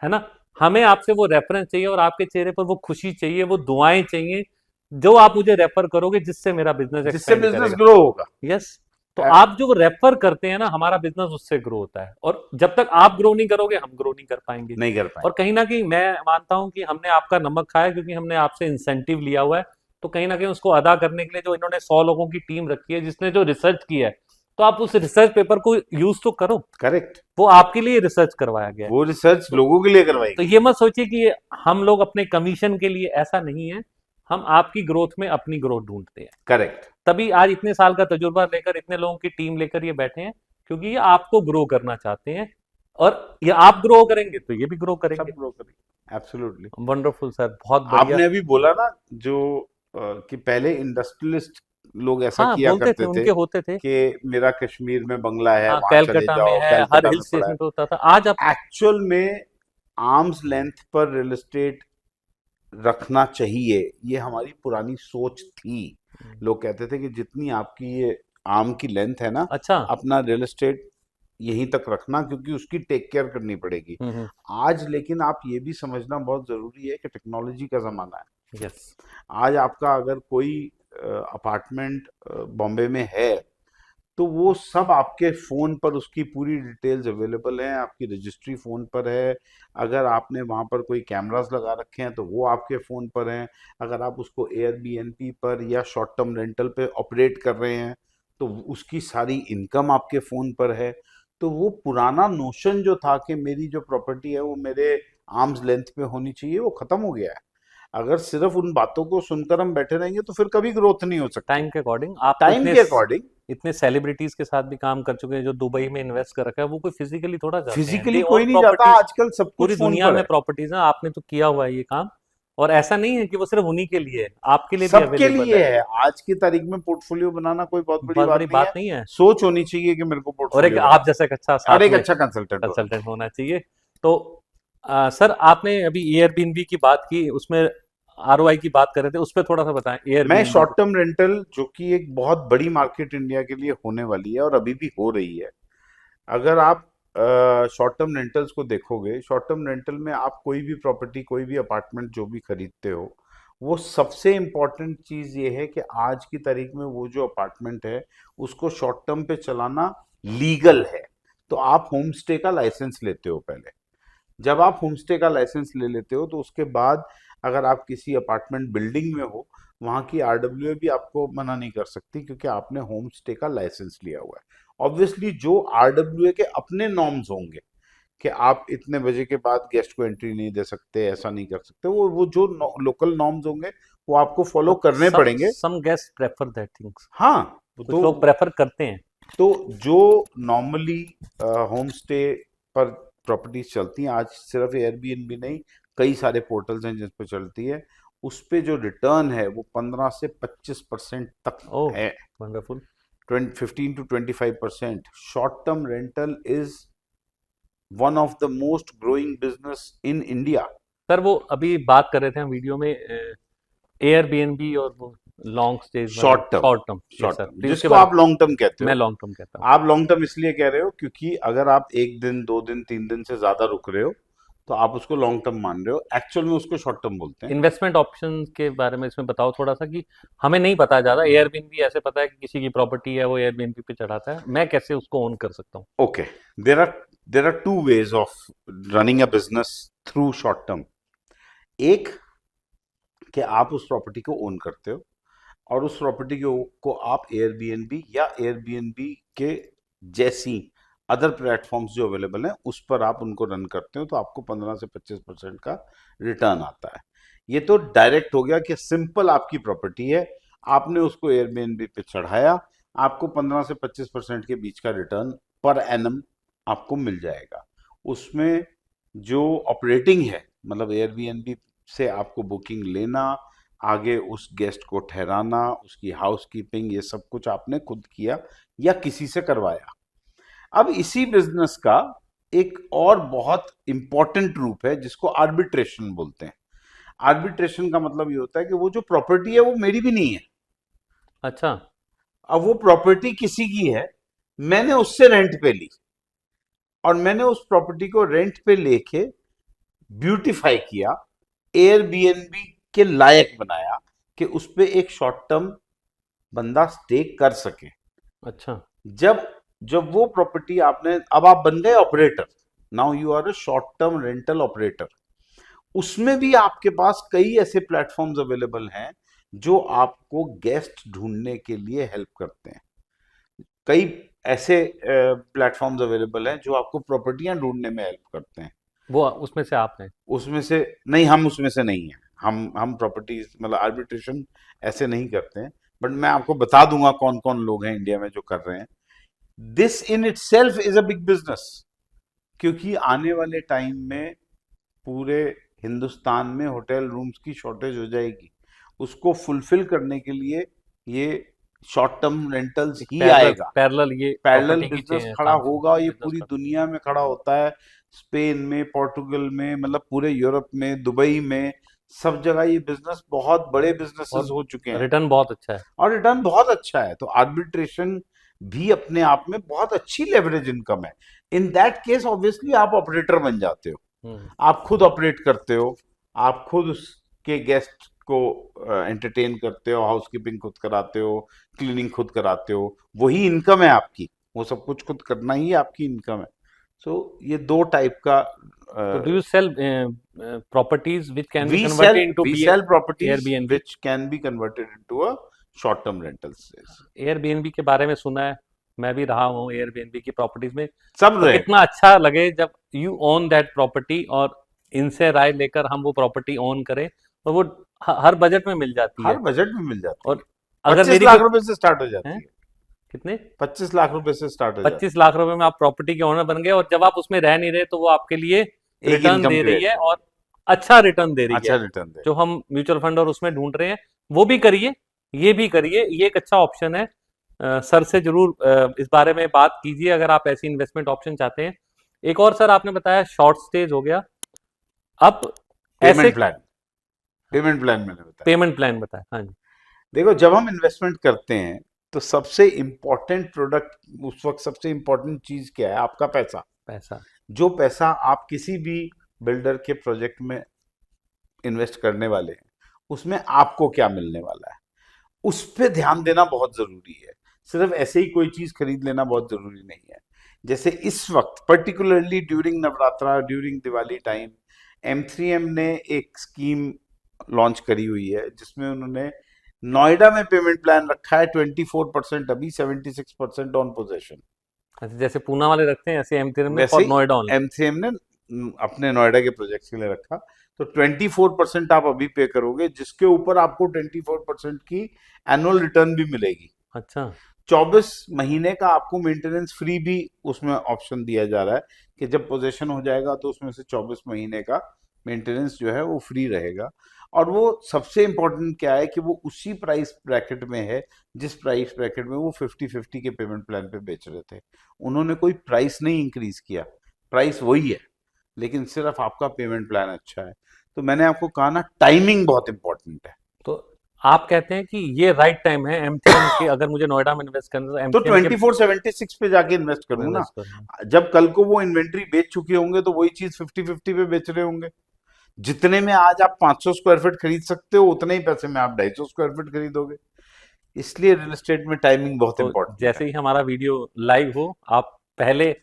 [SPEAKER 1] है ना? हमें आपसे वो रेफरेंस चाहिए और आपके चेहरे पर वो खुशी चाहिए, वो दुआएं चाहिए जो आप मुझे रेफर करोगे, जिससे मेरा बिजनेस
[SPEAKER 2] जिससे
[SPEAKER 1] एक्सपेंड
[SPEAKER 2] बिजनेस
[SPEAKER 1] करेगा।
[SPEAKER 2] ग्रो होगा।
[SPEAKER 1] यस, तो
[SPEAKER 2] अ-
[SPEAKER 1] आप जो रेफर करते हैं ना, हमारा बिजनेस उससे ग्रो होता है, और जब तक आप ग्रो नहीं करोगे हम ग्रो नहीं कर पाएंगे।
[SPEAKER 2] नहीं कर
[SPEAKER 1] और
[SPEAKER 2] पाए।
[SPEAKER 1] कहीं ना कहीं मैं मानता हूं कि हमने आपका नमक खाया क्योंकि हमने आपसे इंसेंटिव लिया हुआ है, तो कहीं ना कहीं उसको अदा करने के लिए जो इन्होंने 100 लोगों की टीम रखी है जिसने जो रिसर्च किया है, तो आप उस रिसर्च पेपर को यूज तो करो।
[SPEAKER 2] करेक्ट।
[SPEAKER 1] वो आपके लिए रिसर्च करवाया गया है।
[SPEAKER 2] वो रिसर्च
[SPEAKER 1] तो,
[SPEAKER 2] लोगों के लिए करवाई
[SPEAKER 1] तो
[SPEAKER 2] गई।
[SPEAKER 1] ये मत सोचिए कि हम लोग अपने कमीशन के लिए, ऐसा नहीं है। हम आपकी ग्रोथ में अपनी ग्रोथ ढूंढते हैं,
[SPEAKER 2] करेक्ट।
[SPEAKER 1] तभी आज इतने साल का तजुर्बा लेकर, इतने लोगों की टीम लेकर ये बैठे हैं, क्योंकि ये आपको ग्रो करना चाहते हैं, और ये आप ग्रो करेंगे तो ये भी ग्रो
[SPEAKER 2] सब
[SPEAKER 1] करेंगे।
[SPEAKER 2] ग्रो करेंगे। एब्सोल्युटली।
[SPEAKER 1] वंडरफुल सर, बहुत बढ़िया।
[SPEAKER 2] आपने अभी बोला ना जो कि पहले इंडस्ट्रियलिस्ट लोग ऐसा
[SPEAKER 1] हाँ
[SPEAKER 2] किया
[SPEAKER 1] बोलते थे,
[SPEAKER 2] करते थे
[SPEAKER 1] उनके होते थे।
[SPEAKER 2] कि मेरा कश्मीर में बंगला है,
[SPEAKER 1] हाँ
[SPEAKER 2] वहां चले
[SPEAKER 1] कैलकाटा में
[SPEAKER 2] जाओ,
[SPEAKER 1] है, हर
[SPEAKER 2] कैलकाटा
[SPEAKER 1] हिल
[SPEAKER 2] में पड़ा
[SPEAKER 1] स्टेशन
[SPEAKER 2] है।
[SPEAKER 1] पे होता था। आज आप
[SPEAKER 2] एक्चुअल में आर्म्स लेंथ पर रियल एस्टेट रखना चाहिए, ये हमारी पुरानी सोच थी। लोग कहते थे कि जितनी आपकी ये आर्म की लेंथ है ना,
[SPEAKER 1] अच्छा।
[SPEAKER 2] अपना रियल एस्टेट यहीं तक रखना, क्योंकि उसकी टेक केयर करनी पड़ेगी।
[SPEAKER 1] हम्म।
[SPEAKER 2] आज लेकिन आप ये भी समझना बहुत जरूरी है कि टेक्नोलॉजी का जमाना है।
[SPEAKER 1] यस।
[SPEAKER 2] आज आपका अगर कोई अपार्टमेंट बॉम्बे में है, तो वो सब आपके फोन पर उसकी पूरी डिटेल्स अवेलेबल हैं, आपकी रजिस्ट्री फोन पर है। अगर आपने वहां पर कोई कैमरास लगा रखे हैं तो वो आपके फोन पर हैं। अगर आप उसको एयरबीएनबी पर या शॉर्ट टर्म रेंटल पे ऑपरेट कर रहे हैं, तो उसकी सारी इनकम आपके फोन पर है। तो वो पुराना नोशन जो था कि मेरी जो प्रॉपर्टी है वो मेरे आर्म्स लेंथ पे होनी चाहिए, वो खत्म हो गया है। अगर सिर्फ उन बातों को सुनकर हम बैठे रहेंगे तो फिर कभी ग्रोथ नहीं हो सकती।
[SPEAKER 1] टाइम के अकॉर्डिंग आप तो
[SPEAKER 2] टाइम
[SPEAKER 1] इतने
[SPEAKER 2] के अकॉर्डिंग
[SPEAKER 1] इतने सेलिब्रिटीज के साथ भी काम कर चुके हैं जो दुबई में इन्वेस्ट कर रखा है, वो कोई फिजिकली थोड़ा जाते हैं,
[SPEAKER 2] फिजिकली
[SPEAKER 1] दे
[SPEAKER 2] कोई
[SPEAKER 1] ओन
[SPEAKER 2] नहीं जाता,
[SPEAKER 1] प्रॉपर्टी।
[SPEAKER 2] आजकल सब
[SPEAKER 1] पूरी
[SPEAKER 2] कुछ फोन
[SPEAKER 1] दुनिया
[SPEAKER 2] पर
[SPEAKER 1] में
[SPEAKER 2] है।
[SPEAKER 1] प्रॉपर्टीज है, आपने तो किया हुआ है ये काम। और ऐसा नहीं है कि वो सिर्फ उन्हीं के लिए है, आपके लिए भी
[SPEAKER 2] सबके
[SPEAKER 1] अवेलेबल
[SPEAKER 2] लिए
[SPEAKER 1] है।
[SPEAKER 2] है। आज की तारीख में पोर्टफोलियो बनाना कोई बहुत बड़ी
[SPEAKER 1] बहुत
[SPEAKER 2] बात
[SPEAKER 1] बड़ी
[SPEAKER 2] नहीं
[SPEAKER 1] बात
[SPEAKER 2] है।
[SPEAKER 1] नहीं है।
[SPEAKER 2] सोच होनी चाहिए कि मेरे को
[SPEAKER 1] और एक
[SPEAKER 2] पोर्टफोलियो
[SPEAKER 1] आप
[SPEAKER 2] बनाना
[SPEAKER 1] जैसा एक अच्छा
[SPEAKER 2] है और
[SPEAKER 1] साथ
[SPEAKER 2] एक
[SPEAKER 1] में
[SPEAKER 2] अच्छा कंसल्टेंट होना
[SPEAKER 1] कंसल्टेंट
[SPEAKER 2] चाहिए।
[SPEAKER 1] होना चाहिए। तो सर आपने अभी एयरबीएनबी की बात की, उसमें आरओआई की बात कर रहे थे, उस पर थोड़ा सा बताएं
[SPEAKER 2] मैं
[SPEAKER 1] एयरबीएनबी।
[SPEAKER 2] शॉर्ट टर्म रेंटल, जो कि एक बहुत बड़ी मार्केट इंडिया के लिए होने वाली है और अभी भी हो रही है। अगर आप शॉर्ट टर्म रेंटल्स को देखोगे, शॉर्ट टर्म रेंटल में आप कोई भी प्रॉपर्टी, कोई भी अपार्टमेंट जो भी खरीदते हो, वो सबसे इम्पोर्टेंट चीज ये है कि आज की तारीख में वो जो अपार्टमेंट है उसको शॉर्ट टर्म पे चलाना लीगल है। तो आप होम स्टे का लाइसेंस लेते हो पहले। जब आप होम स्टे का लाइसेंस ले लेते हो तो उसके बाद अगर आप किसी अपार्टमेंट बिल्डिंग में हो, वहां की आरडब्ल्यूए भी आपको मना नहीं कर सकती, क्योंकि आपने होम स्टे का लाइसेंस लिया हुआ है। ऑब्वियसली जो आरडब्ल्यूए के अपने नॉर्म्स होंगे कि आप इतने बजे के बाद गेस्ट को एंट्री नहीं दे सकते, ऐसा नहीं कर सकते, वो जो लोकल नॉर्म्स होंगे वो आपको फॉलो
[SPEAKER 1] बट
[SPEAKER 2] करने
[SPEAKER 1] सम
[SPEAKER 2] पड़ेंगे।
[SPEAKER 1] Some guest prefer that things.
[SPEAKER 2] हाँ।
[SPEAKER 1] कुछ
[SPEAKER 2] तो
[SPEAKER 1] लोग प्रेफर करते हैं।
[SPEAKER 2] तो जो नॉर्मली होम स्टे पर प्रॉपर्टीज चलती हैं, आज सिर्फ एयरबीएनबी नहीं, कई सारे पोर्टल्स हैं जिस पे चलती है, उस पे जो रिटर्न है वो 15 से 25% तक
[SPEAKER 1] ओह
[SPEAKER 2] है।
[SPEAKER 1] Wonderful.
[SPEAKER 2] 15 to 25%। Short term rental is one of the most growing business in India.
[SPEAKER 1] Sir वो अभी बात कर रहे थे हम वीडियो में, एयरबीएनबी और वो लॉन्ग स्टेज वाले,
[SPEAKER 2] short term.
[SPEAKER 1] Short term. Yes
[SPEAKER 2] short
[SPEAKER 1] sir,
[SPEAKER 2] term
[SPEAKER 1] please उसके
[SPEAKER 2] जिसको
[SPEAKER 1] बारे
[SPEAKER 2] आप लॉन्ग टर्म कहते
[SPEAKER 1] में।
[SPEAKER 2] हो।
[SPEAKER 1] मैं लॉन्ग टर्म कहता हूँ।
[SPEAKER 2] आप लॉन्ग टर्म इसलिए कह रहे हो क्योंकि अगर आप 1 दिन 2 दिन 3 दिन से ज्यादा रुक रहे हो तो आप उसको लॉन्ग टर्म मान रहे हो, एक्चुअल में उसको शॉर्ट टर्म बोलते हैं।
[SPEAKER 1] इन्वेस्टमेंट ऑप्शन के बारे में इसमें बताओ थोड़ा सा, कि हमें नहीं पता ज़्यादा। एयरबीएनबी ऐसे पता है कि किसी की प्रॉपर्टी है वो एयरबीएनबी पे चढ़ाता है, मैं कैसे उसको ओन कर सकता हूँ?
[SPEAKER 2] Okay, there are there are two ways of running a business through short term. एक, कि आप उस प्रॉपर्टी को ओन करते हो और उस प्रॉपर्टी को आप एयरबीएनबी या एयरबीएनबी के जैसी अदर प्लेटफॉर्म्स जो अवेलेबल हैं उस पर आप उनको रन करते हो, तो आपको 15 से 25% का रिटर्न आता है। ये तो डायरेक्ट हो गया कि सिंपल आपकी प्रॉपर्टी है, आपने उसको एयरबीएनबी पे चढ़ाया, आपको 15 से 25% के बीच का रिटर्न पर एनम आपको मिल जाएगा। उसमें जो ऑपरेटिंग है, मतलब एयरबीएनबी से आपको बुकिंग लेना, आगे उस गेस्ट को ठहराना, उसकी हाउसकीपिंग, ये सब कुछ आपने खुद किया या किसी से करवाया। अब इसी बिजनेस का एक और बहुत इंपॉर्टेंट रूप है जिसको आर्बिट्रेशन बोलते हैं। आर्बिट्रेशन का मतलब ये होता है कि वो जो प्रॉपर्टी है वो मेरी भी नहीं है।
[SPEAKER 1] अच्छा।
[SPEAKER 2] अब वो प्रॉपर्टी किसी की है, मैंने उससे रेंट पे ली और मैंने उस प्रॉपर्टी को रेंट पे लेके ब्यूटिफाई किया, एयरबीएनबी के लायक बनाया कि उस पे एक शॉर्ट टर्म बंदा स्टे कर सके।
[SPEAKER 1] अच्छा।
[SPEAKER 2] जब जब वो प्रॉपर्टी आपने, अब आप बन गए operator, now you are a short term rental operator. उसमें भी आपके पास कई ऐसे प्लेटफॉर्म्स अवेलेबल हैं जो आपको गेस्ट ढूंढने के लिए हेल्प करते हैं। कई ऐसे प्लेटफॉर्म्स अवेलेबल हैं जो आपको प्रॉपर्टियां ढूंढने में हेल्प करते हैं।
[SPEAKER 1] वो उसमें से आप हैं?
[SPEAKER 2] उसमें से नहीं, हम उसमें से नहीं हैं। हम प्रॉपर्टीज मतलब आर्बिट्रेशन ऐसे नहीं करते हैं, बट मैं आपको बता दूंगा कौन कौन लोग हैं इंडिया में जो कर रहे हैं। This in itself is a big business, क्योंकि आने वाले टाइम में पूरे हिंदुस्तान में होटल रूम्स की शॉर्टेज हो जाएगी। उसको फुलफिल करने के लिए ये शॉर्ट टर्म रेंटल्स
[SPEAKER 1] एक
[SPEAKER 2] ही
[SPEAKER 1] पैरेलल
[SPEAKER 2] आएगा।
[SPEAKER 1] पैरेलल ये
[SPEAKER 2] पैरेलल
[SPEAKER 1] प्रॉपर्टी की
[SPEAKER 2] बिजनेस खड़ा
[SPEAKER 1] काम से
[SPEAKER 2] होगा, ये
[SPEAKER 1] बिजनेस
[SPEAKER 2] पूरी
[SPEAKER 1] कर।
[SPEAKER 2] दुनिया में खड़ा होता है। स्पेन में, पोर्टुगल में, मतलब पूरे यूरोप में, दुबई में, सब जगह ये बिजनेस, बहुत बड़े बिजनेसेस
[SPEAKER 1] और
[SPEAKER 2] हो चुके हैं
[SPEAKER 1] रिटर्न बहुत अच्छा है।
[SPEAKER 2] और रिटर्न बहुत अच्छा है। तो आर्बिट्रेशन भी अपने आप में बहुत अच्छी लेवरेज इनकम है। इन दैट केस ऑब्वियसली आप ऑपरेटर बन जाते हो,
[SPEAKER 1] हम्म।
[SPEAKER 2] आप खुद ऑपरेट करते हो, आप खुद उसके गेस्ट को एंटरटेन करते हो, हाउसकीपिंग खुद कराते हो, क्लीनिंग खुद कराते हो, वही इनकम है आपकी। वो सब कुछ खुद करना ही आपकी इनकम है। सो ये दो टाइप का
[SPEAKER 1] तो do you sell properties which can be
[SPEAKER 2] we sell
[SPEAKER 1] converted into
[SPEAKER 2] we
[SPEAKER 1] be
[SPEAKER 2] sell properties
[SPEAKER 1] Airbnb?
[SPEAKER 2] Which can be converted into a short term rentals.
[SPEAKER 1] Airbnb के बारे में सुना है, मैं भी रहा हूँ एयरबीएनबी की प्रॉपर्टीज में।
[SPEAKER 2] सब
[SPEAKER 1] और
[SPEAKER 2] रहेगा।
[SPEAKER 1] कितना अच्छा लगे जब यू ओन दैट प्रॉपर्टी और इनसे राय लेकर हम वो प्रॉपर्टी ओन करें, और वो हर बजट में मिल जाती
[SPEAKER 2] हर
[SPEAKER 1] है।
[SPEAKER 2] बजट में मिल जाती है।
[SPEAKER 1] और अगर
[SPEAKER 2] 25
[SPEAKER 1] मेरी
[SPEAKER 2] लाख
[SPEAKER 1] कोई
[SPEAKER 2] रुपए से स्टार्ट हो
[SPEAKER 1] है
[SPEAKER 2] जाती है।
[SPEAKER 1] कितने
[SPEAKER 2] 25 लाख रुपए से स्टार्ट हो जाती
[SPEAKER 1] 25 लाख रुपए में आप प्रॉपर्टी के ओनर बन गए, और जब आप उसमें रह नहीं रहे तो वो आपके लिए
[SPEAKER 2] है। एक
[SPEAKER 1] रिटर्न
[SPEAKER 2] इनकम
[SPEAKER 1] दे रही है,
[SPEAKER 2] क्रिएट,
[SPEAKER 1] और अच्छा रिटर्न दे रही
[SPEAKER 2] अच्छा
[SPEAKER 1] है।
[SPEAKER 2] रिटर्न दे।
[SPEAKER 1] जो हम म्यूचुअल फंड और उसमें ढूंढ रहे हैं वो भी करिए, ये भी करिए, ये एक अच्छा ऑप्शन है। सर से जरूर इस बारे में बात कीजिए अगर आप ऐसी इन्वेस्टमेंट ऑप्शन चाहते हैं। एक और सर आपने बताया शॉर्ट स्टेज हो गया, अब ऐसे
[SPEAKER 2] पेमेंट प्लान, पेमेंट प्लान मैंने बताया।
[SPEAKER 1] पेमेंट प्लान बताया। हाँ जी।
[SPEAKER 2] देखो, जब हम इन्वेस्टमेंट करते हैं तो सबसे इम्पोर्टेंट प्रोडक्ट, उस वक्त सबसे इम्पोर्टेंट चीज क्या है? आपका पैसा।
[SPEAKER 1] पैसा।
[SPEAKER 2] जो पैसा आप किसी भी बिल्डर के प्रोजेक्ट में इन्वेस्ट करने वाले हैं, उसमें आपको क्या मिलने वाला है, उस पे ध्यान देना बहुत जरूरी है। सिर्फ ऐसे ही कोई चीज खरीद लेना बहुत जरूरी नहीं है। जैसे इस वक्त particularly during Navratra, during Diwali time, M3M ने एक स्कीम लॉन्च करी हुई है जिसमें उन्होंने नोएडा में पेमेंट प्लान रखा है 24%, अभी 76% ऑन पोजेशन।
[SPEAKER 1] अच्छा, जैसे पूना वाले रखते हैं ऐसे एम में
[SPEAKER 2] वैसे
[SPEAKER 1] for
[SPEAKER 2] he
[SPEAKER 1] Noida only.
[SPEAKER 2] M3M ने अपने नोएडा के प्रोजेक्ट के लिए रखा। तो 24% आप अभी पे करोगे, जिसके ऊपर आपको 24% की एनुअल रिटर्न भी मिलेगी।
[SPEAKER 1] अच्छा।
[SPEAKER 2] 24 महीने का आपको मेंटेनेंस फ्री भी उसमें ऑप्शन दिया जा रहा है कि जब पोजेशन हो जाएगा तो उसमें से 24 महीने का मेंटेनेंस जो है वो फ्री रहेगा। और वो सबसे इम्पोर्टेंट क्या है कि वो उसी प्राइस ब्रैकेट में है जिस प्राइस ब्रैकेट में वो 50-50 के पेमेंट प्लान पे बेच रहे थे। उन्होंने कोई प्राइस नहीं इंक्रीज किया, प्राइस वही है, लेकिन सिर्फ आपका पेमेंट प्लान अच्छा है। तो मैंने आपको कहा ना, टाइमिंग बहुत इंपॉर्टेंट है।
[SPEAKER 1] तो आप कहते हैं कि ये राइट टाइम है एमटीएम के, अगर मुझे नोएडा में इन्वेस्ट करना है तो
[SPEAKER 2] तो
[SPEAKER 1] एमटीएम के
[SPEAKER 2] 2476 पे जाके इन्वेस्ट
[SPEAKER 1] में
[SPEAKER 2] करूँ ना।
[SPEAKER 1] इन्वेस्ट करना है।
[SPEAKER 2] जब कल को वो इन्वेंट्री बेच चुके होंगे तो वही चीज 50-50 पे बेच रहे होंगे। जितने में आज आप 500 स्क्वायर फीट खरीद सकते हो, उतने ही पैसे में आप 250 स्क्वायर फीट खरीदोगे। इसलिए रियल एस्टेट में टाइमिंग बहुत
[SPEAKER 1] तो
[SPEAKER 2] इंपॉर्टेंट है।
[SPEAKER 1] जैसे ही हमारा वीडियो लाइव हो, आप पहले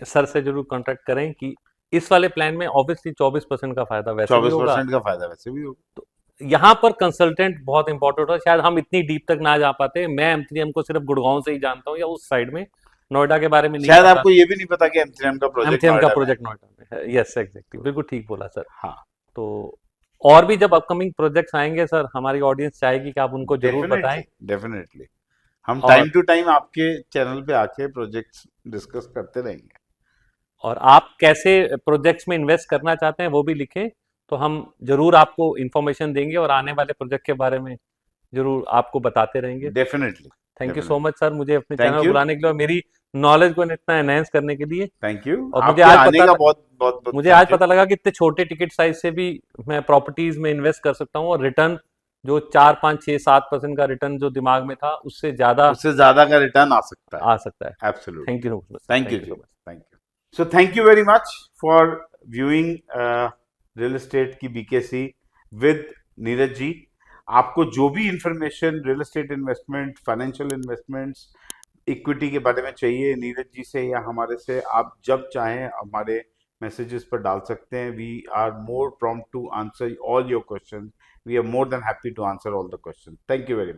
[SPEAKER 1] सर से जरूर कांटेक्ट करें कि इस वाले प्लान में ऑब्वियसली 24% का फायदा वैसे भी होगा।
[SPEAKER 2] 24% का फायदा वैसे भी होगा।
[SPEAKER 1] तो यहाँ पर कंसल्टेंट बहुत इंपॉर्टेंट है, शायद हम इतनी डीप तक ना जा पाते। मैं एम को सिर्फ गुड़गांव से ही जानता हूँ या उस साइड में, नोएडा के बारे में नहीं
[SPEAKER 2] शायद
[SPEAKER 1] पता।
[SPEAKER 2] आपको ये भी नहीं पता कि M3M का प्रोजेक्ट
[SPEAKER 1] एमटीएम का
[SPEAKER 2] नोएडा में है।
[SPEAKER 1] प्रोजेक्ट नोएडा में है, यस एग्जैक्टली, बिल्कुल ठीक बोला सर।
[SPEAKER 2] हाँ,
[SPEAKER 1] तो और भी जब अपकमिंग प्रोजेक्ट्स आएंगे सर, हमारी ऑडियंस चाहेगी कि आप उनको जरूर बताएं।
[SPEAKER 2] Definitely definitely. हम
[SPEAKER 1] और
[SPEAKER 2] टाइम टू टाइम आपके चैनल पे आके प्रोजेक्ट्स डिस्कस करते रहेंगे।
[SPEAKER 1] और आप कैसे प्रोजेक्ट्स में इन्वेस्ट करना चाहते हैं वो भी लिखें, तो हम जरूर आपको इन्फॉर्मेशन देंगे और आने वाले प्रोजेक्ट के बारे में जरूर आपको बताते रहेंगे।
[SPEAKER 2] Definitely
[SPEAKER 1] thank you so
[SPEAKER 2] definitely.
[SPEAKER 1] Much sir, मुझे अपने चैनल
[SPEAKER 2] थैंक
[SPEAKER 1] पर
[SPEAKER 2] यू,
[SPEAKER 1] बुलाने के लिए और मेरी नॉलेज को इतना एनहेंस करने के लिए।
[SPEAKER 2] Thank you.
[SPEAKER 1] और
[SPEAKER 2] आपके आने का बहुत बहुत बहुत
[SPEAKER 1] मुझे आज
[SPEAKER 2] थैंक यू।
[SPEAKER 1] पता लगा कि इतने छोटे टिकट साइज से भी मैं प्रॉपर्टीज में इन्वेस्ट कर सकता हूँ, और रिटर्न जो 4 5 6 7% का रिटर्न जो दिमाग में था उससे ज्यादा
[SPEAKER 2] उससे ज्यादा का रिटर्न आ सकता है।
[SPEAKER 1] आ सकता है।
[SPEAKER 2] Absolutely.
[SPEAKER 1] Thank you so much,
[SPEAKER 2] thank you
[SPEAKER 1] thank you
[SPEAKER 2] जी,
[SPEAKER 1] so much.
[SPEAKER 2] Thank you. So thank you very much for viewing real estate की बीकेसी विद नीरज जी। आपको जो भी information real estate investment, financial investments, equity के बारे में चाहिए, नीरज जी से या हमारे से आप जब चाहें हमारे मैसेजेस पर डाल सकते हैं। We are more prompt to answer all your question. We are more than happy to answer all the question. Thank you very much.